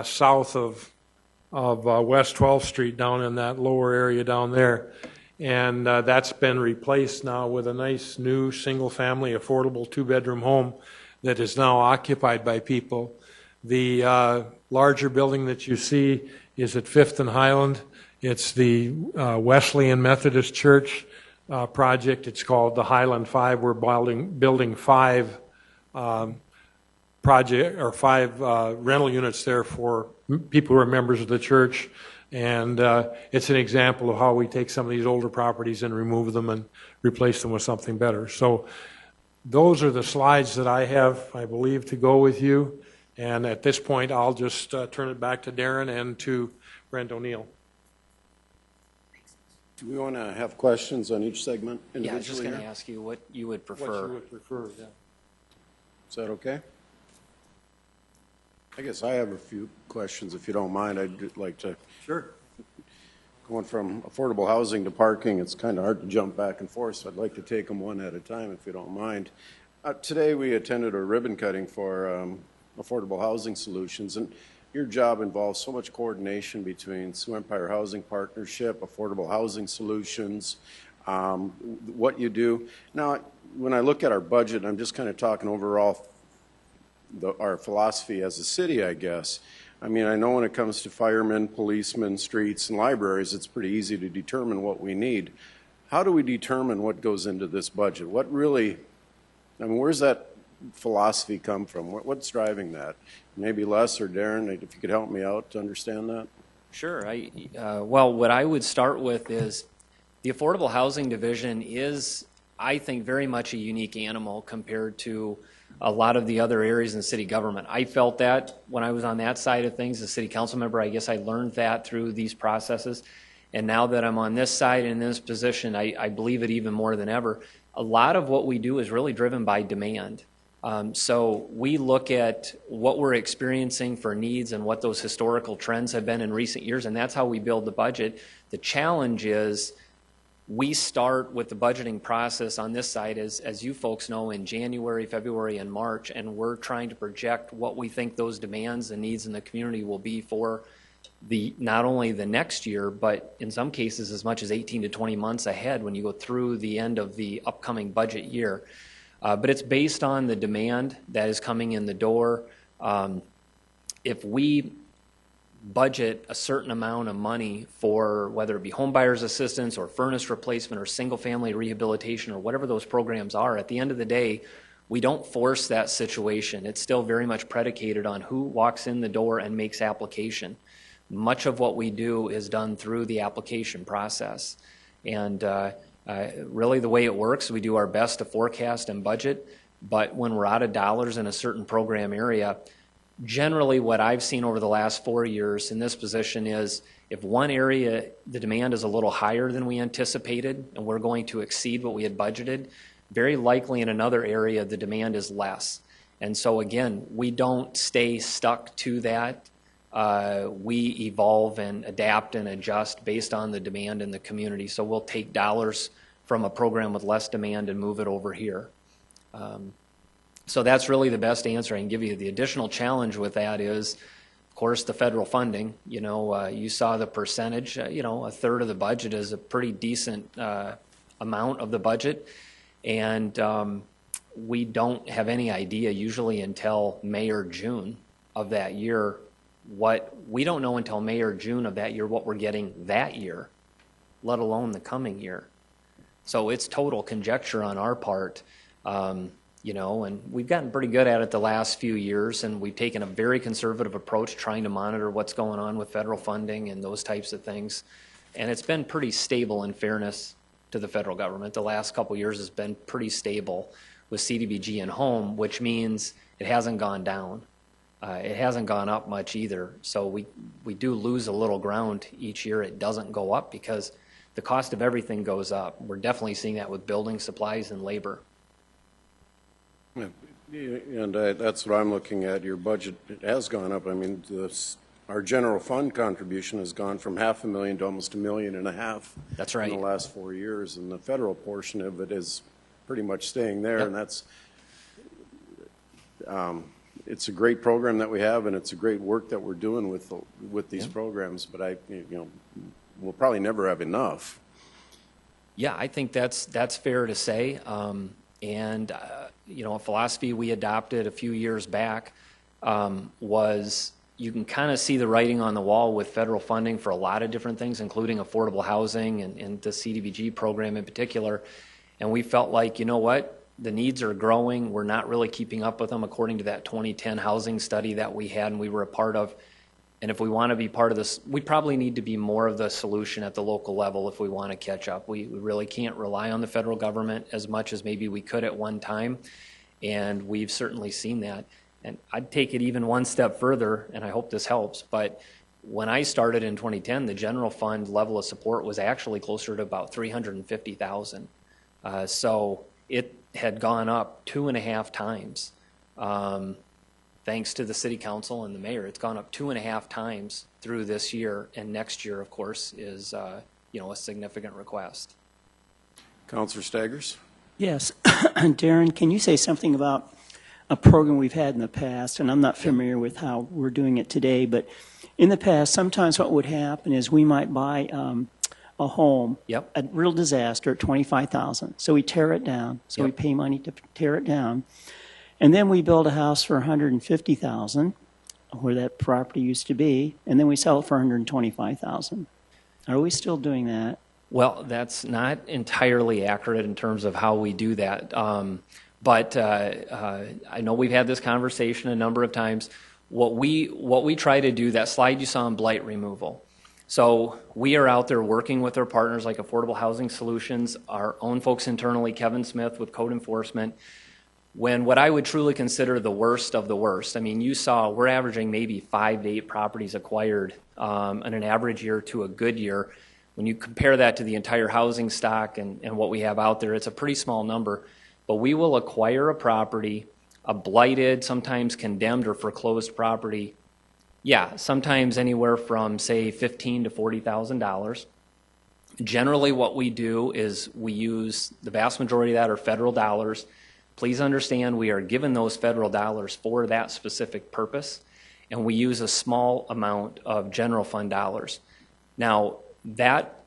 south of West 12th Street, down in that lower area down there. And that's been replaced now with a nice new single-family affordable 2-bedroom home that is now occupied by people. The larger building that you see is at 5th and Highland. It's the Wesleyan Methodist Church project. It's called the Highland 5. We're building 5 rental units there for people who are members of the church. And it's an example of how we take some of these older properties and remove them and replace them with something better. So those are the slides that I have, I believe, to go with you. And at this point, I'll just turn it back to Darren and to Brent O'Neill. Do we want to have questions on each segment individually? Yeah, I was just going to ask you what you would prefer. What you would prefer, yeah. Is that okay? I guess I have a few questions, if you don't mind. I'd like to. Sure. Going from affordable housing to parking, it's kind of hard to jump back and forth, so I'd like to take them one at a time, if you don't mind. Today we attended a ribbon cutting for affordable housing solutions, and your job involves so much coordination between Sioux Empire Housing Partnership, Affordable Housing Solutions, what you do. Now, when I look at our budget, I'm just kind of talking overall our philosophy as a city, I guess. I mean, I know when it comes to firemen, policemen, streets, and libraries, it's pretty easy to determine what we need. How do we determine what goes into this budget? What really, I mean, where's that philosophy come from? What's driving that? Maybe Les or Darren, if you could help me out to understand that. Sure. Well, what I would start with is the Affordable Housing Division is, I think, very much a unique animal compared to a lot of the other areas in city government. I felt that when I was on that side of things, as city council member. I guess I learned that through these processes. And now that I'm on this side in this position, I believe it even more than ever. A lot of what we do is really driven by demand. So we look at what we're experiencing for needs and what those historical trends have been in recent years, and that's how we build the budget. The challenge is we start with the budgeting process on this side, as you folks know, in January, February, and March, and we're trying to project what we think those demands and needs in the community will be for not only the next year, but in some cases as much as 18 to 20 months ahead when you go through the end of the upcoming budget year. But it's based on the demand that is coming in the door. If we budget a certain amount of money for whether it be home buyers assistance or furnace replacement or single family rehabilitation or whatever those programs are, at the end of the day, we don't force that situation. It's still very much predicated on who walks in the door and makes application. Much of what we do is done through the application process. And really the way it works, we do our best to forecast and budget, but when we're out of dollars in a certain program area, generally what I've seen over the last 4 years in this position is if one area, the demand is a little higher than we anticipated and we're going to exceed what we had budgeted, very likely in another area the demand is less. And so again, we don't stay stuck to that. We evolve and adapt and adjust based on the demand in the community. So we'll take dollars from a program with less demand and move it over here. So that's really the best answer I can give you. The additional challenge with that is, of course, the federal funding. You know, you saw the percentage. You know, a third of the budget is a pretty decent amount of the budget, and we don't have any idea usually until May or June of that year. We don't know until May or June of that year what we're getting that year, let alone the coming year. So it's total conjecture on our part. You know, and we've gotten pretty good at it the last few years, and we've taken a very conservative approach trying to monitor what's going on with federal funding and those types of things. And it's been pretty stable in fairness to the federal government. The last couple of years has been pretty stable with CDBG and home, which means it hasn't gone down. It hasn't gone up much either. So we do lose a little ground each year. It doesn't go up because the cost of everything goes up. We're definitely seeing that with building supplies and labor. And that's what I'm looking at. Your budget has gone up. I mean, our general fund contribution has gone from $500,000 to almost $1.5 million. That's right. In the last 4 years, and the federal portion of it is pretty much staying there. Yep. And that's it's a great program that we have, and it's a great work that we're doing with these programs. But we'll probably never have enough. Yeah, I think that's fair to say. You know, a philosophy we adopted a few years back was you can kind of see the writing on the wall with federal funding for a lot of different things, including affordable housing and the CDBG program in particular. And we felt like, you know what, the needs are growing. We're not really keeping up with them according to that 2010 housing study that we had and we were a part of. And if we want to be part of this, we probably need to be more of the solution at the local level if we want to catch up. We really can't rely on the federal government as much as maybe we could at one time. And we've certainly seen that. And I'd take it even one step further, and I hope this helps, but when I started in 2010, the general fund level of support was actually closer to about $350,000. So it had gone up 2.5 times. Thanks to the city council and the mayor, it's gone up 2.5 times through this year, and next year, of course, is a significant request. Councilor Staggers? Yes. Darren, can you say something about a program we've had in the past, and I'm not familiar with how we're doing it today, but in the past, sometimes what would happen is we might buy a home, Yep. a real disaster at $25,000. So we tear it down. So we Yep. pay money to tear it down. And then we build a house for $150,000, where that property used to be, and then we sell it for $125,000. Are we still doing that? Well, that's not entirely accurate in terms of how we do that. But I know we've had this conversation a number of times. What we try to do, that slide you saw on blight removal. So we are out there working with our partners like Affordable Housing Solutions, our own folks internally, Kevin Smith with code enforcement. When what I would truly consider the worst of the worst, I mean, you saw we're averaging maybe 5 to 8 properties acquired in an average year to a good year. When you compare that to the entire housing stock and what we have out there, it's a pretty small number. But we will acquire a property, a blighted, sometimes condemned or foreclosed property, sometimes anywhere from, say, $15,000 to $40,000. Generally what we do is we use, the vast majority of that are federal dollars. Please understand we are given those federal dollars for that specific purpose, and we use a small amount of general fund dollars. Now, that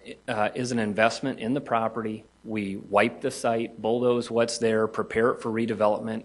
is an investment in the property. We wipe the site, bulldoze what's there, prepare it for redevelopment.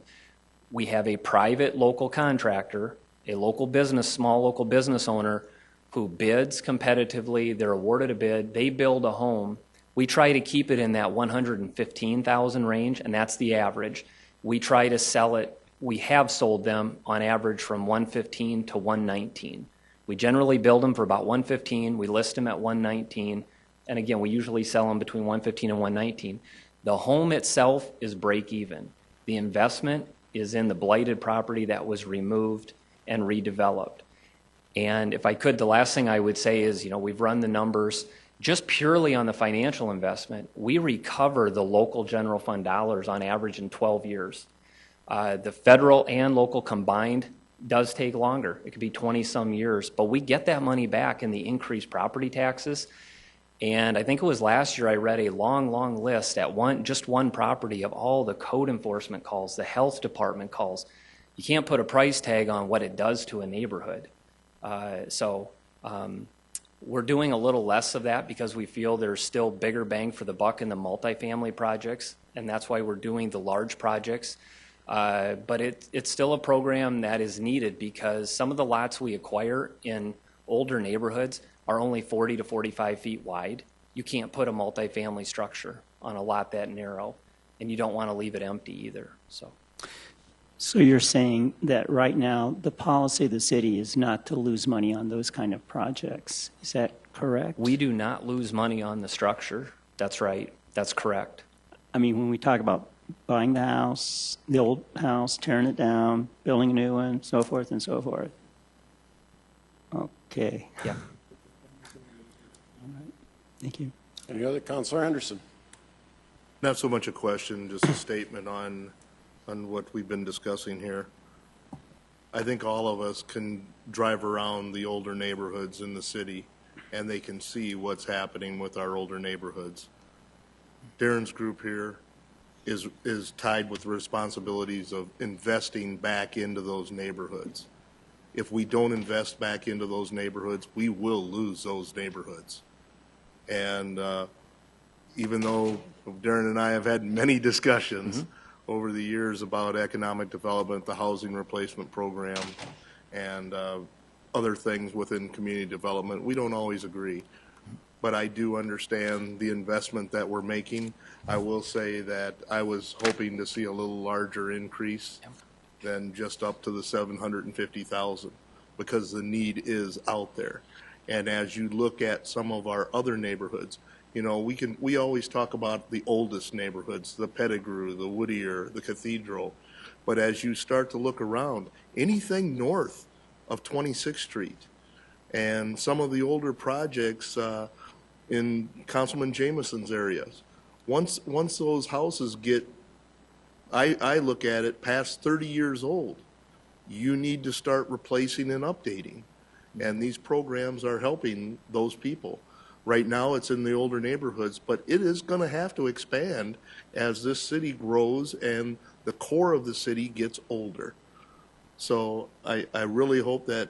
We have a private local contractor, a local business, small local business owner who bids competitively. They're awarded a bid. They build a home. We try to keep it in that $115,000 range, and that's the average. We try to sell it. We have sold them on average from $115,000 to $119,000. We generally build them for about $115,000. We list them at $119,000. And again, we usually sell them between $115,000 and $119,000. The home itself is break even. The investment is in the blighted property that was removed and redeveloped. And if I could, the last thing I would say is, we've run the numbers just purely on the financial investment. We recover the local general fund dollars on average in 12 years. The federal and local combined does take longer. It could be 20-some years, but we get that money back in the increased property taxes. And I think it was last year I read a long list at just one property of all the code enforcement calls, the health department calls. You can't put a price tag on what it does to a neighborhood. We're doing a little less of that because we feel there's still bigger bang for the buck in the multifamily projects, and that's why we're doing the large projects. But it's still a program that is needed because some of the lots we acquire in older neighborhoods are only 40 to 45 feet wide. You can't put a multifamily structure on a lot that narrow, and you don't want to leave it empty either. So you're saying that right now the policy of the city is not to lose money on those kind of projects. Is that correct? We do not lose money on the structure. That's right. That's correct. I mean, when we talk about buying the house, the old house, tearing it down, building a new one, so forth and so forth. Okay. Yeah. All right. Thank you. Any other? Councilor Anderson? Not so much a question, just a statement on what we've been discussing here. I think all of us can drive around the older neighborhoods in the city, and they can see what's happening with our older neighborhoods. Darren's group here is tied with the responsibilities of investing back into those neighborhoods. If we don't invest back into those neighborhoods, we will lose those neighborhoods. And even though Darren and I have had many discussions over the years about economic development, the housing replacement program, and other things within community development. We don't always agree, but I do understand the investment that we're making. I will say that I was hoping to see a little larger increase than just up to the 750,000, because the need is out there. And as you look at some of our other neighborhoods, you know, we always talk about the oldest neighborhoods, the Pettigrew, the Whittier, the Cathedral. But as you start to look around, anything north of 26th Street and some of the older projects in Councilman Jameson's areas, once those houses get, I look at it, past 30 years old, you need to start replacing and updating. And these programs are helping those people. Right now it's in the older neighborhoods, but it is going to have to expand as this city grows and the core of the city gets older. So I really hope that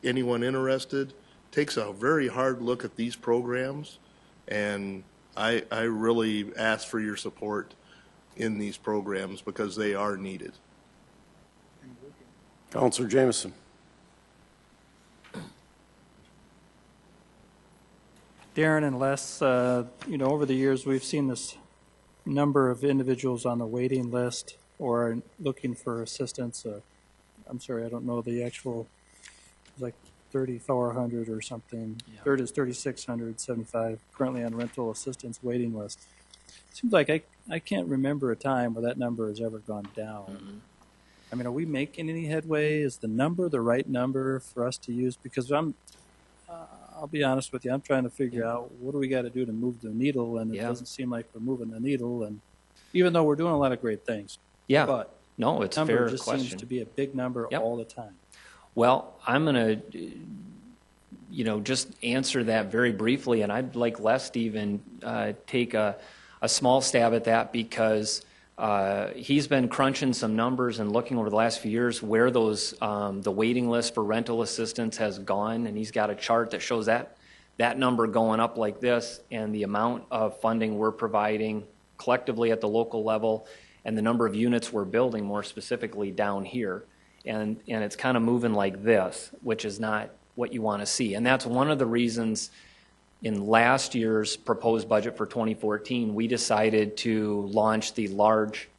anyone interested takes a very hard look at these programs, and I really ask for your support in these programs because they are needed. Councilor Jameson. Darren and Les, over the years, we've seen this number of individuals on the waiting list or looking for assistance. I'm sorry, I don't know the actual, like 3,400 or something. Yeah. Third is 3,675 currently on rental assistance waiting list. It seems like I can't remember a time where that number has ever gone down. Mm-hmm. I mean, are we making any headway? Is the number the right number for us to use? Because I'll be honest with you, I'm trying to figure out what do we got to do to move the needle, and it doesn't seem like we're moving the needle, and even though we're doing a lot of great things. Yeah, but no, it's a fair number just question. Seems to be a big number all the time. Well, I'm going to, just answer that very briefly, and I'd like Les to even take a small stab at that because he's been crunching some numbers and looking over the last few years where those the waiting list for rental assistance has gone, and he's got a chart that shows that number going up like this, and the amount of funding we're providing collectively at the local level, and the number of units we're building more specifically down here, and it's kind of moving like this, which is not what you want to see, and that's one of the reasons. In last year's proposed budget for 2014, we decided to launch the large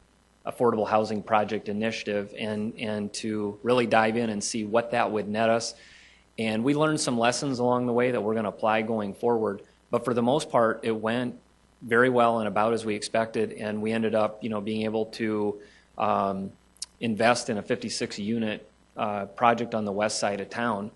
affordable housing project initiative and to really dive in and see what that would net us. And we learned some lessons along the way that we're going to apply going forward. But for the most part, it went very well and about as we expected. And we ended up, being able to invest in a 56-unit project on the west side of town.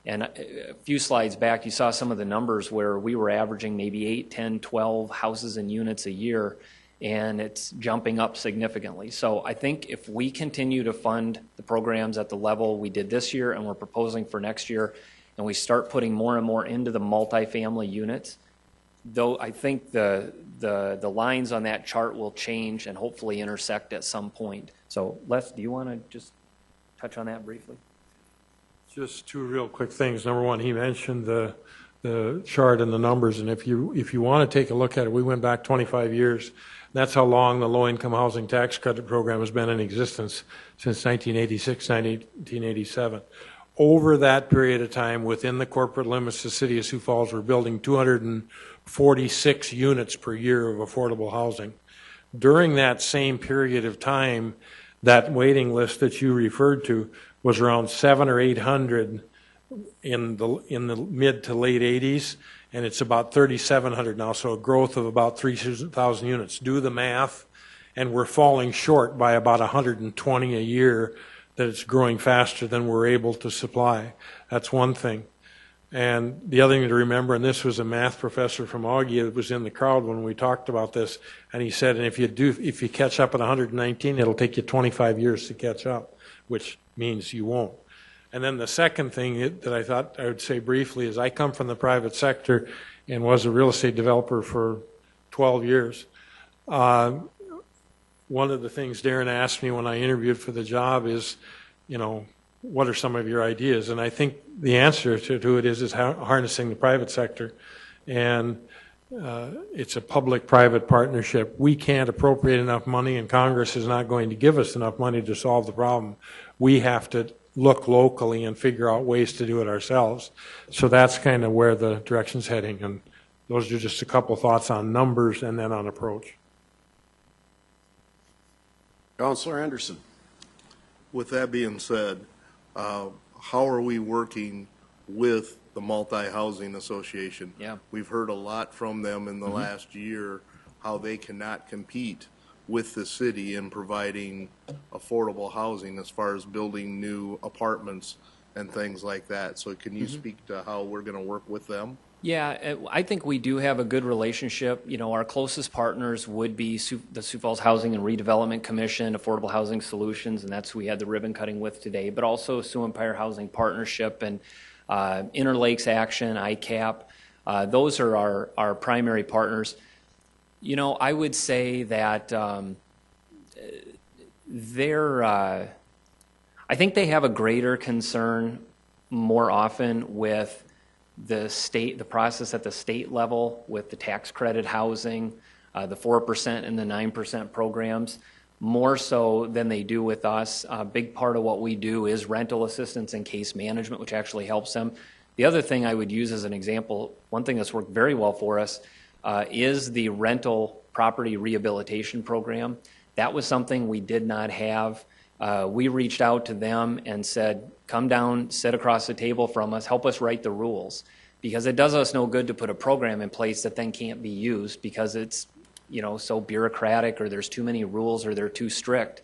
And a few slides back, you saw some of the numbers where we were averaging maybe 8, 10, 12 houses and units a year, and it's jumping up significantly. So I think if we continue to fund the programs at the level we did this year and we're proposing for next year, and we start putting more and more into the multifamily units, though I think the lines on that chart will change and hopefully intersect at some point. So Les, do you want to just touch on that briefly? Just two real quick things. Number one, he mentioned the chart and the numbers, and if you want to take a look at it, we went back 25 years. That's how long the low-income housing tax credit program has been in existence, since 1986, 1987. Over that period of time, within the corporate limits of the City of Sioux Falls, we're building 246 units per year of affordable housing. During that same period of time, that waiting list that you referred to was around 700 or 800 in the mid to late 80s, and it's about 3,700 now, so a growth of about 3,000 units. Do the math, and we're falling short by about 120 a year, that it's growing faster than we're able to supply. That's one thing. And the other thing to remember, and this was a math professor from Augie that was in the crowd when we talked about this, and he said, and if you catch up at 119, it'll take you 25 years to catch up, which means you won't. And then the second thing that I thought I would say briefly is I come from the private sector and was a real estate developer for 12 years. One of the things Darren asked me when I interviewed for the job is, what are some of your ideas? And I think the answer to it is harnessing the private sector. And it's a public-private partnership. We can't appropriate enough money, and Congress is not going to give us enough money to solve the problem. We have to look locally and figure out ways to do it ourselves. So that's kind of where the direction's heading, and those are just a couple thoughts on numbers and then on approach. Councilor Anderson. With that being said, how are we working with the Multi-Housing Association? Yeah. We've heard a lot from them in the last year, how they cannot compete with the city in providing affordable housing as far as building new apartments and things like that. So can you speak to how we're going to work with them? Yeah, I think we do have a good relationship. You know, our closest partners would be the Sioux Falls Housing and Redevelopment Commission, Affordable Housing Solutions, and that's who we had the ribbon cutting with today, but also Sioux Empire Housing Partnership and Interlakes Action, ICAP. Those are our primary partners. You know, I would say that I think they have a greater concern more often with the process at the state level with the tax credit housing, the 4% and the 9% programs, more so than they do with us. A big part of what we do is rental assistance and case management, which actually helps them. The other thing I would use as an example, one thing that's worked very well for us, is the rental property rehabilitation program. That was something we did not have. We reached out to them and said, come down, sit across the table from us, help us write the rules. Because it does us no good to put a program in place that then can't be used because it's, you know, so bureaucratic or there's too many rules or they're too strict.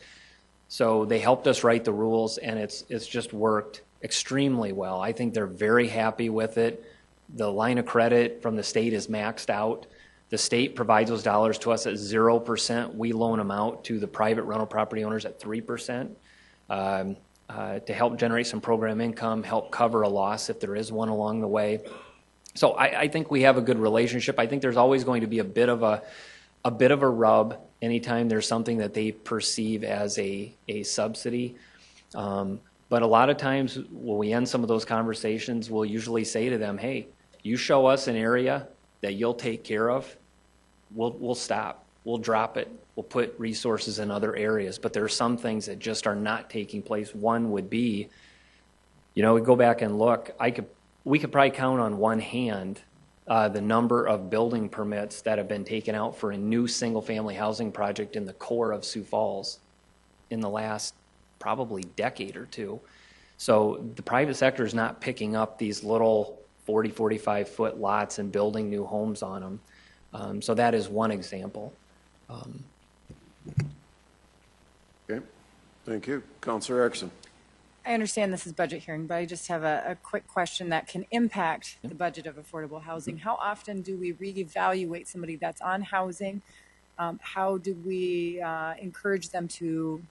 So they helped us write the rules, and it's just worked extremely well. I think they're very happy with it. The line of credit from the state is maxed out. The state provides those dollars to us at 0%. We loan them out to the private rental property owners at 3%. To help generate some program income, help cover a loss if there is one along the way. So I think we have a good relationship. I think there's always going to be a bit of a rub anytime there's something that they perceive as a subsidy. But a lot of times when we end some of those conversations, we'll usually say to them, hey, you show us an area that you'll take care of, we'll stop. We'll drop it. We'll put resources in other areas. But there are some things that just are not taking place. One would be, you know, we go back and look. We could probably count on one hand the number of building permits that have been taken out for a new single-family housing project in the core of Sioux Falls in the last probably decade or two. So the private sector is not picking up these little 40, 45-foot lots and building new homes on them. So that is one example. Okay, thank you. Councilor Erickson. I understand this is budget hearing, but I just have a quick question that can impact the budget of affordable housing. How often do we reevaluate somebody that's on housing? How do we encourage them to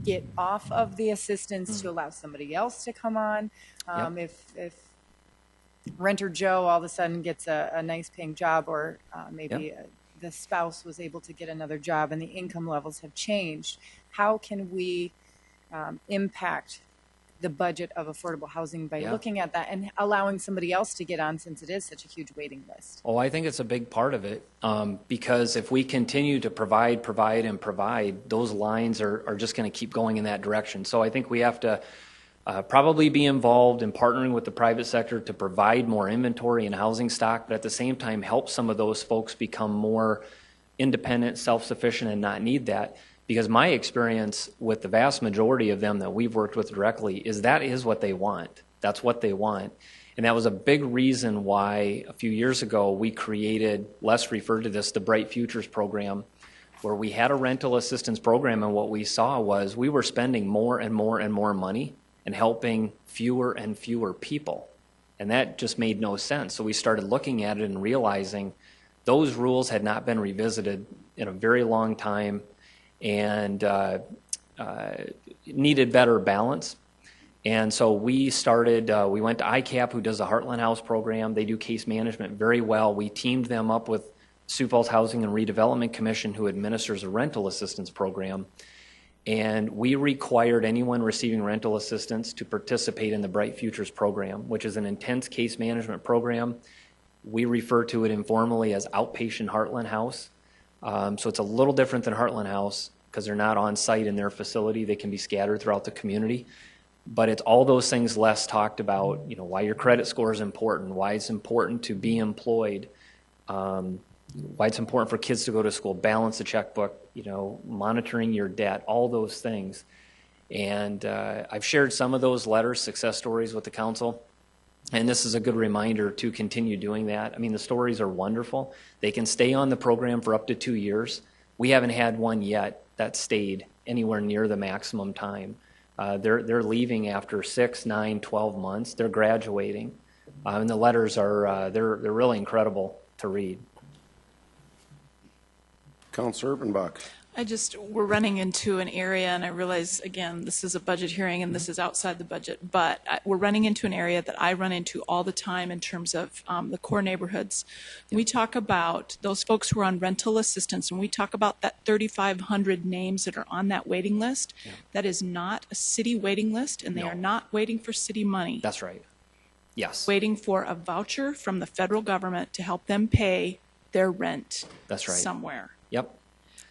get off of the assistance to allow somebody else to come on? If renter Joe all of a sudden gets a nice paying job, or maybe the spouse was able to get another job and the income levels have changed, how can we impact the budget of affordable housing by looking at that and allowing somebody else to get on, since it is such a huge waiting list? Oh, I think it's a big part of it, because if we continue to provide, those lines are just going to keep going in that direction. So I think we have to probably be involved in partnering with the private sector to provide more inventory and housing stock, but at the same time help some of those folks become more independent, self-sufficient, and not need that. Because my experience with the vast majority of them that we've worked with directly is that is what they want. That's what they want. And that was a big reason why a few years ago we created, Les referred to this, the Bright Futures program, where we had a rental assistance program, and what we saw was we were spending more and more and more money and helping fewer and fewer people. And that just made no sense. So we started looking at it and realizing those rules had not been revisited in a very long time and needed better balance. And so we started, we went to ICAP, who does the Heartland House program. They do case management very well. We teamed them up with Sioux Falls Housing and Redevelopment Commission, who administers a rental assistance program. And we required anyone receiving rental assistance to participate in the Bright Futures program, which is an intense case management program. We refer to it informally as outpatient Heartland House. So it's a little different than Heartland House because they're not on site in their facility. They can be scattered throughout the community. but it's all those things Les talked about, you know, why your credit score is important, why it's important to be employed, why it's important for kids to go to school, balance the checkbook, you know, monitoring your debt, all those things. And I've shared some of those letters, success stories, with the council. And this is a good reminder to continue doing that. I mean, the stories are wonderful. They can stay on the program for up to 2 years. We haven't had one yet that stayed anywhere near the maximum time. They're leaving after 6, 9, 12 months. They're graduating. And the letters are, they're really incredible to read. Councilor Urbanbach. We're running into an area, and I realize, again, this is a budget hearing and this is outside the budget, but we're running into an area that I run into all the time in terms of the core neighborhoods. We talk about those folks who are on rental assistance, and we talk about that 3,500 names that are on that waiting list. Yeah. That is not a city waiting list, and they are not waiting for city money. That's right. Yes. Waiting for a voucher from the federal government to help them pay their rent. That's right. Somewhere. Yep.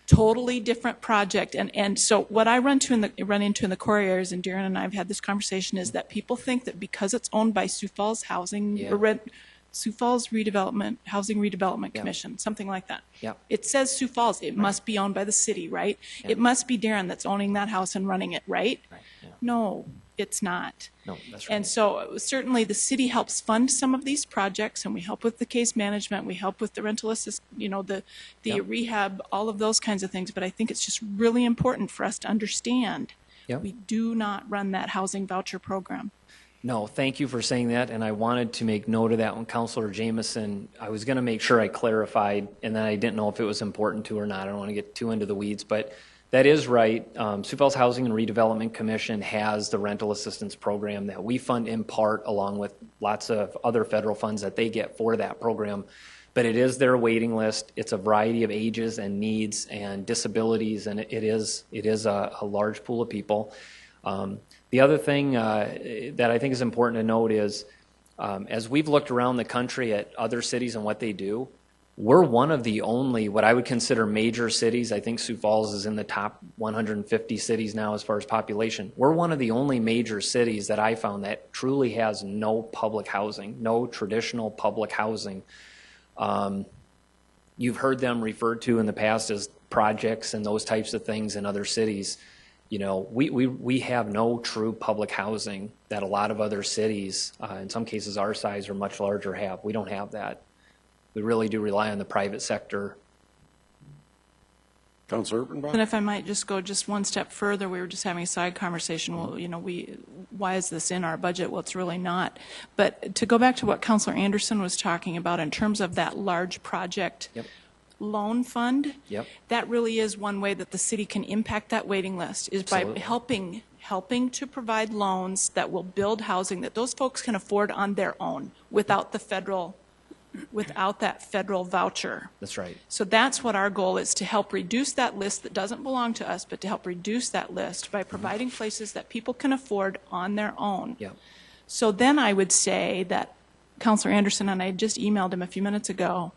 Totally different project. And so what I run into in the core areas, and Darren and I have had this conversation, is that people think that because it's owned by Sioux Falls Housing, Sioux Falls Housing Redevelopment Commission, something like that. Yep. It says Sioux Falls. It must be owned by the city, right? Yep. It must be Darren that's owning that house and running it, right? Yeah. No, it's not. No, that's right. And so certainly the city helps fund some of these projects, and we help with the case management, we help with the rental assist, you know, the rehab, all of those kinds of things. But I think it's just really important for us to understand we do not run that housing voucher program. No, thank you for saying that, and I wanted to make note of that when Councilor Jameson, I was going to make sure I clarified, and then I didn't know if it was important to or not. I don't want to get too into the weeds, but that is right. Sioux Falls Housing and Redevelopment Commission has the rental assistance program that we fund in part, along with lots of other federal funds that they get for that program. But it is their waiting list. It's a variety of ages and needs and disabilities, and it is a large pool of people. The other thing that I think is important to note is, as we've looked around the country at other cities and what they do, we're one of the only, what I would consider major cities. I think Sioux Falls is in the top 150 cities now as far as population. We're one of the only major cities that I found that truly has no public housing, no traditional public housing. You've heard them referred to in the past as projects and those types of things in other cities. You know, we have no true public housing that a lot of other cities, in some cases our size or much larger, have. We don't have that. We really do rely on the private sector. Councilor Urbanbach? And if I might just go just one step further, we were just having a side conversation. Well, you know, why is this in our budget? Well, it's really not. But to go back to what Councilor Anderson was talking about in terms of that large project loan fund, that really is one way that the city can impact that waiting list, is by helping to provide loans that will build housing that those folks can afford on their own without that federal voucher. That's right. So that's what our goal is, to help reduce that list that doesn't belong to us, but to help reduce that list by providing places that people can afford on their own. Yeah. So then I would say that Councilor Anderson, and I just emailed him a few minutes ago,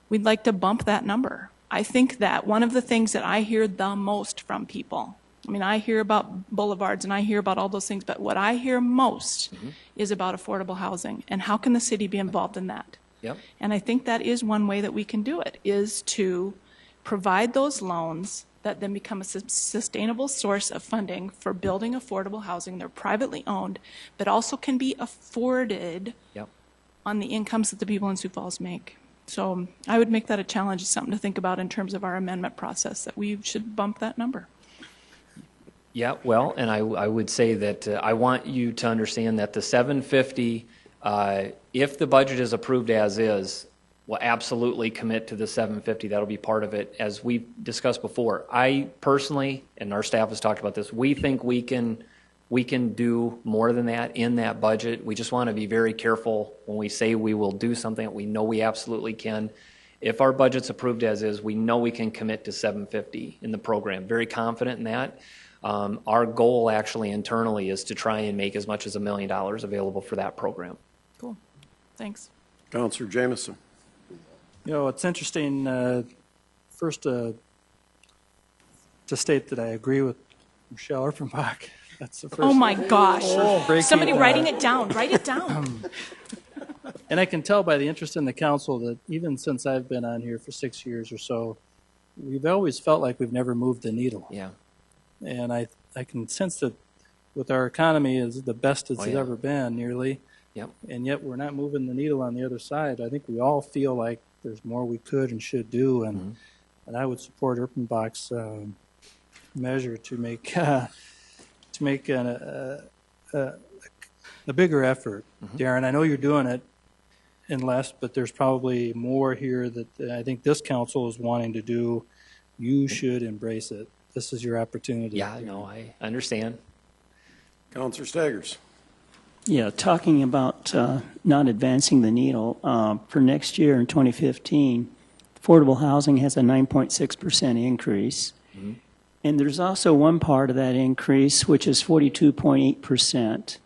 we'd like to bump that number. I think that one of the things that I hear the most from people, I mean, I hear about boulevards and I hear about all those things, but what I hear most is about affordable housing, and how can the city be involved in that? Yep. And I think that is one way that we can do it, is to provide those loans that then become a sustainable source of funding for building affordable housing. They're privately owned, but also can be afforded on the incomes that the people in Sioux Falls make. So I would make that a challenge, something to think about in terms of our amendment process, that we should bump that number. Yeah, well, and I would say that I want you to understand that the 750, if the budget is approved as is, will absolutely commit to the 750. That'll be part of it. As we discussed before, I personally, and our staff has talked about this, we think we can do more than that in that budget. We just want to be very careful when we say we will do something that we know we absolutely can. If our budget's approved as is, we know we can commit to 750 in the program. Very confident in that. Our goal actually internally is to try and make as much as $1 million available for that program. Cool. Thanks. Councilor Jameson. You know, it's interesting, first to state that I agree with Michelle Erpenbach That's the first. Oh, my gosh. breaking Somebody it down. writing it down. Write it down. And I can tell by the interest in the council that even since I've been on here for 6 years or so, we've always felt like we've never moved the needle. Yeah. And I can sense that with our economy is the best it's ever been, nearly. Yep. And yet we're not moving the needle on the other side. I think we all feel like there's more we could and should do, and I would support Erpenbach's measure to make a bigger effort. Darren, I know you're doing it in less, but there's probably more here that I think this council is wanting to do. You should embrace it. This is your opportunity. Yeah, no, I understand. Councilor Staggers. Yeah, talking about not advancing the needle, for next year in 2015, affordable housing has a 9.6% increase. And there's also one part of that increase, which is 42.8%,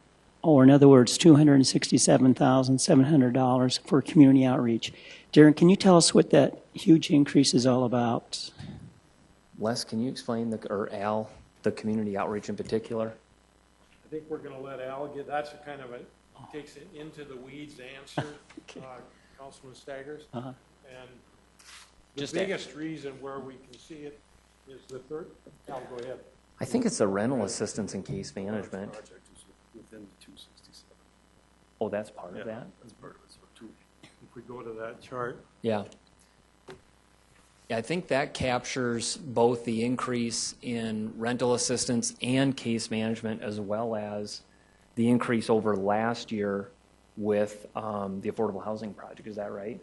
or in other words, $267,700 for community outreach. Darren, can you tell us what that huge increase is all about? Les, can you explain, or Al, the community outreach in particular? I think we're going to let Al get, that's a kind of a, takes it into the weeds answer, Councilman Staggers. And the biggest reason where we can see it is the third, Al, go ahead. I think it's the rental assistance and case management. Within the 267. Oh, that's part of that? That's part of it. So If we go to that chart. Yeah. Yeah, I think that captures both the increase in rental assistance and case management, as well as the increase over last year with the affordable housing project. Is that right?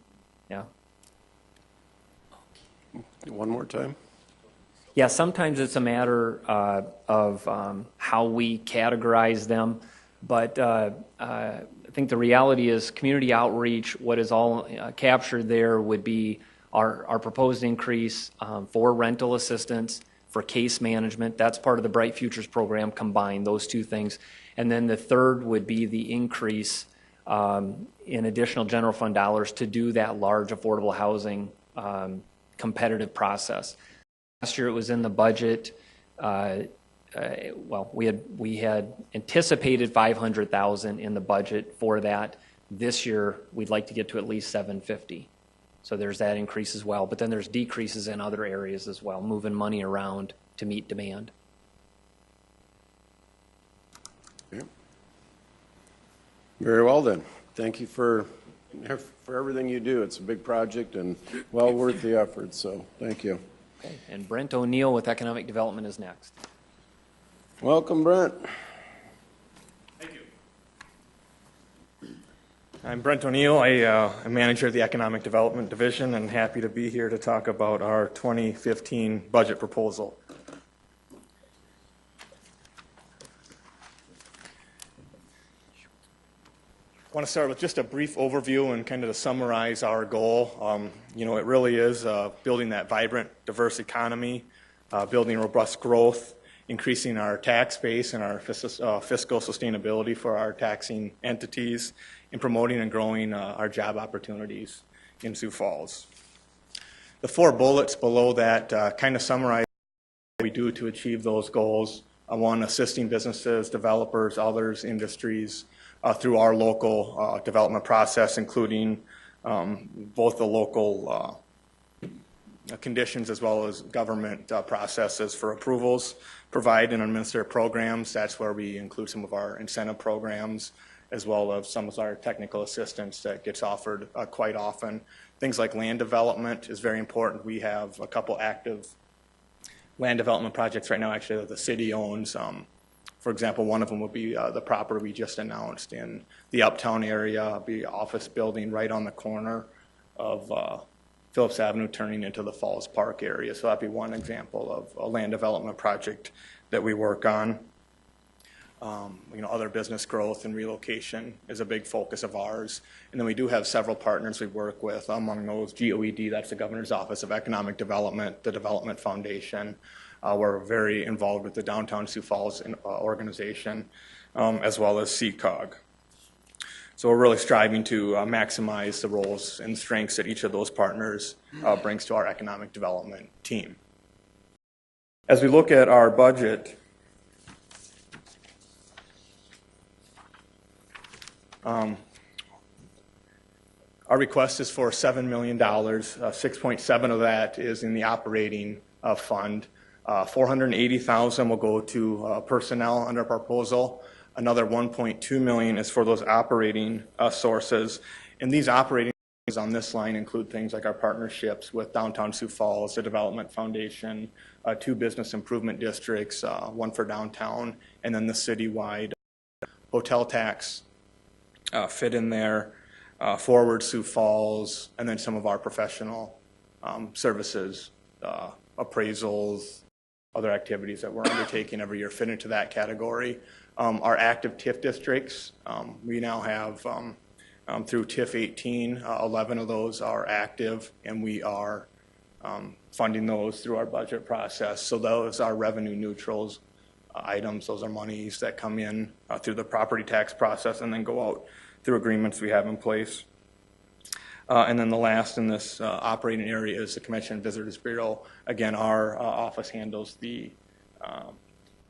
Yeah. One more time. Yeah, sometimes it's a matter of how we categorize them, but I think the reality is community outreach, what is all captured there would be our proposed increase for rental assistance, for case management. That's part of the Bright Futures program, combined, those two things. And then the third would be the increase in additional general fund dollars to do that large affordable housing competitive process. Last year it was in the budget. Well, we had anticipated $500,000 in the budget for that. This year we'd like to get to at least $750,000. So there's that increase as well. But then there's decreases in other areas as well, moving money around to meet demand. Yeah. Very well then. Thank you for everything you do. It's a big project and well worth the effort. So thank you. Okay. And Brent O'Neill with Economic Development is next. Welcome, Brent. Thank you. I'm Brent O'Neill. I'm manager of the Economic Development Division, and happy to be here to talk about our 2015 budget proposal. I want to start with just a brief overview and kind of to summarize our goal. It really is building that vibrant, diverse economy, building robust growth, increasing our tax base and our fiscal sustainability for our taxing entities, and promoting and growing our job opportunities in Sioux Falls. The 4 bullets below that kind of summarize what we do to achieve those goals. One, assisting businesses, developers, others, industries, through our local development process, including both the local conditions as well as government processes for approvals, provide and administer programs. That's where we include some of our incentive programs, as well as some of our technical assistance that gets offered quite often. Things like land development is very important. We have a couple active land development projects right now, actually, that the city owns. For example, one of them would be the property we just announced in the Uptown area, be an office building right on the corner of Phillips Avenue turning into the Falls Park area. So that'd be one example of a land development project that we work on. Other business growth and relocation is a big focus of ours. And then we do have several partners we work with, among those GOED, that's the Governor's Office of Economic Development, the Development Foundation. We're very involved with the Downtown Sioux Falls organization, as well as CCOG. So we're really striving to maximize the roles and strengths that each of those partners brings to our economic development team. As we look at our budget, Our request is for $7 million. 6.7 of that is in the operating fund. 480,000 will go to personnel under proposal. Another 1.2 million is for those operating sources. And these operating on this line include things like our partnerships with Downtown Sioux Falls, the Development Foundation, 2 business improvement districts, one for downtown, and then the citywide hotel tax fit in there, Forward Sioux Falls, and then some of our professional services, appraisals, other activities that we're undertaking every year fit into that category. Our active TIF districts, we now have through TIF 18, 11 of those are active, and we are funding those through our budget process. So those are revenue neutrals items. Those are monies that come in through the property tax process and then go out through agreements we have in place. And then the last in this operating area is the Convention and Visitors Bureau. Again, our office handles the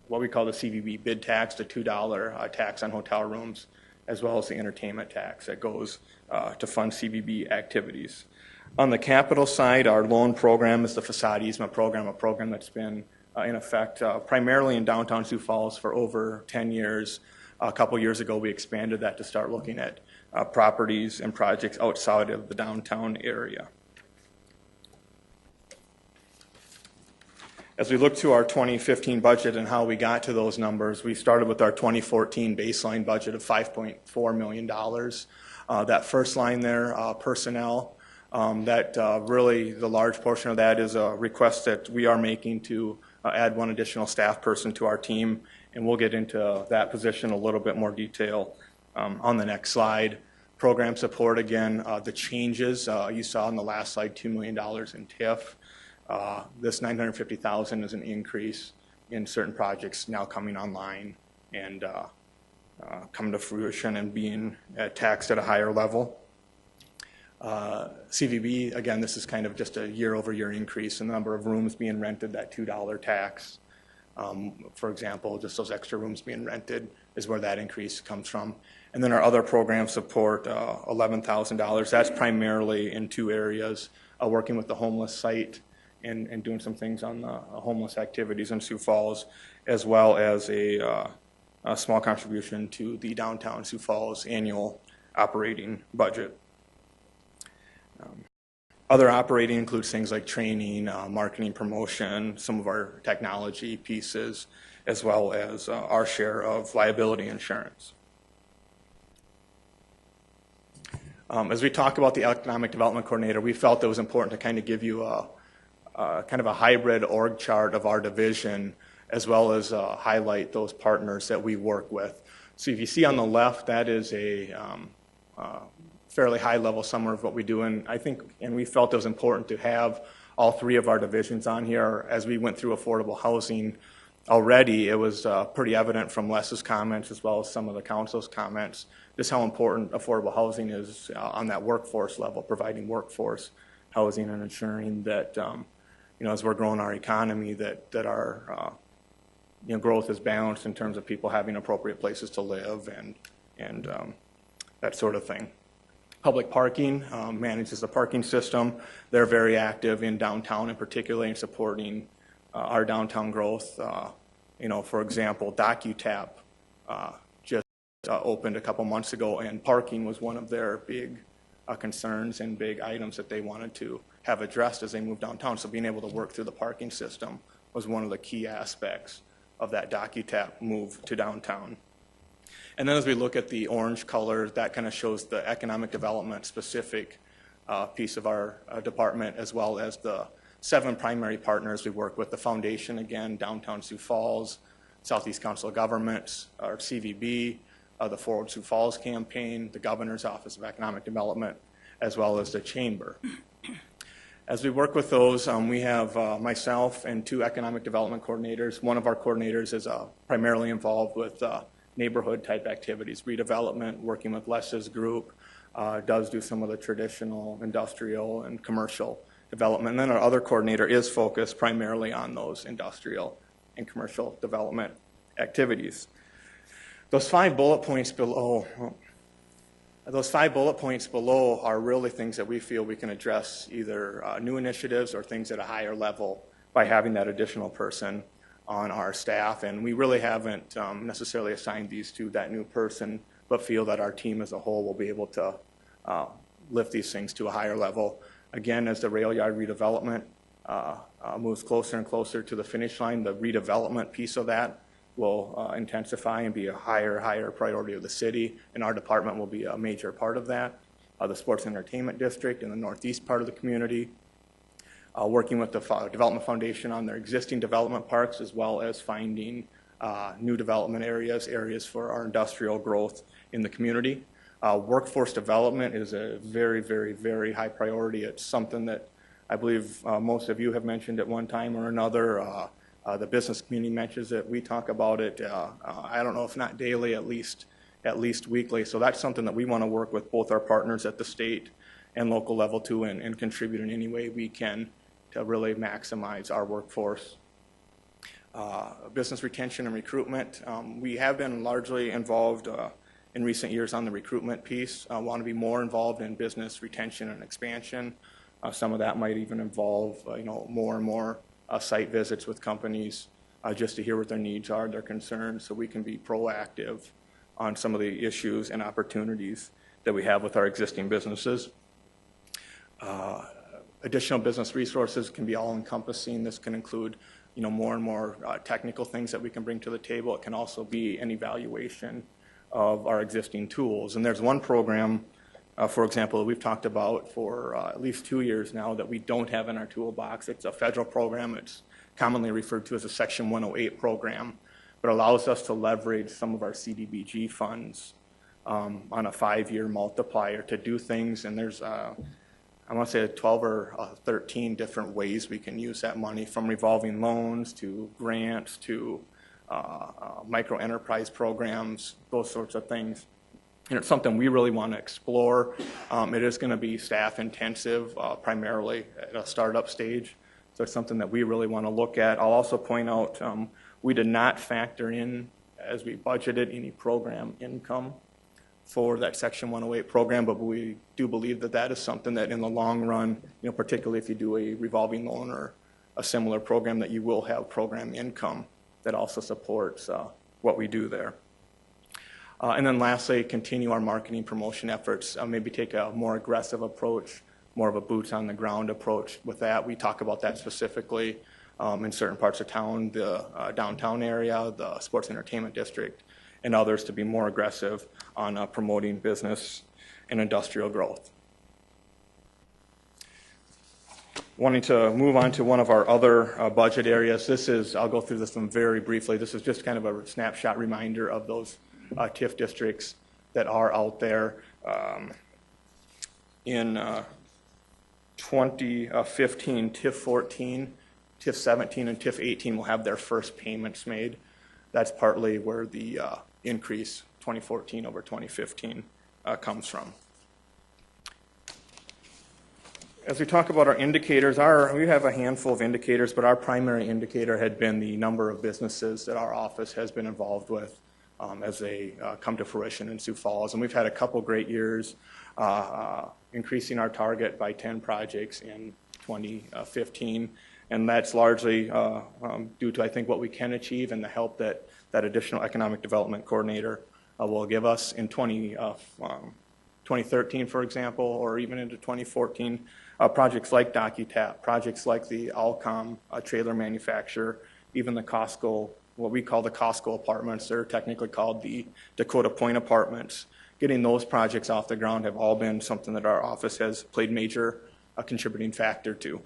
what we call the CVB bid tax, the $2 tax on hotel rooms, as well as the entertainment tax that goes to fund CVB activities. On the capital side, our loan program is the facade easement program, a program that's been in effect primarily in downtown Sioux Falls for over 10 years. A couple years ago, we expanded that to start looking at properties and projects outside of the downtown area. As we look to our 2015 budget and how we got to those numbers, we started with our 2014 baseline budget of $5.4 million. That first line there, personnel, really the large portion of that is a request that we are making to add one additional staff person to our team, and we'll get into that position a little bit more detail on the next slide. Program support, again, the changes you saw on the last slide, $2 million in TIF. This $950,000 is an increase in certain projects now coming online and coming to fruition and being taxed at a higher level. CVB, again, this is kind of just a year-over-year increase in the number of rooms being rented, that $2 tax. For example, just those extra rooms being rented is where that increase comes from. And then our other program support, $11,000. That's primarily in 2 areas, working with the homeless site and doing some things on the homeless activities in Sioux Falls, as well as a small contribution to the downtown Sioux Falls annual operating budget. Other operating includes things like training, marketing, promotion, some of our technology pieces, as well as our share of liability insurance. As we talk about the Economic Development Coordinator, we felt it was important to kind of give you a kind of a hybrid org chart of our division, as well as highlight those partners that we work with. So if you see on the left, that is a fairly high level summary of what we do, and I think, and we felt it was important to have all 3 of our divisions on here. As we went through affordable housing already, it was pretty evident from Les's comments as well as some of the council's comments just how important affordable housing is on that workforce level, providing workforce housing and ensuring that as we're growing our economy, that our growth is balanced in terms of people having appropriate places to live and that sort of thing. Public parking manages the parking system. They're very active in downtown, and particularly in supporting our downtown growth. For example, DocuTap just opened a couple months ago, and parking was one of their big concerns and big items that they wanted to have addressed as they moved downtown. So being able to work through the parking system was one of the key aspects of that DocuTap move to downtown. And then as we look at the orange color, that kind of shows the economic development specific piece of our department, as well as the 7 primary partners we work with. The foundation, again, Downtown Sioux Falls, Southeast Council of Governments, our CVB, the Forward Sioux Falls campaign, the Governor's Office of Economic Development, as well as the Chamber. As we work with those, we have myself and 2 economic development coordinators. One of our coordinators is primarily involved with neighborhood type activities, redevelopment, working with Les's group, does do some of the traditional industrial and commercial development. And then our other coordinator is focused primarily on those industrial and commercial development activities. Those 5 bullet points below, Those 5 bullet points below are really things that we feel we can address, either new initiatives or things at a higher level by having that additional person on our staff. And we really haven't necessarily assigned these to that new person, but feel that our team as a whole will be able to lift these things to a higher level. Again, as the rail yard redevelopment moves closer and closer to the finish line, the redevelopment piece of that will intensify and be a higher priority of the city, and our department will be a major part of that. The Sports and Entertainment District in the northeast part of the community, working with the Development Foundation on their existing development parks, as well as finding new development areas for our industrial growth in the community. Workforce development is a very high priority. It's something that I believe most of you have mentioned at one time or another. The business community mentions it. We talk about it, I don't know if not daily, at least weekly. So that's something that we want to work with both our partners at the state and local level too, and contribute in any way we can to really maximize our workforce. Business retention and recruitment. We have been largely involved in recent years on the recruitment piece. I want to be more involved in business retention and expansion. Some of that might even involve more and more site visits with companies just to hear what their needs are, their concerns, so we can be proactive on some of the issues and opportunities that we have with our existing businesses. Additional business resources can be all-encompassing. This can include more and more technical things that we can bring to the table. It can also be an evaluation of our existing tools. And there's one program, for example, that we've talked about for at least 2 years now that we don't have in our toolbox. It's a federal program. It's commonly referred to as a Section 108 program, but allows us to leverage some of our CDBG funds on a 5-year multiplier to do things. And there's, I want to say 12 or 13 different ways we can use that money, from revolving loans to grants to micro enterprise programs, those sorts of things. And it's something we really want to explore. It is going to be staff intensive, primarily at a startup stage. So it's something that we really want to look at. I'll also point out we did not factor in, as we budgeted, any program income for that Section 108 program, but we do believe that that is something that in the long run, particularly if you do a revolving loan or a similar program, that you will have program income that also supports what we do there. And then lastly, continue our marketing promotion efforts, maybe take a more aggressive approach, more of a boots on the ground approach with that. We talk about that specifically in certain parts of town, the downtown area, the Sports Entertainment District, and others, to be more aggressive on promoting business and industrial growth. Wanting to move on to one of our other budget areas. This is, I'll go through this one very briefly. This is just kind of a snapshot reminder of those TIF districts that are out there. In 2015, TIF 14, TIF 17, and TIF 18 will have their first payments made. That's partly where the increase 2014 over 2015 comes from. As we talk about our indicators, we have a handful of indicators, but our primary indicator had been the number of businesses that our office has been involved with as they come to fruition in Sioux Falls. And we've had a couple great years, increasing our target by 10 projects in 2015. And that's largely due to, I think, what we can achieve and the help that that additional economic development coordinator will give us. In 2013, for example, or even into 2014, projects like DocuTap, projects like the Alcom trailer manufacturer, even the Costco, what we call the Costco apartments, they're technically called the Dakota Point apartments. Getting those projects off the ground have all been something that our office has played major contributing factor to.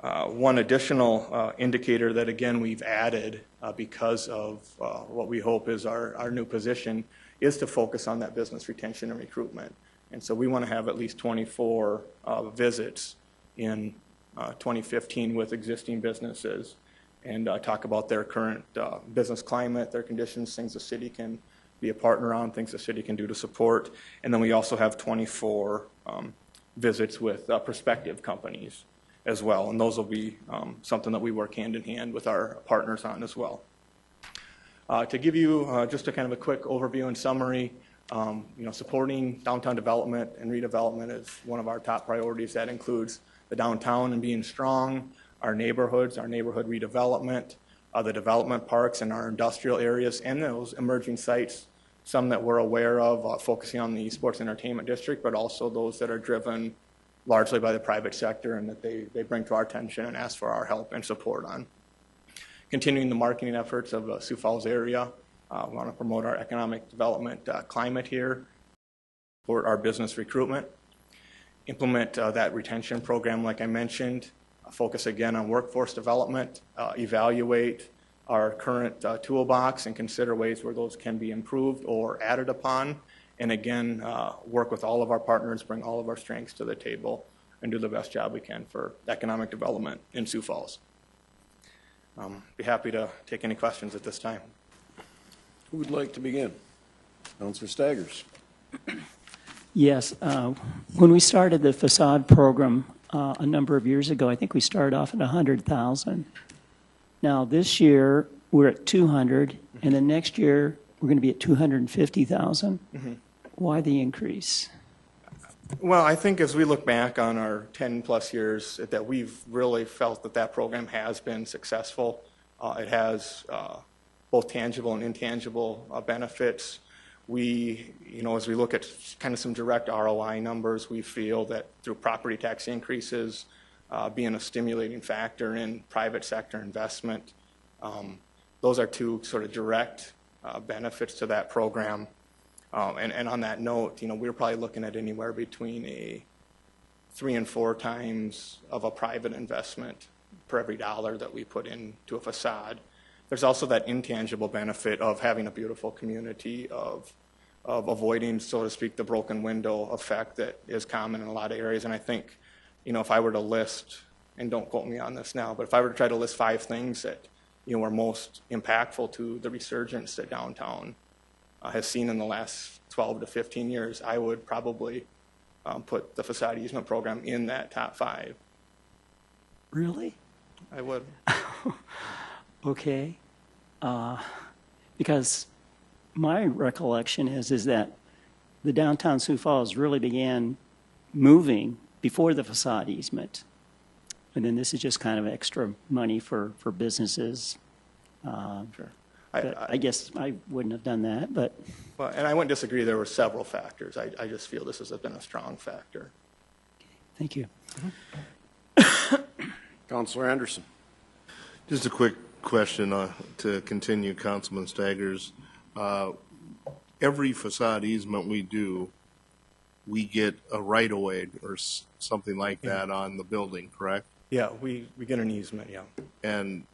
One additional indicator that, again, we've added because of what we hope is our new position is to focus on that business retention and recruitment. And so we want to have at least 24 visits in 2015 with existing businesses and talk about their current business climate, their conditions, things the city can be a partner on, things the city can do to support. And then we also have 24 visits with prospective companies as well. And those will be something that we work hand in hand with our partners on as well. To give you just a kind of a quick overview and summary, Supporting downtown development and redevelopment is one of our top priorities. That includes the downtown and being strong, our neighborhoods, our neighborhood redevelopment, the development parks and our industrial areas, and those emerging sites, some that we're aware of, focusing on the sports entertainment district, but also those that are driven largely by the private sector and that they bring to our attention and ask for our help and support on. Continuing the marketing efforts of the Sioux Falls area. We want to promote our economic development climate here, support our business recruitment, implement that retention program like I mentioned, focus again on workforce development, evaluate our current toolbox and consider ways where those can be improved or added upon, and again, work with all of our partners, bring all of our strengths to the table, and do the best job we can for economic development in Sioux Falls. Be happy to take any questions at this time. Who would like to begin? Councilor Staggers. Yes. When we started the facade program a number of years ago, I think we started off at 100,000. Now this year we're at 200, and then next year we're going to be at 250,000. Mm-hmm. Why the increase? Well, I think as we look back on our 10 plus years that we've really felt that that program has been successful. It has both tangible and intangible benefits. We, as we look at kind of some direct ROI numbers, we feel that through property tax increases being a stimulating factor in private sector investment, those are two sort of direct benefits to that program. And on that note, we're probably looking at anywhere between a 3 and 4 times of a private investment per every dollar that we put into a facade. There's also that intangible benefit of having a beautiful community, of avoiding, so to speak, the broken window effect that is common in a lot of areas. And I think, if I were to list, and don't quote me on this now, but if I were to try to list 5 things that, were most impactful to the resurgence that downtown has seen in the last 12 to 15 years, I would probably put the facade easement program in that top 5. Really? I would. Okay. Because my recollection is that the downtown Sioux Falls really began moving before the facade easement. And then this is just kind of extra money for businesses. Sure. I guess I wouldn't have done that, but. Well, and I wouldn't disagree. There were several factors. I just feel this has been a strong factor. Thank you. Mm-hmm. Councilor Anderson. Just a quick question to continue Councilman Staggers. Every facade easement we do, we get a right-of-way or something like that on the building, correct? Yeah, we get an easement, yeah. And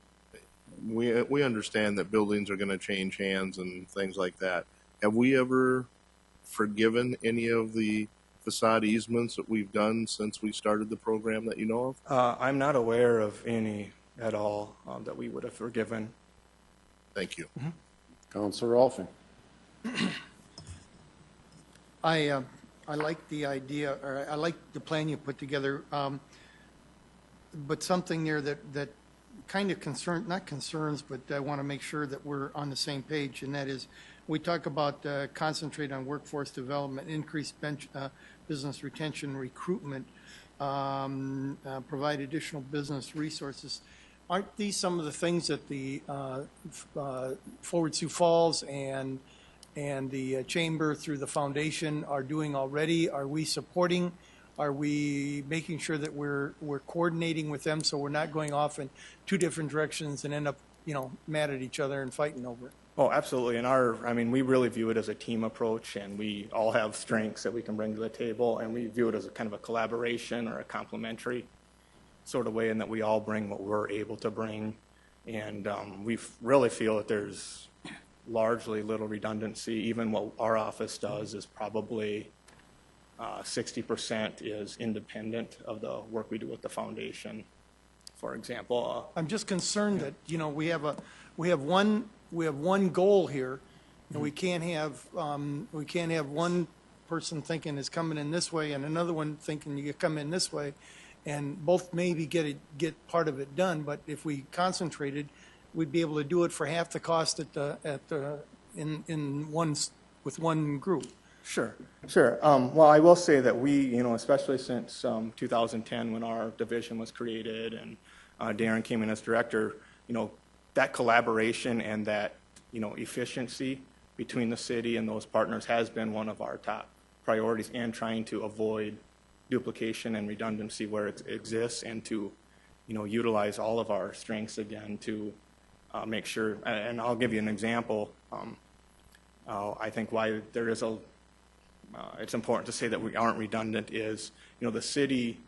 we understand that buildings are going to change hands and things like that. Have we ever forgiven any of the facade easements that we've done since we started the program that you know of? I'm not aware of any at all that we would have forgiven. Thank you. Mm-hmm. Councilor Rolfing. I like the idea, or I like the plan you put together, but something there that kind of not concerns, but I want to make sure that we're on the same page, and that is, we talk about concentrate on workforce development, increase business retention, recruitment, provide additional business resources. Aren't these some of the things that the Forward Sioux Falls and the Chamber through the foundation are doing already? Are we supporting? Are we making sure that we're coordinating with them so we're not going off in 2 different directions and end up, mad at each other and fighting over it? Oh, absolutely. And we really view it as a team approach, and we all have strengths that we can bring to the table, and we view it as a kind of a collaboration or a complementary sort of way in that we all bring what we're able to bring. And we really feel that there's largely little redundancy. Even what our office does is probably 60% is independent of the work we do with the foundation. For example, I'm just concerned that we have one goal here, and we can't have one person thinking is coming in this way and another one thinking you come in this way, and both maybe get part of it done. But if we concentrated, we'd be able to do it for half the cost with one group. Sure. Well, I will say that we, especially since 2010 when our division was created and Darren came in as director, that collaboration and that, efficiency between the city and those partners has been one of our top priorities, and trying to avoid duplication and redundancy where it exists, and to, utilize all of our strengths again to make sure. And I'll give you an example. I think why there is it's important to say that we aren't redundant is, the city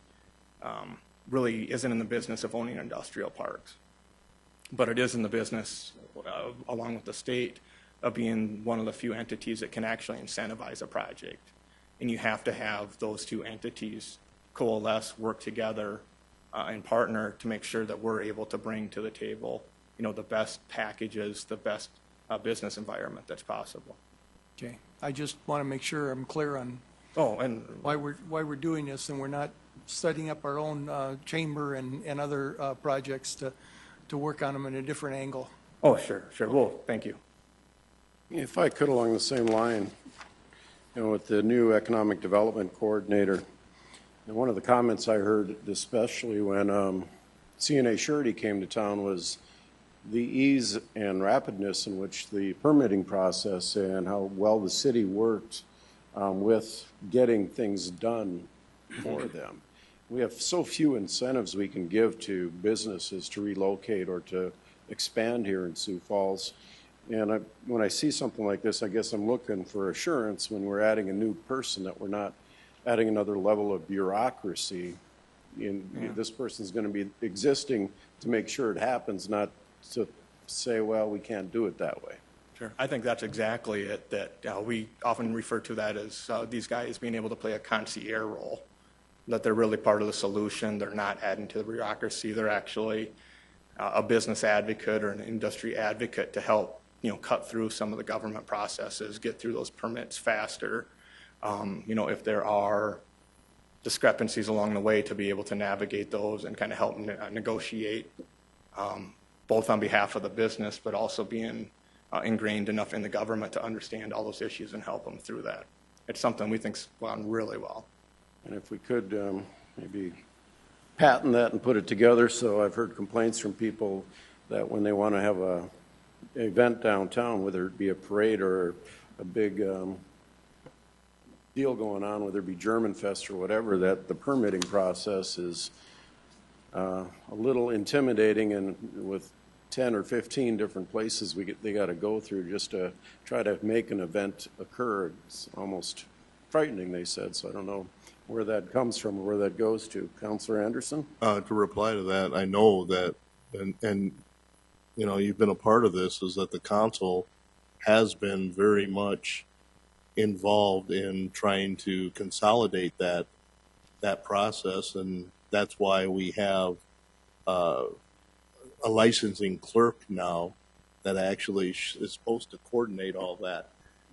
really isn't in the business of owning industrial parks, but it is in the business, along with the state, of being one of the few entities that can actually incentivize a project. And you have to have those two entities coalesce, work together, and partner to make sure that we're able to bring to the table, the best packages, the best business environment that's possible. Okay, I just want to make sure I'm clear on why we're doing this, and we're not setting up our own chamber and other projects to work on them in a different angle. Oh, sure. Well, thank you. If I could, along the same line, with the new economic development coordinator, and one of the comments I heard, especially when CNA Surety came to town, was the ease and rapidness in which the permitting process and how well the city worked with getting things done for them. We have so few incentives we can give to businesses to relocate or to expand here in Sioux Falls. And when I see something like this, I guess I'm looking for assurance when we're adding a new person that we're not adding another level of bureaucracy. This person's going to be existing to make sure it happens, not to say, well, we can't do it that way. Sure. I think that's exactly it, that we often refer to that as these guys being able to play a concierge role, that they're really part of the solution. They're not adding to the bureaucracy. They're actually a business advocate or an industry advocate to help cut through some of the government processes, get through those permits faster. If there are discrepancies along the way, to be able to navigate those and kind of help negotiate, both on behalf of the business, but also being ingrained enough in the government to understand all those issues and help them through that. It's something we think's gone really well. And if we could maybe patent that and put it together. So I've heard complaints from people that when they want to have an event downtown, whether it be a parade or a big deal going on, whether it be German Fest or whatever, that the permitting process is a little intimidating, and with 10 or 15 different places they got to go through just to try to make an event occur. It's almost frightening, they said. So I don't know where that comes from or where that goes to. Councilor Anderson? To reply to that, I know that, and you've been a part of this, is that the council has been very much involved in trying to consolidate that process, and that's why we have a licensing clerk now that actually is supposed to coordinate all that.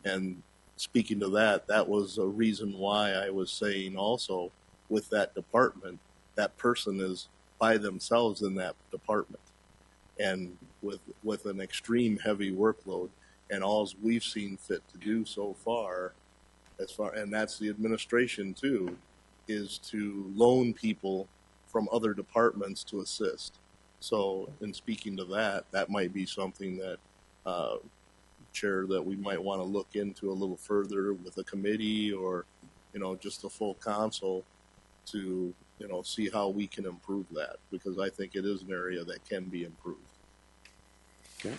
And speaking to that, that was a reason why I was saying also with that department, that person is by themselves in that department, and with an extreme heavy workload, and all we've seen fit to do so far, and that's the administration too, is to loan people from other departments to assist. So in speaking to that, that might be something that, Chair, that we might want to look into a little further with a committee or, just the full council to, see how we can improve that, because I think it is an area that can be improved. Okay.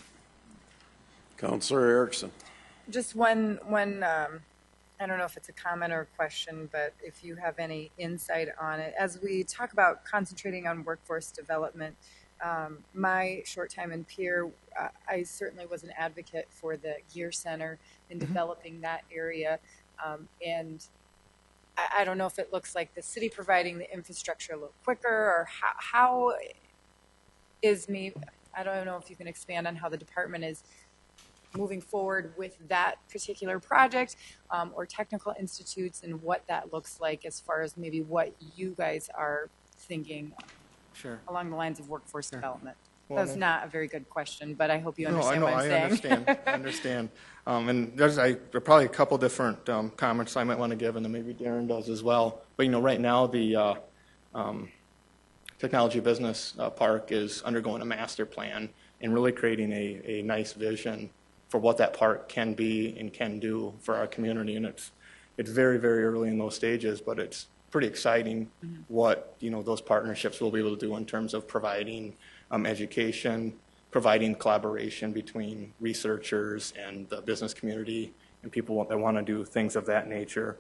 Councilor Erickson. Just one I don't know if it's a comment or a question, but if you have any insight on it. As we talk about concentrating on workforce development, my short time in Pierre, I certainly was an advocate for the Gear Center in developing that area. And I don't know if it looks like the city providing the infrastructure a little quicker, or how is I don't know if you can expand on how the department is moving forward with that particular project, or technical institutes, and what that looks like as far as maybe what you guys are thinking. Sure. Along the lines of workforce development. That's not a very good question, but I hope you No, understand what I'm saying. I understand. And there are probably a couple different comments I might want to give, and then maybe Darren does as well. But, right now the Technology Business Park is undergoing a master plan and really creating a nice vision for what that park can be and can do for our community. And it's very, very early in those stages, but it's pretty exciting what, those partnerships will be able to do in terms of providing education, providing collaboration between researchers and the business community and people that want to do things of that nature.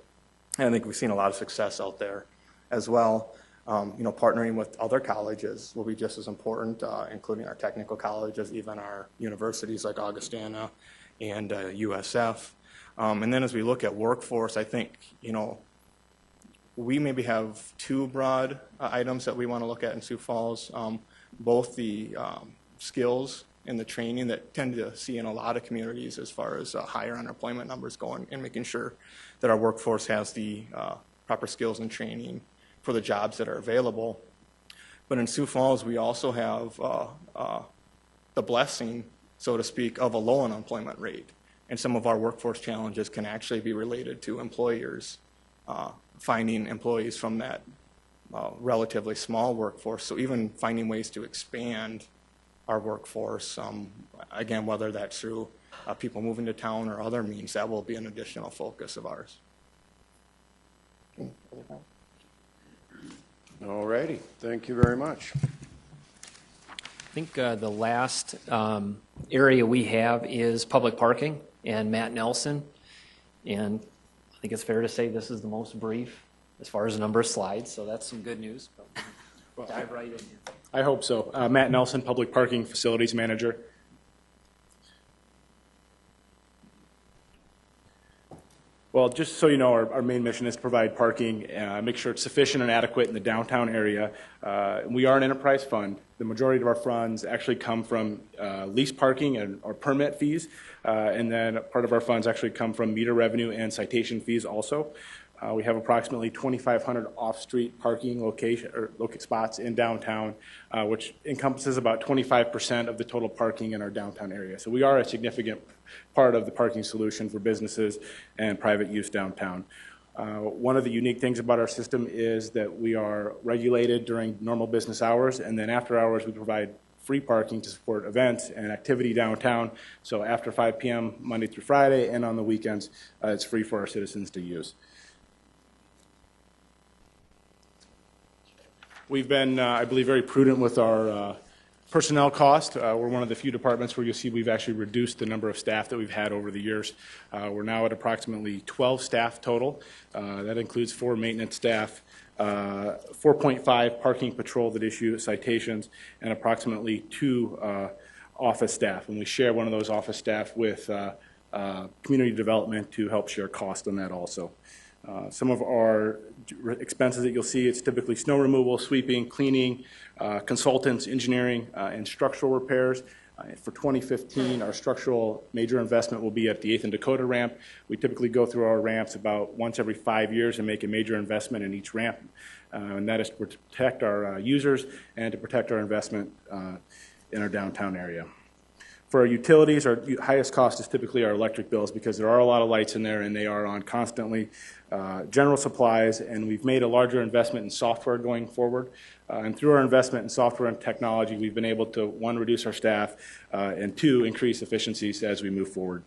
And I think we've seen a lot of success out there as well. Partnering with other colleges will be just as important, including our technical colleges, even our universities like Augustana and USF. And then as we look at workforce, I think, we maybe have two broad items that we want to look at in Sioux Falls, both the skills and the training that tend to see in a lot of communities as far as higher unemployment numbers going, and making sure that our workforce has the proper skills and training for the jobs that are available. But in Sioux Falls, we also have the blessing, so to speak, of a low unemployment rate. And some of our workforce challenges can actually be related to employers finding employees from that relatively small workforce. So even finding ways to expand our workforce, again, whether that's through people moving to town or other means, that will be an additional focus of ours. All righty. Thank you very much. I think the last area we have is public parking, and Matt Nelson. And I think it's fair to say this is the most brief as far as the number of slides, so that's some good news. But dive right in. I hope so. Matt Nelson, Public Parking Facilities Manager. Well, just so you know, our main mission is to provide parking, make sure it's sufficient and adequate in the downtown area. We are an enterprise fund. The majority of our funds actually come from lease parking or permit fees, and then part of our funds actually come from meter revenue and citation fees also. We have approximately 2,500 off-street parking spots in downtown, which encompasses about 25% of the total parking in our downtown area. So we are a significant part of the parking solution for businesses and private use downtown. One of the unique things about our system is that we are regulated during normal business hours, and then after hours we provide free parking to support events and activity downtown. So after 5 p.m. Monday through Friday and on the weekends, it's free for our citizens to use. We've been, I believe, very prudent with our personnel cost. We're one of the few departments where you'll see we've actually reduced the number of staff that we've had over the years. We're now at approximately 12 staff total. That includes 4 maintenance staff, 4.5 parking patrol that issue citations, and approximately 2 office staff. And we share one of those office staff with community development to help share cost on that also. Some of our expenses that you'll see, it's typically snow removal, sweeping, cleaning, consultants, engineering, and structural repairs. For 2015, our structural major investment will be at the 8th and Dakota ramp. We typically go through our ramps about once every 5 years and make a major investment in each ramp. And that is to protect our users and to protect our investment in our downtown area. For our utilities, our highest cost is typically our electric bills because there are a lot of lights in there and they are on constantly. General supplies, and we've made a larger investment in software going forward. And through our investment in software and technology, we've been able to, 1, reduce our staff, and 2, increase efficiencies as we move forward.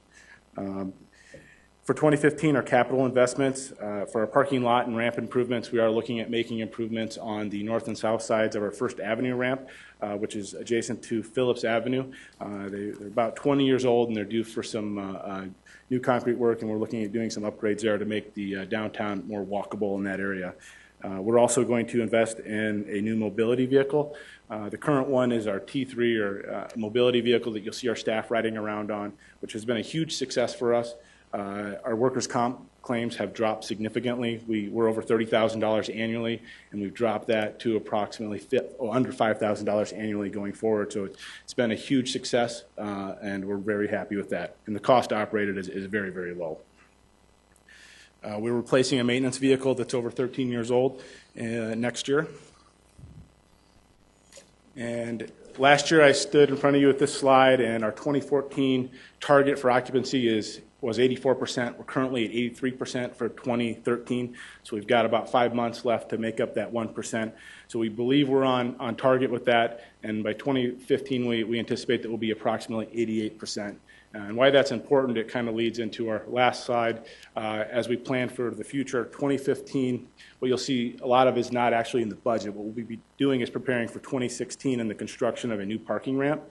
For 2015, our capital investments, for our parking lot and ramp improvements, we are looking at making improvements on the north and south sides of our First Avenue ramp, which is adjacent to Phillips Avenue. They're about 20 years old and they're due for some new concrete work, and we're looking at doing some upgrades there to make the downtown more walkable in that area. We're also going to invest in a new mobility vehicle. The current one is our T3, or mobility vehicle that you'll see our staff riding around on, which has been a huge success for us. Our workers' comp claims have dropped significantly. We're over $30,000 annually, and we've dropped that to approximately under $5,000 annually going forward. So it's been a huge success, and we're very happy with that. And the cost to operate it is very, very low. We're replacing a maintenance vehicle that's over 13 years old next year. And last year I stood in front of you with this slide, and our 2014 target for occupancy was 84%. We're currently at 83% for 2013, so we've got about 5 months left to make up that 1%. So we believe we're on target with that, and by 2015 we anticipate that we'll be approximately 88%. And why that's important, it kind of leads into our last slide. As we plan for the future, 2015, what you'll see a lot of is not actually in the budget. What we'll be doing is preparing for 2016 and the construction of a new parking ramp.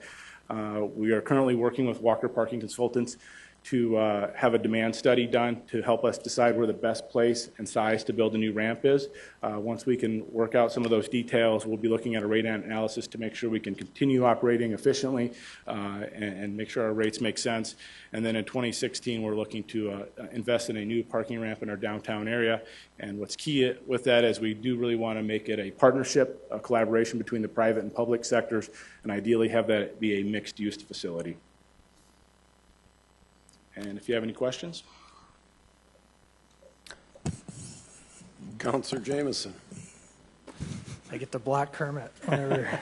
We are currently working with Walker Parking Consultants to have a demand study done to help us decide where the best place and size to build a new ramp is. Once we can work out some of those details, we'll be looking at a rate analysis to make sure we can continue operating efficiently and make sure our rates make sense. And then in 2016, we're looking to invest in a new parking ramp in our downtown area. And what's key with that is we do really want to make it a partnership, a collaboration between the private and public sectors, and ideally have that be a mixed-use facility. And if you have any questions. Councilor Jameson. I get the block Kermit whenever.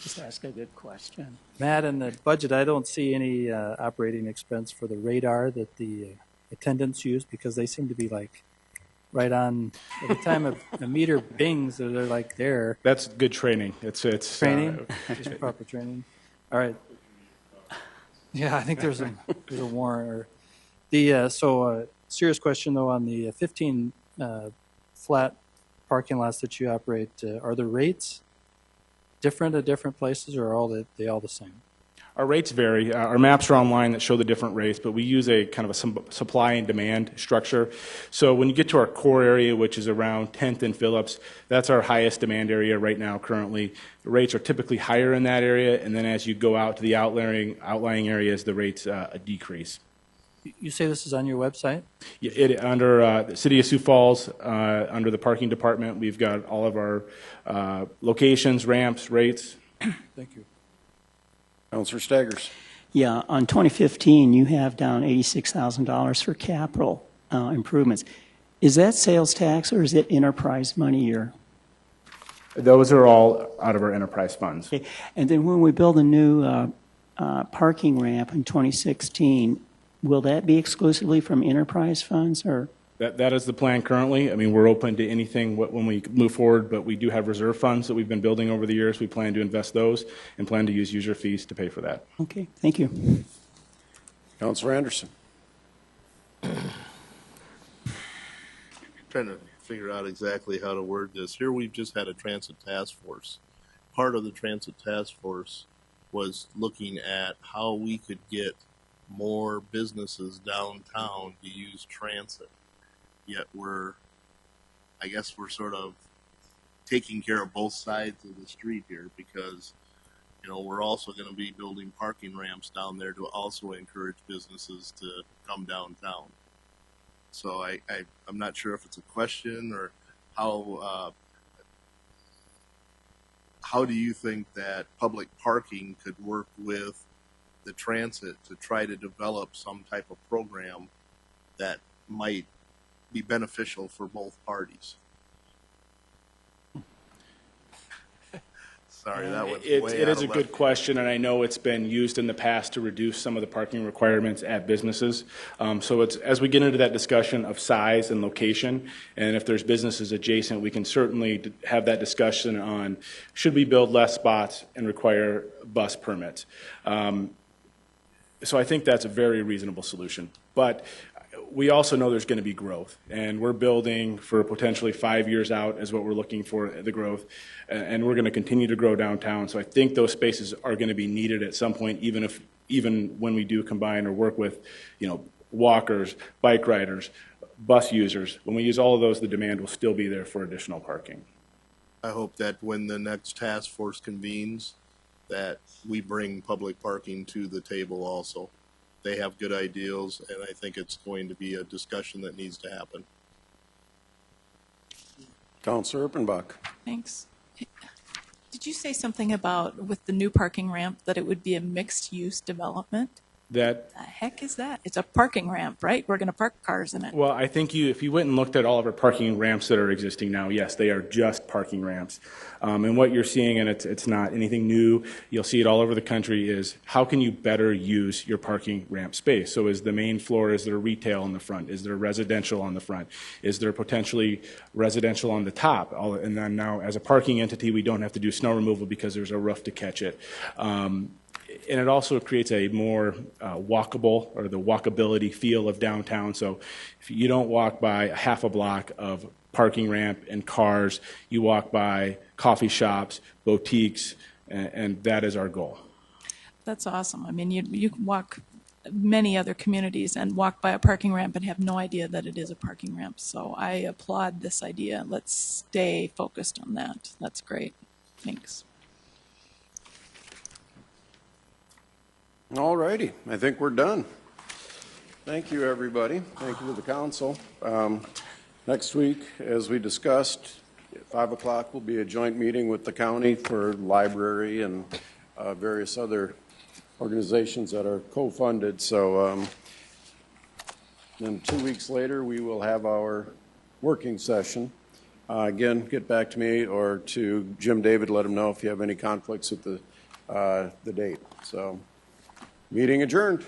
Just ask a good question. Matt, in the budget, I don't see any operating expense for the radar that the attendants use, because they seem to be like right on. Every time a meter bings, they're like there. That's good training. It's training, just proper training. All right. Yeah, I think there's a warrant. Or the serious question though on the 15 flat parking lots that you operate, are the rates different at different places, or are they all the same? Our rates vary. Our maps are online that show the different rates, but we use a kind of a supply and demand structure. So when you get to our core area, which is around 10th and Phillips, that's our highest demand area right now currently. The rates are typically higher in that area, and then as you go out to the outlying areas, the rates decrease. You say this is on your website? Yeah, under the City of Sioux Falls, under the parking department, we've got all of our locations, ramps, rates. Thank you. Councilor Staggers. Yeah, on 2015, you have down $86,000 for capital improvements. Is that sales tax or is it enterprise money Those are all out of our enterprise funds. Okay. And then when we build a new parking ramp in 2016, will that be exclusively from enterprise funds, or? That is the plan currently. I mean, we're open to anything when we move forward, but we do have reserve funds that we've been building over the years. We plan to invest those and plan to use user fees to pay for that. Okay, thank you. Councilor Anderson. Trying to figure out exactly how to word this. Here we've just had a transit task force. Part of the transit task force was looking at how we could get more businesses downtown to use transit. Yet I guess we're sort of taking care of both sides of the street here, because, you know, we're also going to be building parking ramps down there to also encourage businesses to come downtown. So I'm not sure if it's a question or how do you think that public parking could work with the transit to try to develop some type of program that might be beneficial for both parties? Sorry, that was It is a good question, and I know it's been used in the past to reduce some of the parking requirements at businesses. So it's, as we get into that discussion of size and location, and if there's businesses adjacent, we can certainly have that discussion on should we build less spots and require bus permits. So I think that's a very reasonable solution. But we also know there's going to be growth, and we're building for potentially 5 years out is what we're looking for, the growth, and we're going to continue to grow downtown. So I think those spaces are going to be needed at some point, even when we do combine or work with, you know, walkers, bike riders, bus users. When we use all of those, the demand will still be there for additional parking. I hope that when the next task force convenes, that we bring public parking to the table also. They have good ideas, and I think it's going to be a discussion that needs to happen. Councilor Erpenbach. Thanks. Did you say something about with the new parking ramp that it would be a mixed-use development? that The heck is that? It's a parking ramp, right? We're going to park cars in it. Well, I think if you went and looked at all of our parking ramps that are existing now, yes, they are just parking ramps. And what you're seeing, and it's not anything new, you'll see it all over the country, is how can you better use your parking ramp space? So is the main floor, is there retail on the front? Is there residential on the front? Is there potentially residential on the top? And then now, as a parking entity, we don't have to do snow removal because there's a roof to catch it. And it also creates a more walkable, or the walkability feel of downtown. So if you don't walk by a half a block of parking ramp and cars, you walk by coffee shops, boutiques, and that is our goal. That's awesome. I mean, you can walk many other communities and walk by a parking ramp and have no idea that it is a parking ramp. So I applaud this idea. Let's stay focused on that. That's great. Thanks. All righty, I think we're done. Thank you, everybody. Thank you to the council. Next week, as we discussed, at 5 o'clock will be a joint meeting with the county for library and various other organizations that are co-funded. So then 2 weeks later, we will have our working session. Again, get back to me or to Jim David, let him know if you have any conflicts with the date. So, meeting adjourned.